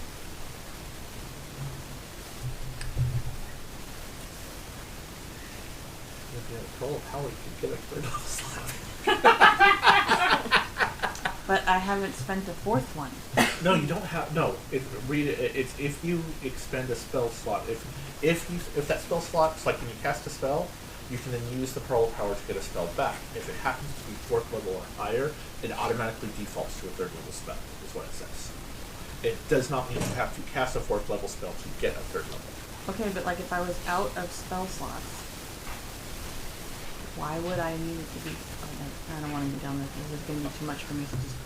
If you have a total power, you can get a third slot. But I haven't spent a fourth one. No, you don't have. No, it's if you expend a spell slot. If that spell slot, it's like when you cast a spell, you can then use the Pearl of Power to get a spell back. If it happens to be 4th level or higher, it automatically defaults to a 3rd level spell. Is what it says. It does not mean you have to cast a 4th level spell to get a 3rd level. Okay, but like if I was out of spell slots, why would I need it to be? I don't want to go down this. This is going to be too much for me to just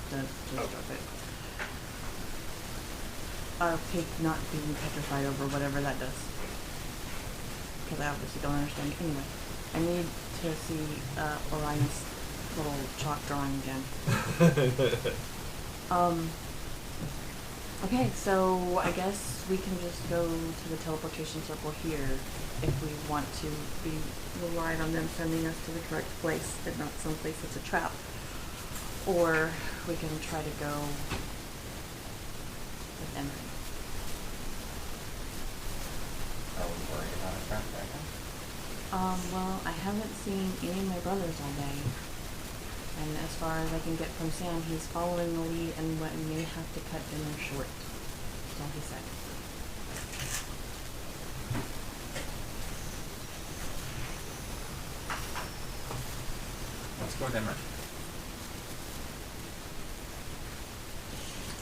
drop it. I'll take not being petrified over whatever that does. Because I obviously don't understand. Anyway, I need to see Orion's little chalk drawing again. Okay, so I guess we can just go to the teleportation circle here if we want to be relied on them sending us to the correct place and not someplace that's a trap. Or we can try to go with Emery. Are we worried about a trap right now? Well, I haven't seen any of my brothers all day. And as far as I can get from Sam, he's following the lead and what may have to cut dinner short. That's all he said. Let's go Denver. I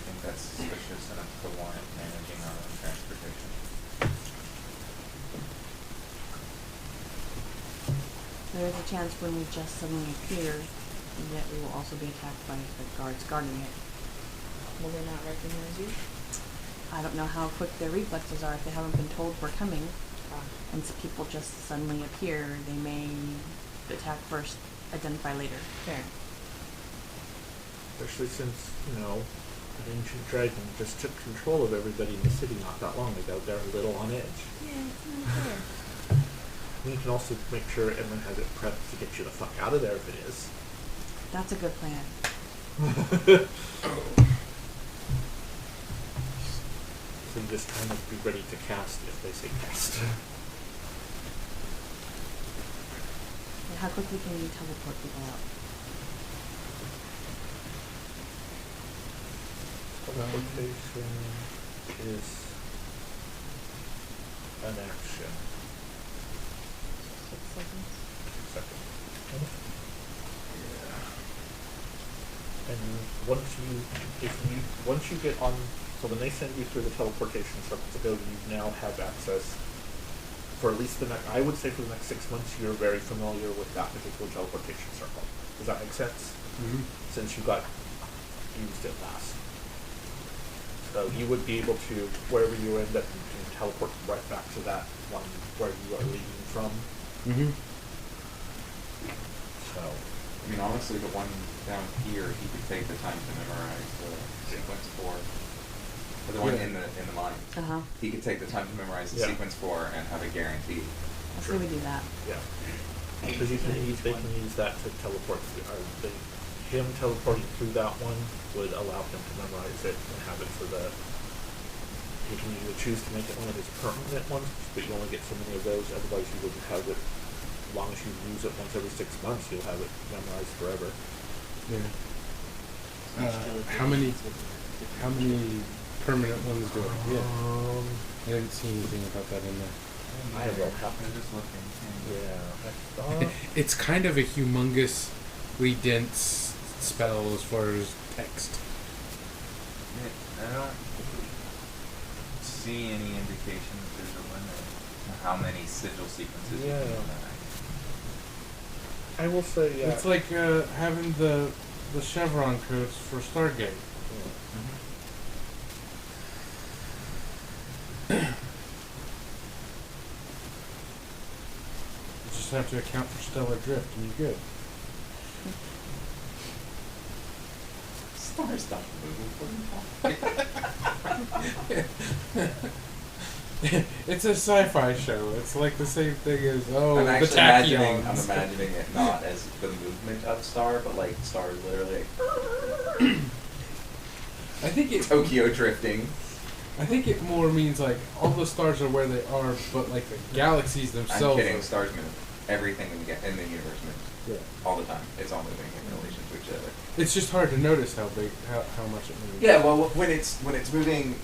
think that's suspicious enough to warrant managing our own transportation. There is a chance when we just suddenly appear that we will also be attacked by the guards guarding it. Will they not recognize you? I don't know how quick their reflexes are if they haven't been told we're coming. Ah. And so people just suddenly appear. They may attack first, identify later. Fair. Especially since, an ancient dragon just took control of everybody in the city not that long ago. They're a little on edge. Yeah, it's not fair. And you can also make sure everyone has it prepped to get you the fuck out of there if it is. That's a good plan. basically just kind of be ready to cast if they say cast. And how quickly can you teleport people out? Teleportation is an action. 6 seconds. 2 seconds. Yeah. And once you get on, so when they send you through the teleportation circle to go, you now have access for at least I would say for the next 6 months, you're very familiar with that particular teleportation circle. Does that make sense? Mm-hmm. Since you used it last. So you would be able to, wherever you end up, you can teleport right back to that one where you are leaving from. Mm-hmm. So, I mean, honestly, the one down here, he could take the time to memorize the sequence for. Or the one in the mines. He could take the time to memorize the sequence for and have it guaranteed. Let's say we do that. yeah. Because they can use that to teleport, him teleporting through that one would allow him to memorize it and have it for the, he can either choose to make it one of his permanent ones, but you only get so many of those, otherwise you wouldn't have it, as long as you use it once every 6 months, you'll have it memorized forever. Yeah. How many permanent ones do I get? I didn't see anything about that in there. I will have I'm to. just looking. Yeah. It's kind of a humongously dense spell as far as text. I don't see any indication that there's a limit to how many sigil sequences you can memorize. I will say, It's like having the chevron codes for Stargate. You just have to account for stellar drift and you're good. Stars stop moving. It's a sci-fi show. It's like the same thing as I'm the actually tachyons. I'm imagining it not as the movement of star, but like stars literally like I think it Tokyo drifting. I think it more means like all the stars are where they are, but like the galaxies I'm themselves. kidding. Stars move. Everything in the universe moves. Yeah. All the time. It's all moving in relation to each other. It's just hard to notice how much it moves. Yeah, well, when it's moving,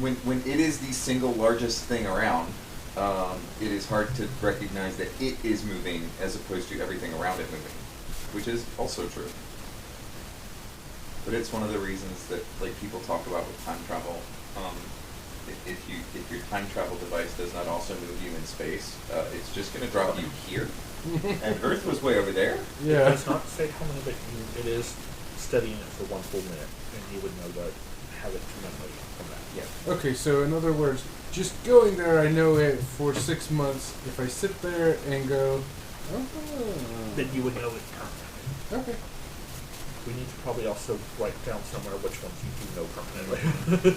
when it is the single largest thing around, it is hard to recognize that it is moving as opposed to everything around it moving, which is also true. But it's one of the reasons that like people talk about with time travel. If your time travel device does not also move you in space, it's just going to drop you here, and Earth was way over there. Yeah. It does not say how many, but it is studying it for 1 full minute, and you would know that, have it to memory from that. Yeah. Okay, so in other words, just going there, I know it for 6 months. If I sit there and go, Then you would know it permanently. okay. We need to probably also write down somewhere which ones you do know permanently.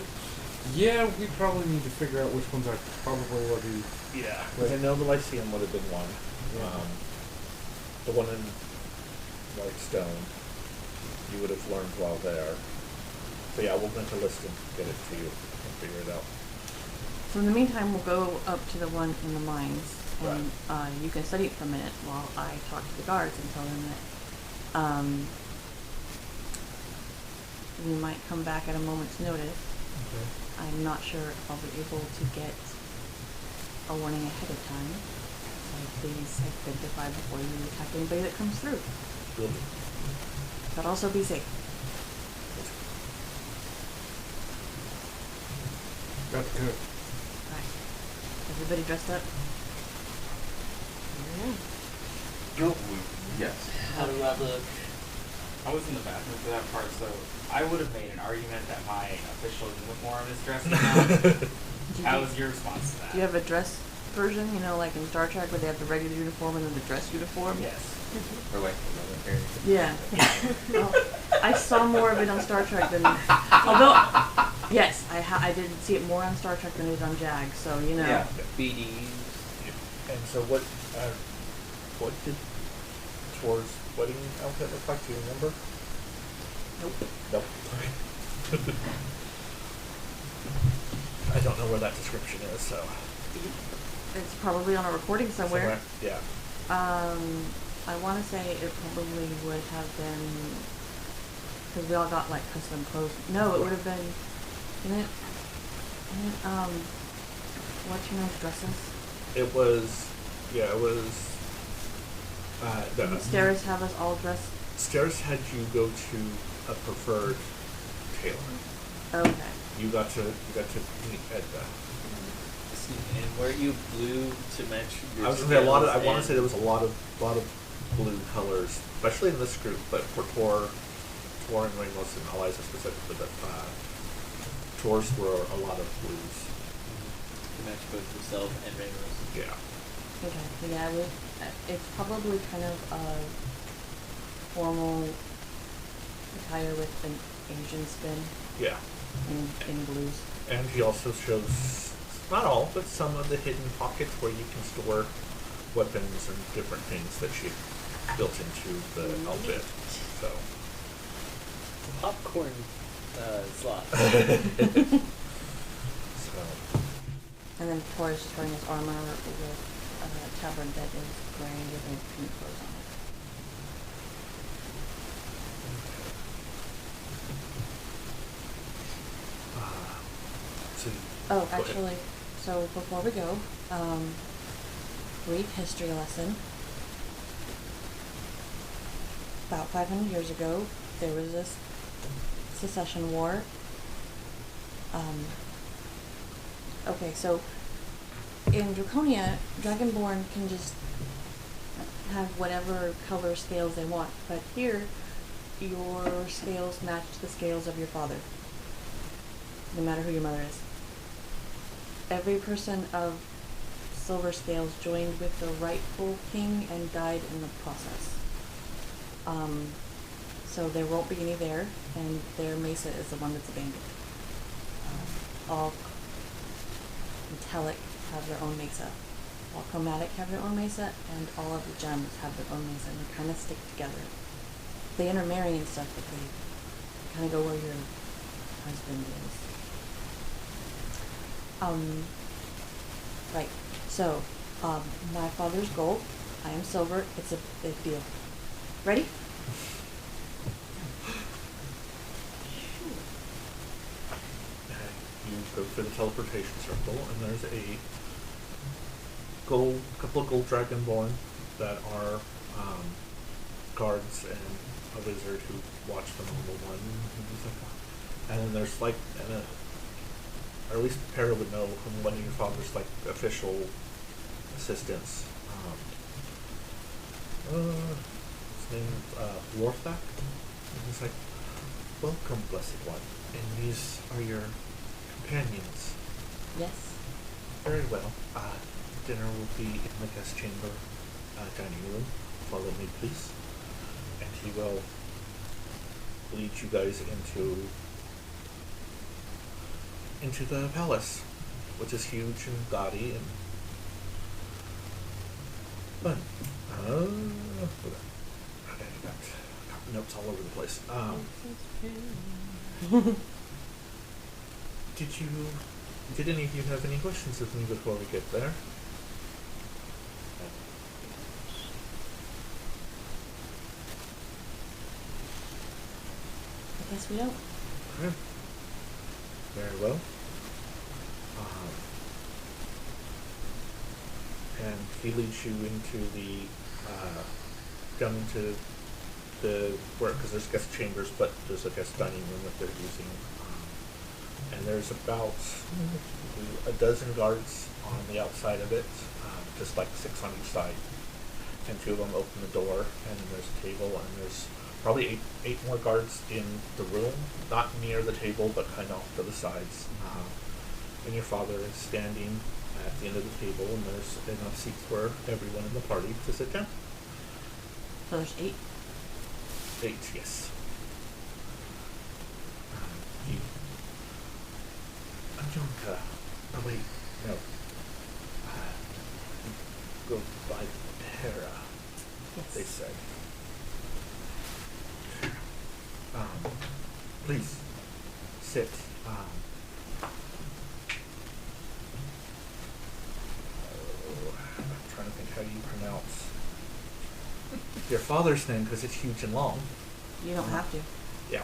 Yeah, we probably need to figure out which ones I probably already. Yeah, because I know the Lyceum would have been one. Yeah. The one in Whitestone, you would have learned while there. So yeah, we'll make a list and get it to you and figure it out. So in the meantime, we'll go up to the one in the mines, and you can study it for a minute while I talk to the guards and tell them that we might come back at a moment's notice. Okay. I'm not sure if I'll be able to get a warning ahead of time. So please identify before you attack anybody that comes through. Will do. But also be safe. Got the code. Alright. Everybody dressed up? Yes. How do Rob look? I was in the bathroom for that part, so I would have made an argument that my official uniform is dressing down. How was your response to that? Do you have a dress version, you know, like in Star Trek where they have the regular uniform and then the dress uniform? Yes. Or like another area. Yeah. Well, I saw more of it on Star Trek than, although, yes, I did see it more on Star Trek than it is on Jag, so, you know. Yeah. BDs. And so what did Tor's wedding outfit look like? Do you remember? Nope. Nope. don't know where that description is, so. It's probably on a recording somewhere. Yeah. I want to say it probably would have been because we all got like custom clothes. No, it would have been. Didn't what's your name dresses? It was. Yeah, it was. Didn't Stairs have us all dressed. Stairs had you go to a preferred tailor. Okay. You got to meet Edna. And were you blue to match your I was gonna say a lot of. I scales want to and- say there was a lot of blue colors, especially in this group, but for Tor and Ramos and Eliza specifically, but Tor's were a lot of blues. to match both yourself and Ramos. Yeah. Okay. Yeah, it's probably kind of a formal attire with an Asian spin Yeah. in blues. And he also shows, not all, but some of the hidden pockets where you can store weapons and different things that she built into the outfit. So. Popcorn slot. So. And then Tor is just wearing his armor with a tabard that is gray with pink clothes on it. So Oh, go ahead. actually, so before we go, brief history lesson. About 500 years ago, there was this secession war. Okay, so in Draconia, Dragonborn can just have whatever color scales they want, but here, your scales match the scales of your father, no matter who your mother is. Every person of silver scales joined with the rightful king and died in the process. So there won't be any there, and their mesa is the one that's abandoned. All metallic have their own mesa. All chromatic have their own mesa, and all of the gems have their own mesa, and they kind of stick together. They intermarry and stuff, but they kind of go where your husband is. Right. So, my father's gold. I am silver. It's a big deal. Ready? You go through the teleportation circle, and there's a couple of gold dragonborn that are guards and a wizard who watch the normal one, and things like that. And then there's like, or at least Perra would know from one of your father's like official assistants. His name Warthak. And he's like, "Welcome, blessed one. And these are your companions." Yes. Very well. Dinner will be in the guest chamber dining room. Follow me, please. And he will lead you guys into the palace, which is huge and gaudy and fun. Okay, I got notes all over the place. Did any of you have any questions of me before we get there? I guess we don't. Okay. Very well. And he leads you into the down into the where, because there's guest chambers, but there's a guest dining room that they're using. And there's about a dozen guards on the outside of it, just like 6 on each side. And 2 of them open the door, and then there's a table, and there's probably eight more guards in the room, not near the table, but kind of off to the sides. And your father is standing at the end of the table, and there's enough seats for everyone in the party to sit down. So there's 8. 8, yes. Anjonka. Oh wait, no. Go by Perra, Yes. they said. Please sit. to think how you pronounce your father's name because it's huge and long. You don't have to. Yeah.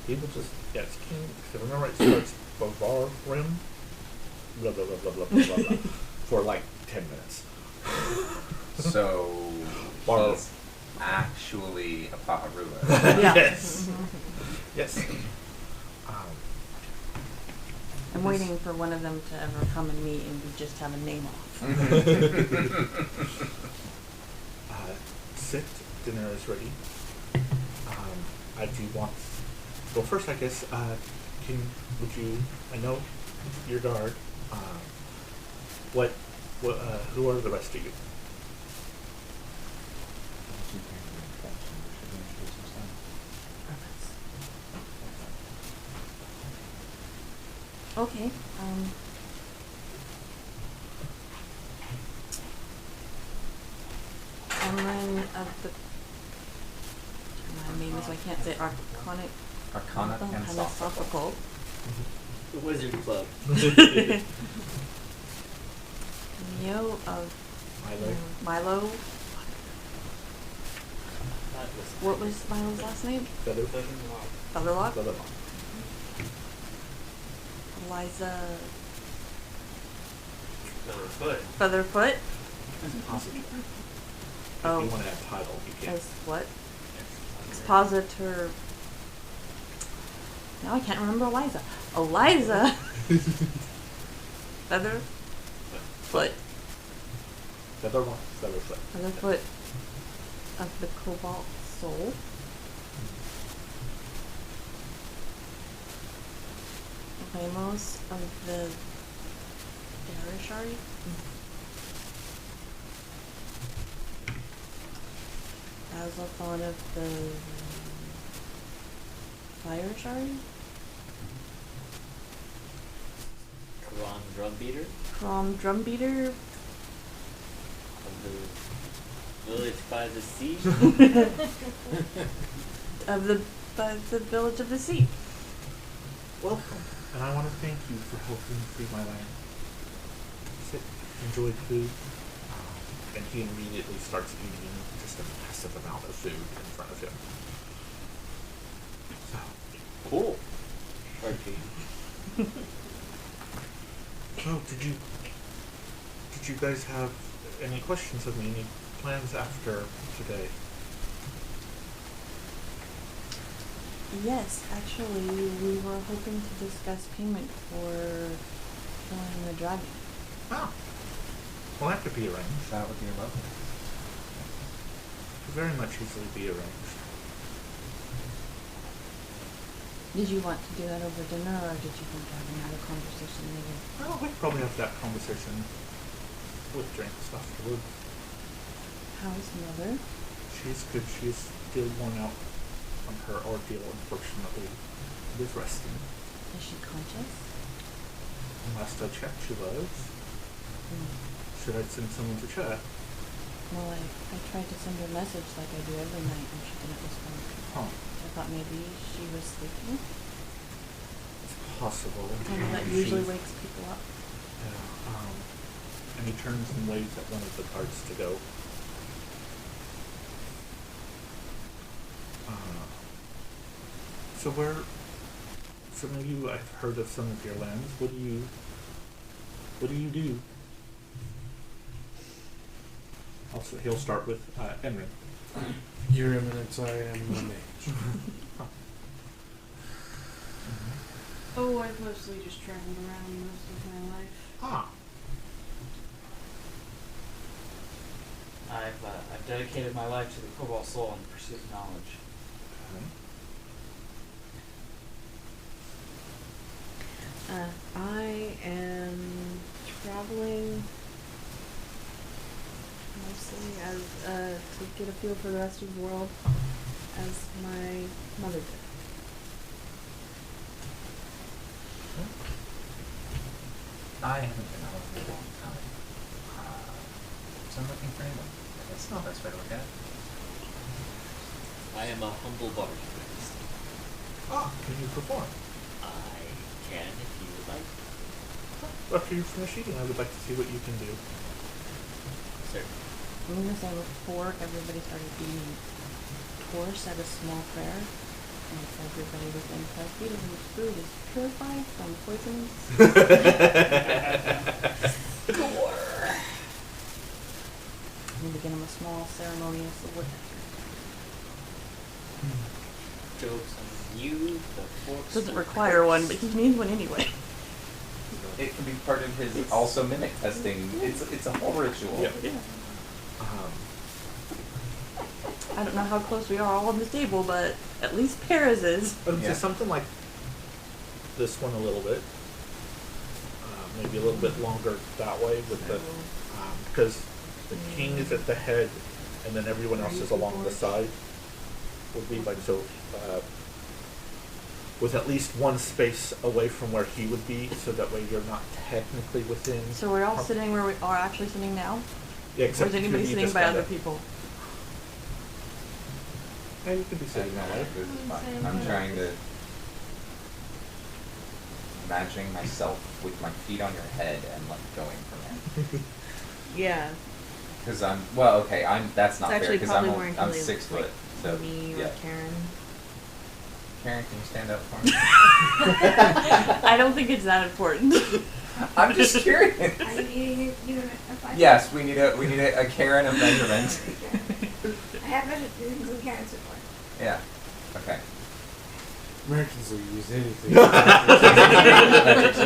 He will just, yeah, it's King, because remember it starts Bavarim, blah, blah, blah, blah, blah, blah, blah, blah, for like 10 minutes. So Bar- he's actually a Paharua. Yeah. Yes. Yes. I'm waiting for one of them to ever come and meet and we just have a name off. Sit, dinner is ready. I do want. Well, first, I guess, would you? I know your guard. Who are the rest of you? Okay. Emlyn of the my name is I can't say Arconic Arcana and Philosophical. The Wizard Club. Neo of Milo. Milo. Not this. What was Milo's last name? Feather. Featherlock? Featherlock. Eliza Featherfoot. Featherfoot? Expositor. If Oh. you want to add title, you can. As what? Expositor. Now I can't remember Eliza. Eliza Featherfoot. Featherlock. Featherfoot. Featherfoot of the Cobalt Soul. Lamos of the Darishari. Azalthon of the Fire Shari. Karan Drumbeater Crom Drumbeater. of the Village by the Sea. Of the Village of the Sea. Welcome, and I want to thank you for helping free my land. Sit, enjoy food, and he immediately starts eating just a massive amount of food in front of him. So, Cool. Archie. oh, did you guys have any questions of me? Any plans after today? Yes, actually, we were hoping to discuss payment for killing the dragon. Oh, well, that could be arranged. That would be lovely. Could very much easily be arranged. Did you want to do that over dinner, or did you want to have another conversation later? Well, we could probably have that conversation with drink stuff. How's Mother? She's good. She's still worn out from her ordeal, unfortunately. With resting. Is she conscious? Last I checked, she was. Should I send someone to check? Well, I tried to send her a message like I do every night, and she didn't respond. Huh. I thought maybe she was sleeping. It's possible. I know that usually She's- wakes people up. Yeah. And he turns and waves at one of the guards to go. So some of you, I've heard of some of your lands. What do you do? Also, he'll start with Emrin. Your Eminence, I am the mage. Oh, I've mostly just traveled around most of my life. Ah, I've dedicated my life to the Cobalt Soul in pursuit of knowledge. I am traveling mostly as to get a feel for the rest of the world, as my mother did. I haven't been out in a long time. So I'm looking for anyone. That's not the best way to look at it. I am a humble bargainist. can you perform? I can if you would like. After you finish eating, I would like to see what you can do. Sir. I'm gonna say before everybody started eating, Tor said a small prayer, and everybody was in healthy and his food is purified from poisons. Tor! I'm gonna begin him a small ceremonious work. Jokes on you, the forks. Doesn't require one, but he needs one anyway. It can be part of his also mimic testing. It's a whole ritual. Yeah. Yeah. Um, I don't know how close we are all on this table, but at least Perra's is. I would Yeah. say something like this one a little bit. Maybe a little bit longer that way with the because the king is at the head, and then everyone else is along the side. Would be like so, with at least one space away from where he would be, so that way you're not technically within. So we're all sitting where we are actually sitting now? Yeah, Or except is anybody you sitting just by kinda- other people? Yeah, you could be sitting that way. This is fine. I'm trying to imagining myself with my feet on your head and like going from there. Yeah. Because that's not It's fair actually because probably I'm more I'm including, 6 foot. like, So me yeah. or Karen. Karen, can you stand up for me? I don't think it's that important. I'm just curious. Are you eating your five? Yes, we need a Karen of measurement. I have measured things with Karen's before. Yeah. Okay. Americans will use anything.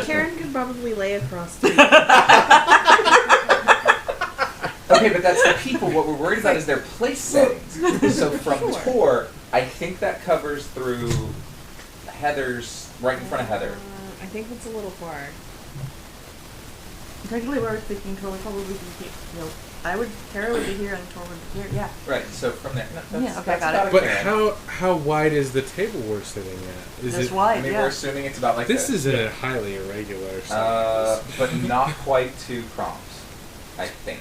Karen could probably lay across two. Okay, but that's the people. What we're worried about is their place settings. So from Sure. Tor, I think that covers through Heather's, right in front of Heather. I think that's a little far. Technically, we were thinking Tor would probably be here. Perra would be here and Tor would be here. Yeah. Right, so from there. No, that's, Yeah, okay, that's got it. about a But Karen. how wide is the table we're sitting at? Is That's it? I wide, mean, yeah. we're assuming it's about like This this. is a highly irregular size. But not quite 2 proms, I think.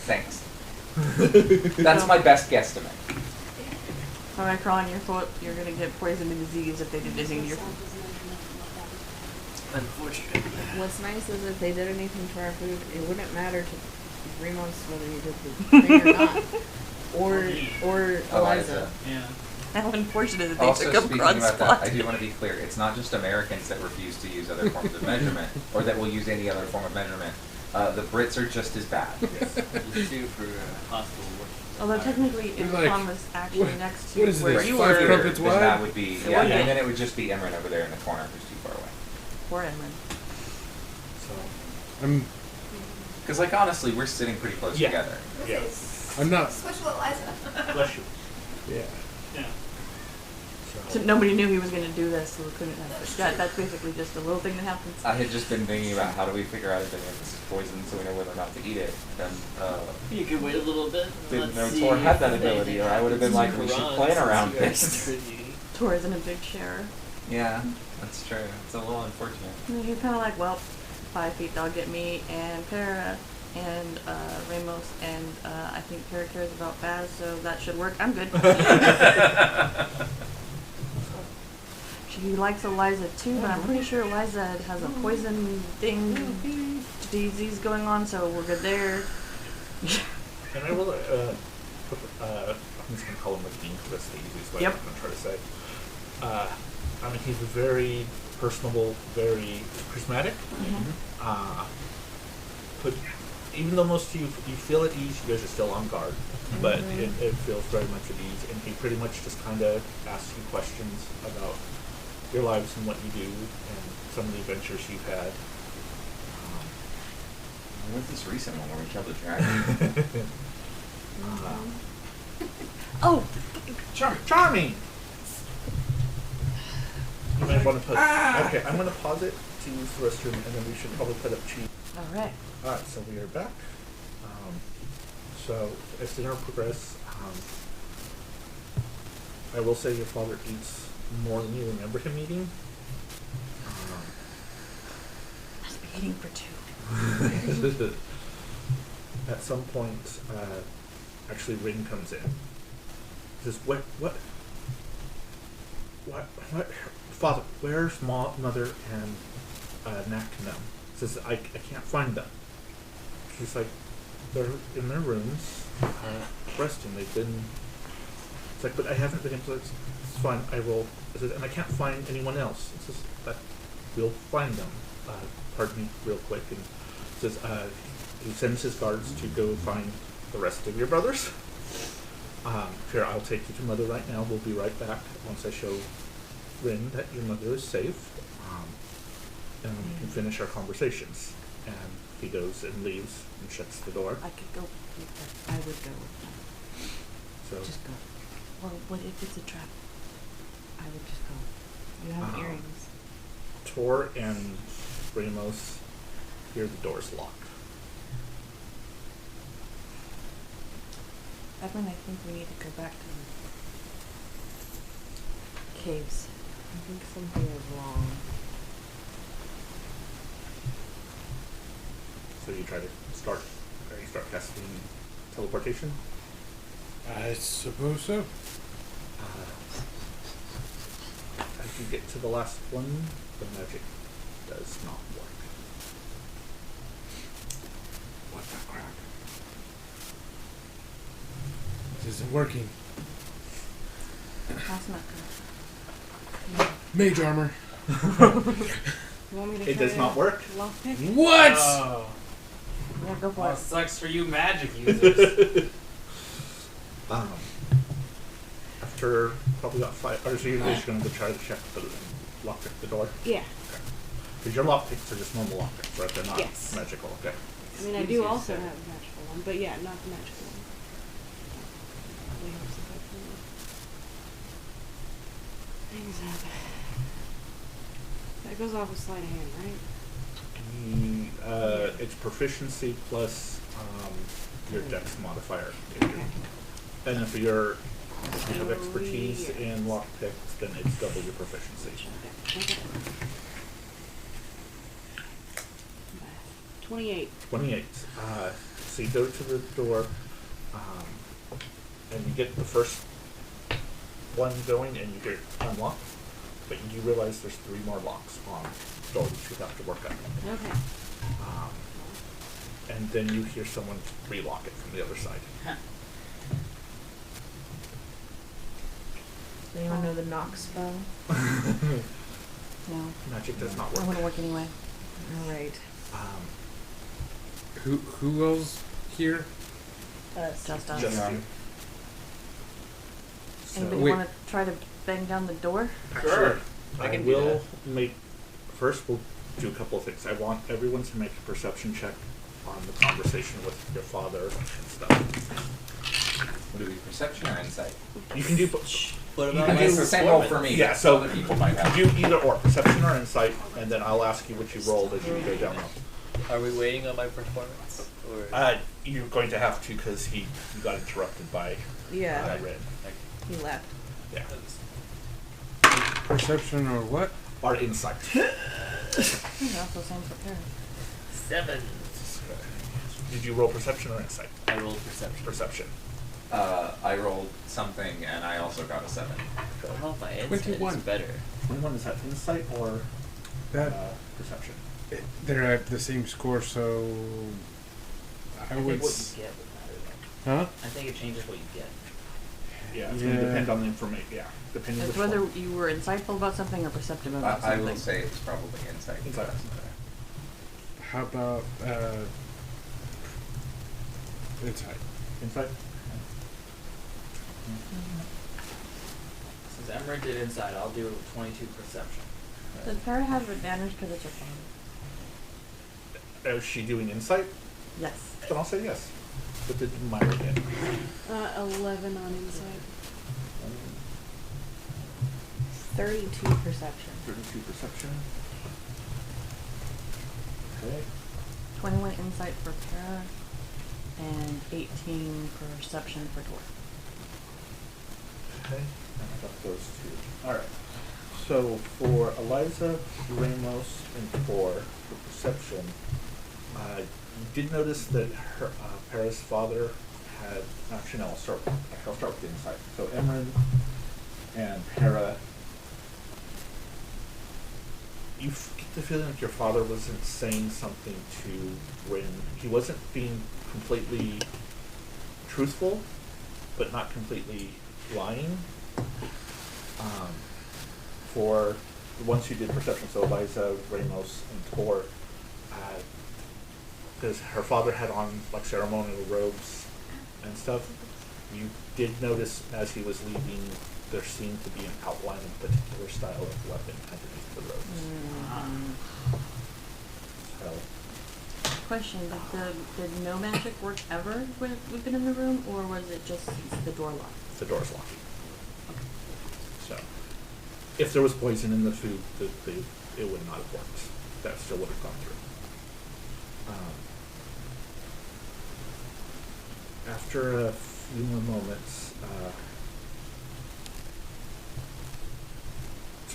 Thanks. That's my best guesstimate. When I crawl on your foot, you're gonna get poison and disease if they do anything to your foot. Unfortunately. What's nice is if they did anything to our food, it wouldn't matter to Remos whether you did the thing or not. Or Eliza. Yeah. How unfortunate that they Also, took up speaking Grog's about spot. that, I do want to be clear. It's not just Americans that refuse to use other forms of measurement, or that will use any other form of measurement. The Brits are just as bad. You do for hospital work. Although technically, if Like, Tom was actually what- next to what is where this, you 5 were, crumpets Then wide? that would be, It yeah, would be. and then it would just be Emran over there in the corner who's too far away. poor Edmund. So I'm Because, like, honestly, we're sitting pretty close Yeah. together. Yeah. I'm not. Switch with Eliza. bless you. Yeah. Yeah. So nobody knew he was gonna do this, so we couldn't have it. That's basically just a little thing that happens. I had just been thinking about how do we figure out if any of this is poison so we know whether or not to eat it. And You could wait a little bit. And didn't know let's see Tor had if that anything ability, or I would have been happens. like, we should Run, plan since around you guys this. contribute. Tor isn't a big sharer. Yeah, that's true. It's a little unfortunate. And he's kind of like, well, 5 feet, they'll get me and Perra and Ramos, and I think Perra cares about Baz, so that should work. I'm good. She likes Eliza too, but I'm pretty sure Eliza has a poison thing, disease going on, so we're good there. And I will, I'm just going to call him the king because that's the easiest way Yep. I'm going to try to say. I mean, he's very personable, very charismatic. But even though most of you feel at ease, you guys are still on guard. But it feels very much at ease. And he pretty much just kind of asks you questions about your lives and what you do and some of the adventures you've had. What was this recent one where we killed a dragon? Oh, Charming! You might want to put... Okay, I'm going to pause it to use the restroom, and then we should probably put up cheese. all right. Alright, so we are back. So, as dinner progresses, I will say your father eats more than you remember him eating. Must be eating for 2. At some point, actually Rin comes in. Says, what, Father, where's mother and them. Says, I can't find them. She's like, they're in their rooms, resting. They've been. It's like, but I haven't been able to. It's fine. I will. I said, and I can't find anyone else. It says, but we'll find them. Pardon me, real quick. And says, he sends his guards to go find the rest of your brothers. Here, I'll take you to Mother right now. We'll be right back once I show Rin that your mother is safe. And we can finish our conversations. And he goes and leaves and shuts the door. I could go with her. I would go with her. So Just go. Well, what if it's a trap? I would just go. You have earrings. Tor and Ramos hear the doors locked. Evan, I think we need to go back to the caves. I think something is wrong. So you try to start casting teleportation. I suppose so. As you get to the last one, the magic does not work. What the crap? This isn't working. That's not good. Mage armor. You want me to It does try not to work. lockpick? What? Oh, Yeah, go for well, it. it sucks for you magic users. After probably about 5 hours, you're just going to go try to check the lockpick the door. Yeah. Because your lockpicks are just normal lockpicks, right? They're not Yes. magical. Okay. I mean, I Easier do to also say. have a magical one, but yeah, not the magical one. Probably helps if I pull things up. That goes off with sleight of hand, right? It's proficiency plus your dex modifier. If you- And if you have expertise in lockpicks, then it's double your proficiency. Okay. 28. 28. So you go to the door, and you get the first one going, and you hear it unlock, but you do realize there's 3 more locks on the door which you have to work on. Okay. And then you hear someone relock it from the other side. Does anyone know the knock spell? No. Magic does not It work. wouldn't work anyway. Alright. Who else here? Just us. Just Yeah. you. So, Anybody Wait. want to try to bang down the door? Sure. I I can do will make. First, we'll do a couple of things. I want everyone to make a perception check on the conversation with your father and stuff. Would it be perception or insight? You can do. What You about can I mean, it's do the same roll for me. Yeah, but so other people might have. you do either or, perception or insight, and then I'll ask you what you rolled as you go down. Are we waiting on my performance? Or You're going to have to because you got interrupted by Yeah, Red. he left. Yeah. Perception or what? Or insight. These are also the same for Perra. 7. Did you roll perception or insight? I rolled perception. Perception. I rolled something and I also got a 7. Well, how if my insight 21. is better? 21, is that insight or That perception? they're at the same score, so I think would. what you get would matter though. Huh? I think it changes what you get. Yeah, it's going to Yeah. depend on the information. Yeah, depending It's which whether one. you were insightful about something or perceptive about I something. will say it's probably insight. Insight. How about insight? Insight? Since Emerald did insight, I'll do 22 perception. Does Perra have advantage because it's her father? Is she doing insight? Yes. Then I'll say yes. But did Myra get? 11 on insight. 32 perception. 32 perception. Okay. 21 insight for Perra and 18 perception for Tor. Okay. And I got those two. Alright. So for Eliza, Ramos, and Tor, for perception, you did notice that her Perra's father had. Actually, no. I'll start with the insight. So Emran and Perra, you the feeling like your father wasn't saying something to Rin. He wasn't being completely truthful, but not completely lying. For the ones who did perception, so Eliza, Ramos, and Tor, because her father had on like ceremonial robes and stuff, you did notice as he was leaving, there seemed to be an outline of a particular style of weapon underneath the robes. So, Question: did no magic work ever when we've been in the room, or was it just the door locked? the door's locking. So, if there was poison in the food, it would not have worked. That still would have gone through. After a few more moments,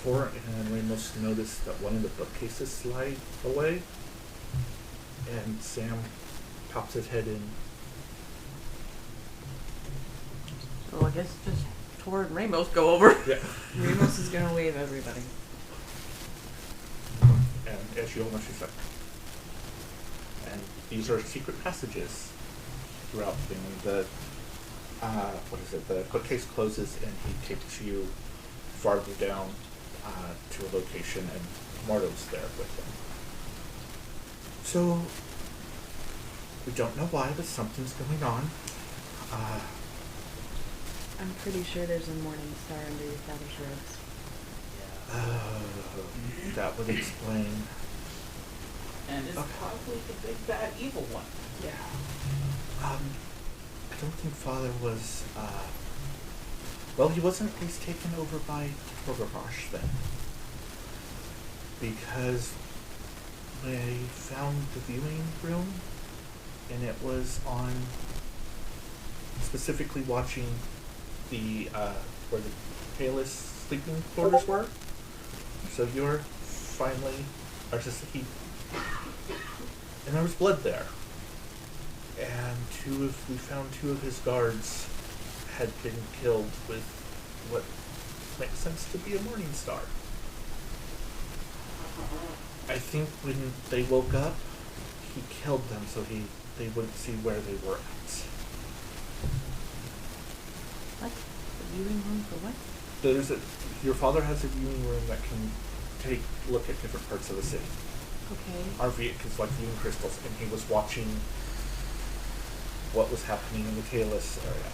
Tor and Ramos noticed that one of the bookcases slide away, and Sam pops his head in. So I guess just Tor and Ramos go over. Yeah. Ramos is gonna wave everybody. And as you all know, she's like, and these are secret passages throughout the thing. The the bookcase closes and he takes you farther down to a location, and Mordo's there with him. So we don't know why, but something's going on. I'm pretty sure there's a morning star under your father's robes. That would explain. And it's probably the big bad evil one. Yeah. I don't think Father was, well, he wasn't at least taken over by Torgarosh then. Because they found the viewing room, and it was on, specifically watching the, where the Palis sleeping quarters were. So you're finally, or just he, and there was blood there. And we found two of his guards had been killed with what makes sense to be a morning star. I think when they woke up, he killed them so they wouldn't see where they were at. What? The viewing room for what? Your father has a viewing room that can look at different parts of the city. Okay. Because like viewing crystals, and he was watching what was happening in the Kalis area.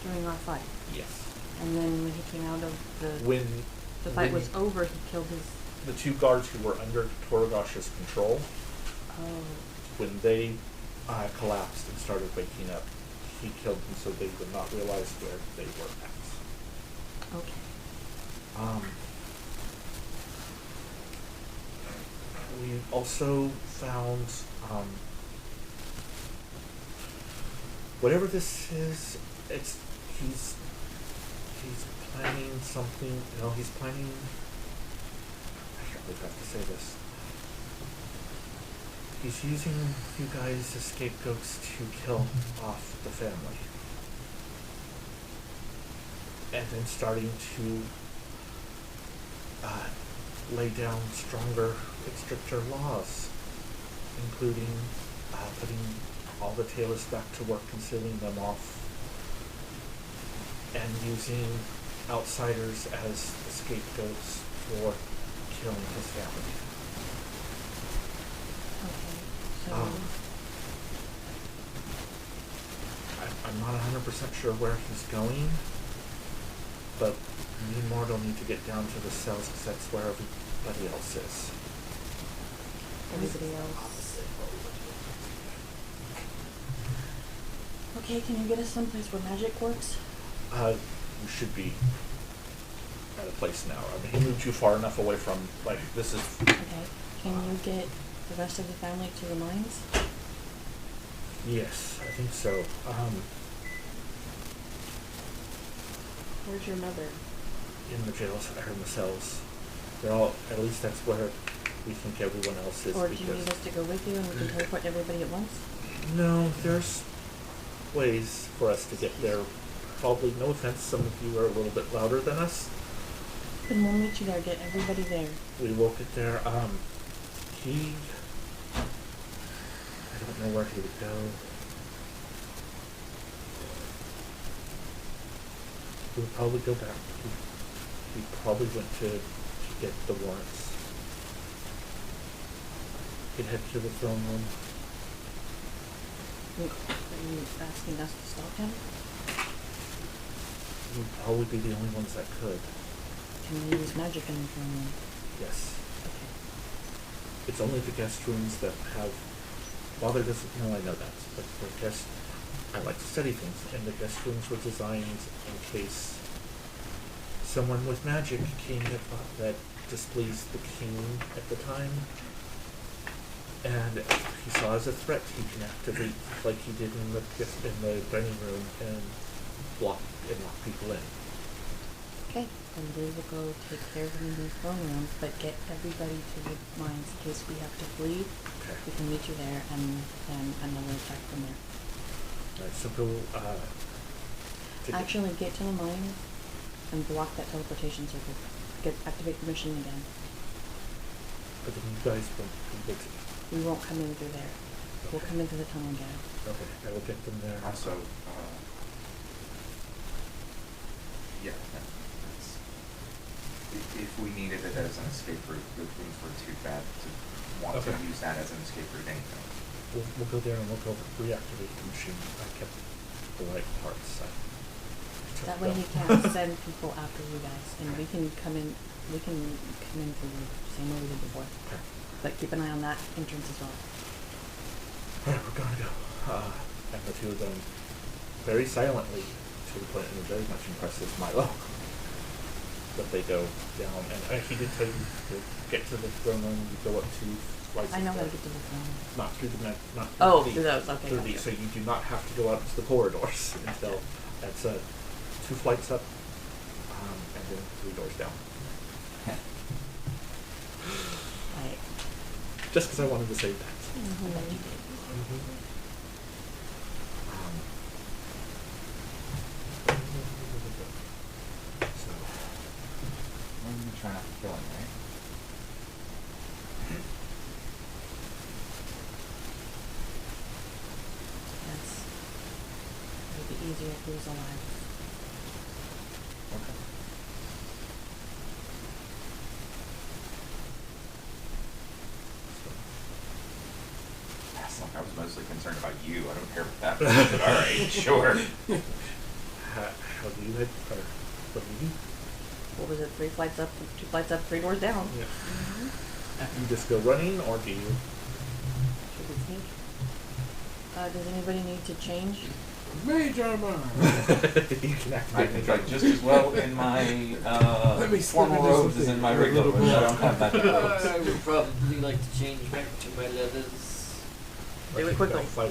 During our fight. Yes. And then when he came out of When the fight was over, he killed his. the two guards who were under Torgosh's control, Oh. when they collapsed and started waking up, he killed them so they would not realize where they were at. Okay. We also found whatever this is. He's planning something. He's planning. I can't believe I have to say this. He's using you guys as scapegoats to kill off the family. And then starting to lay down stronger and stricter laws, including putting all the tailors back to work and sealing them off, and using outsiders as scapegoats for killing his family. Okay. So. I'm not 100% sure where he's going, but me and Mordo need to get down to the cells because that's where everybody else is. Everybody else. Okay, can you get us someplace where magic works? We should be at a place now. I mean, he moved you far enough away from, this is... Okay. Can you get the rest of the family to the mines? Yes, I think so. Where's your mother? In the jails, or in the cells. They're all, at least that's where we think everyone else is. Or do you need us to go with you and we can teleport everybody at once? No, there's ways for us to get there. Probably, no offense, some of you are a little bit louder than us. Then we'll meet you there, get everybody there. We will get there. He... I don't know where he would go. He would probably go back. He probably went to get the warrants. He'd head to the throne room. Are you asking us to stop him? We'd probably be the only ones that could. Can we use magic in the throne room? Yes. Okay. It's only the guest rooms that have... Father doesn't know I know that, but the guest... I like to study things, and the guest rooms were designed in case someone with magic came that displeased the king at the time. And if he saw as a threat, he can activate like he did in the dining room and lock people in. Okay, then we will go take care of him in the throne room, but get everybody to the mines in case we have to flee. Okay. We can meet you there and then another attack from there. Alright, so go, Actually, get to the mines and block that teleportation circuit. Activate the machine again. but then you guys won't be able to. We won't come in through there. We'll come into the tunnel again. Okay, I will get them there. Also, yeah, that's, if we needed it as an escape route, the things were too bad to want to Okay. use that as an escape route anyway. We'll go there and we'll go reactivate the machine. I kept the right parts. I took That way them. we can send people after you guys, and we can come in. We can come in through the same way we did before. Okay. But keep an eye on that entrance as well. Alright, we're gonna go. And the two of them, very silently, to the point that very much impresses Milo, that they go down. And he did tell you to get to the throne room, you go up 2 flights. I know of how to steps. get to the throne. Not through the not Oh, these. through those, okay, Through gotcha. these, so you do not have to go out to the corridors until that's 2 flights up, and then 3 doors down. Right. Just because I wanted to say that. Mm-hmm. That you did. So, We're gonna try not to kill him, right? Yes. It would be easier if he was alive. okay. That's like I was mostly concerned about you. I don't care about that. But all right, sure. How do you head? Or what do you do? What was it? 3 flights up, 2 flights up, 3 doors down. Yeah. Mm-hmm. You just go running, or do you? Should we sneak? Does anybody need to change? Mage armor! You can I activate can it. try just as well in my Let me slip formal into robes as something in my a regular little robes. I more. don't have magic robes. I would probably like to change back to my leathers. Do it Like, quickly. 5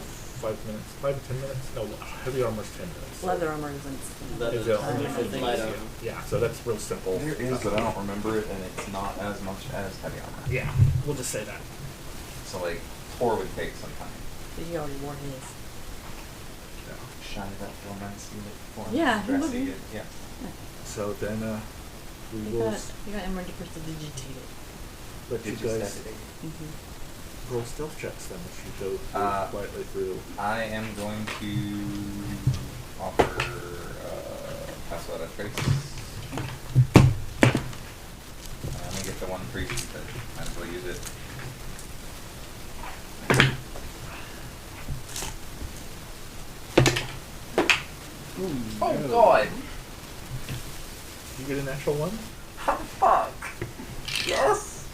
minutes. 5 to 10 minutes? No, heavy armor's 10 minutes. Leather armor isn't. Leather Is it only for only light for armor. Yeah, so that's real simple. There is, but I don't remember it, and it's not as much as heavy armor. Yeah, we'll just say that. So like, Thor would take some time. He already wore his. Shine that for man, see it for Yeah, he dressy would. it. Yeah. So then we You will got emergency prestidigitated. let you Did guys say it? Mm-hmm. roll stealth checks then if you go quietly through. I am going to offer pass without a trace. I only get the 1 freebie, but might as well use it. Oh God! You get a natural 1? How the fuck? Yes.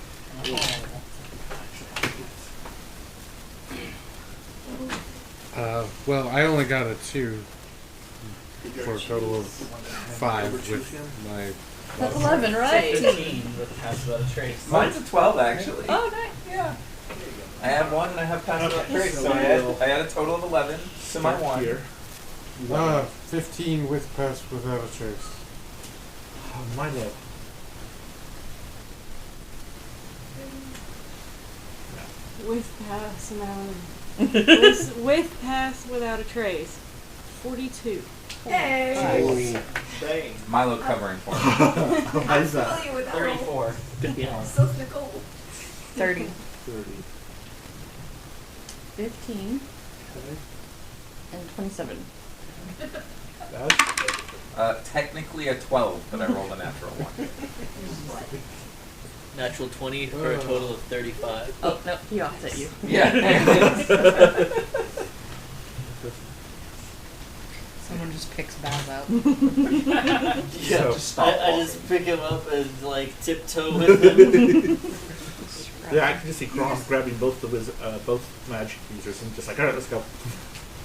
Well, I only got a 2 for a total of 5 with my. That's 11, right? 15 with pass without a trace. Mine's a 12 actually. Oh, okay. Yeah. I have 1 and I have pass without Okay, trace, so so I we'll had a total of 11 to my Start 1. here. 15 with pass without a trace. Oh, Milo. With pass with pass without a trace. 42. Yay! Dang. Milo covering for me. I'm familiar with that roll. 34. So Nicole. 30. 30. 15 Okay. and 27. That's Technically a 12, but I rolled a natural 1. Natural 20 for a total of 35. Oh, no, he offset you. Yeah. Someone just picks Baz out. Yeah, So- Just stop I walking. just pick him up and like tiptoe with him. yeah. I can just see Crom grabbing both the both magic users and just like, all right, let's go.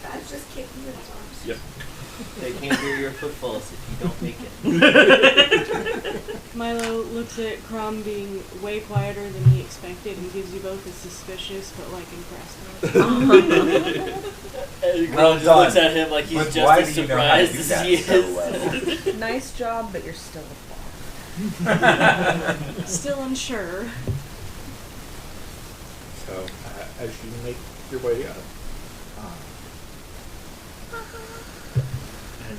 That's just kicking his arms. Yep. They can't hear your footfalls if you don't make it. Milo looks at Crom being way quieter than he expected and gives you both a suspicious but like impressed look. And Well Grom just done. looks at him like he's But just why as do you know how to surprised do as that he so is. well? Nice job, but you're still a Still unsure. So as you make your way up, and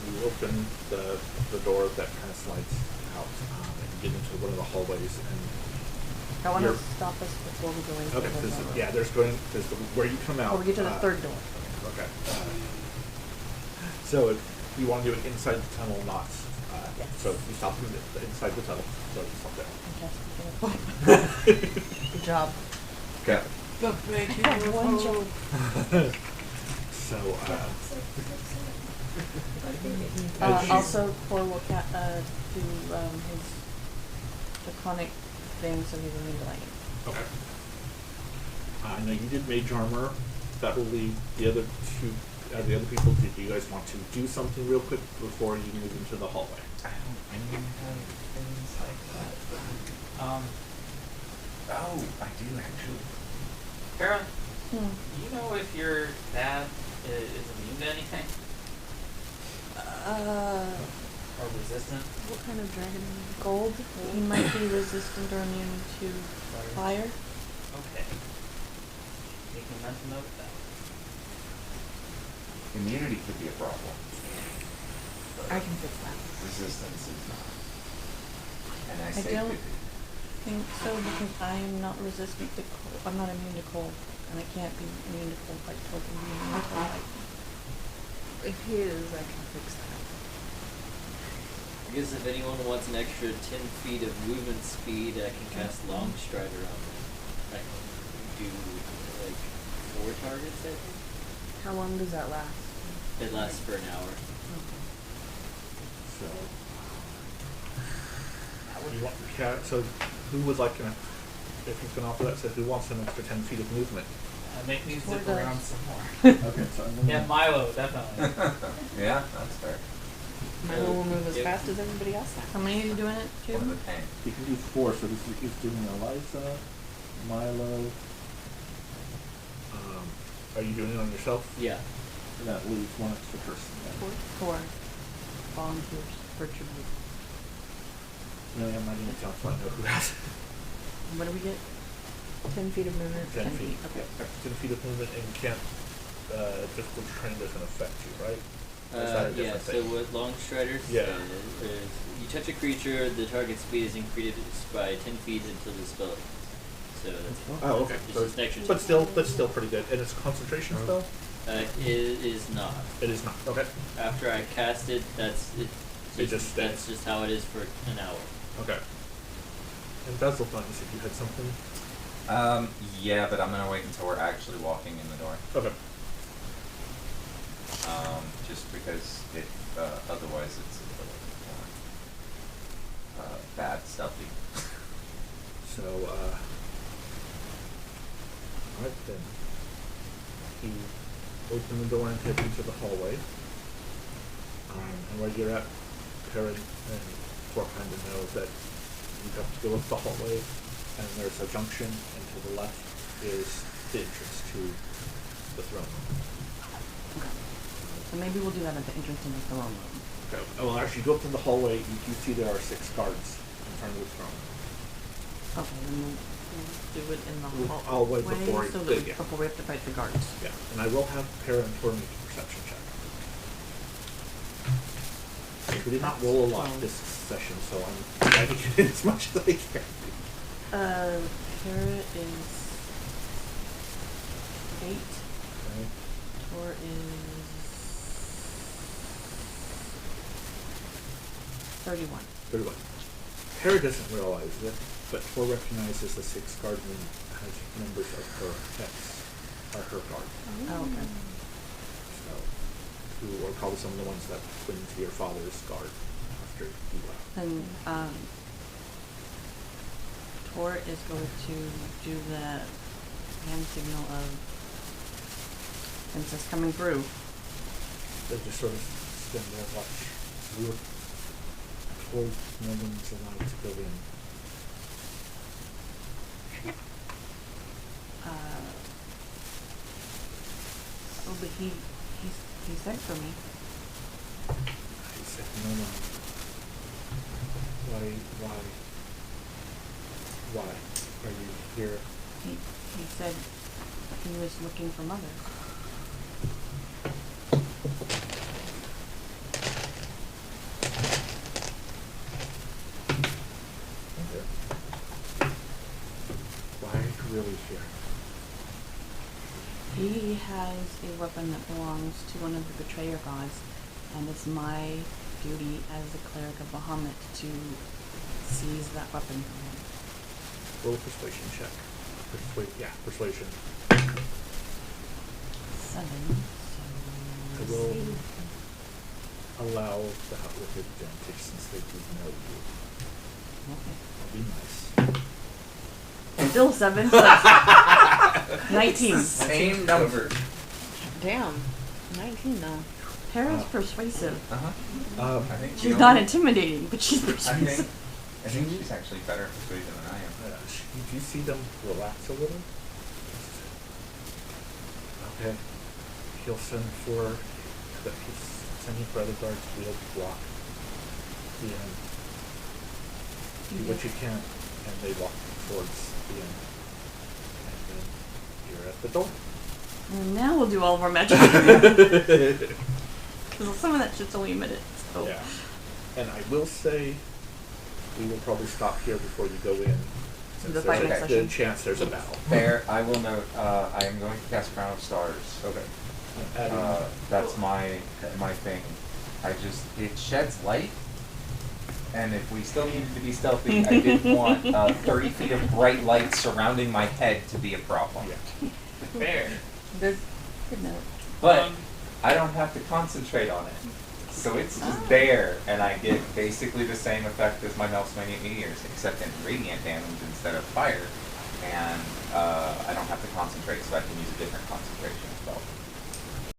you open the door that kind of slides out, and you get into one of the hallways. And I want to You're- stop us before we go into okay, the because room. yeah, there's where you come out. Or we get to the third door. Okay. So if you want to do it inside the tunnel, not. Yes. So you stop inside the tunnel. So you stop there. Fantastic. Good job. Okay. Go back One job. So as you- Also, Cor will do his draconic thing so he's immune to lightning. Okay. I know you did mage armor. That will leave the other two. The other people. Did you guys want to do something real quick before you move into the hallway? I don't really have things like that. Oh, I do actually. Perra, do you know if your dad is immune to anything? Or resistant? What kind of dragon? Gold. He might be resistant or immune to fire. Okay. Make a mental note of that. Immunity could be a problem. I can fix that. Resistance is not. And I I say don't could be. think so because I am not resistant to cold. I'm not immune to cold, and I can't be immune to cold like Token be immune to cold like. If he is, I can fix that. I guess if anyone wants an extra 10 feet of movement speed, I can cast Long Strider on them. I can do like 4 targets, I think. How long does that last? It lasts for an hour. So. You want so who would like an? If he's going to offer that, so who wants an extra 10 feet of movement? Make me Or zip does. around some more. Okay, so I'm Yeah, Milo, definitely. Yeah, that's fair. Milo will move as Yep. fast as everybody else now. How many are you doing it One of to? the pain. You can do 4, so this is doing Eliza, Milo. Are you doing it on yourself? Yeah. That leaves one extra person. Then. Four volunteers for tribute. No, I'm not going to count, so I know who has it. What do we get? 10 feet of movement. 10 feet. Okay. Yeah, 10 feet of movement, and you can't. Physical training doesn't affect you, right? Or is that a Yeah, different so thing? what Long Strider Yeah. says is you touch a creature, the target speed is increased by 10 feet until the spell ends. So that's Oh, okay. It's So just an extra but 10. still pretty good. And it's a concentration spell. It is not. It is not. Okay. After I cast it, that's it. It just stays. That's just how it is for an hour. Okay. And Basil thought you said you had something. Yeah, but I'm gonna wait until we're actually walking in the door. Okay. Just because otherwise it's a little bad stealthy. So, alright then. You open the door and head into the hallway. And where you're at, Perrin and Thor kind of know that you have to go up the hallway, and there's a junction, and to the left is the entrance to the throne room. So maybe we'll do that at the entrance into the throne room. Okay. Well, actually, you go up to the hallway, you do see there are 6 guards in front of the throne room. Okay, then we'll do it in the We'll- hallway I'll wait before so they- that yeah. before we have to fight the guards. Yeah, and I will have Perrin and Thor make a perception check. We did not roll a lot this session, so I'm trying to get in as much as I can. Perra is 8. Okay. Tor is 31. 31. Perra doesn't realize it, but Tor recognizes the 6 guardsmen as members of her hex, or her guard. Oh, okay. So, who are probably some of the ones that went into your father's guard after he left. Then Tor is going to do the hand signal of Princess coming through. They just sort of stand there and watch. We were told no one's allowed to go in. Oh, but he sent for me. He said no one. Why are you here? He said he was looking for Mother. Okay. Why really here? He has a weapon that belongs to one of the betrayer gods, and it's my duty as the cleric of Bahamut to seize that weapon from him. Roll a persuasion check. Persuasion. 7. I So will allow that with advantage since they do know you. okay. I'll be nice. Still 7. So that's 19. Same number. Damn. 19 though. Perra's persuasive. I think She's the not only- intimidating, but she's I persuasive. think she's actually better at persuasion than I am. Do you see them relax a little? Okay. He'll send for he's sending for other guards to be able to block the end. Do what you can, and they walk towards the end. And then you're at the door. And now we'll do all of our magic. Because some of that shit's only a minute. So. Yeah. And I will say, we will probably stop here before you go in. Since The there's fighting a session. good chance there's a battle. Fair. I will note. I am going to cast Crown of Stars. Okay. That's my thing. It sheds light, and if we still needed to be stealthy, I didn't want 30 feet of bright light surrounding my head to be a problem. Yeah. Fair. Good note. But I don't have to concentrate on it. So it's just there, and I get basically the same effect as my Meltsmania Meteors, except in radiant damage instead of fire. And I don't have to concentrate, so I can use a different concentration spell.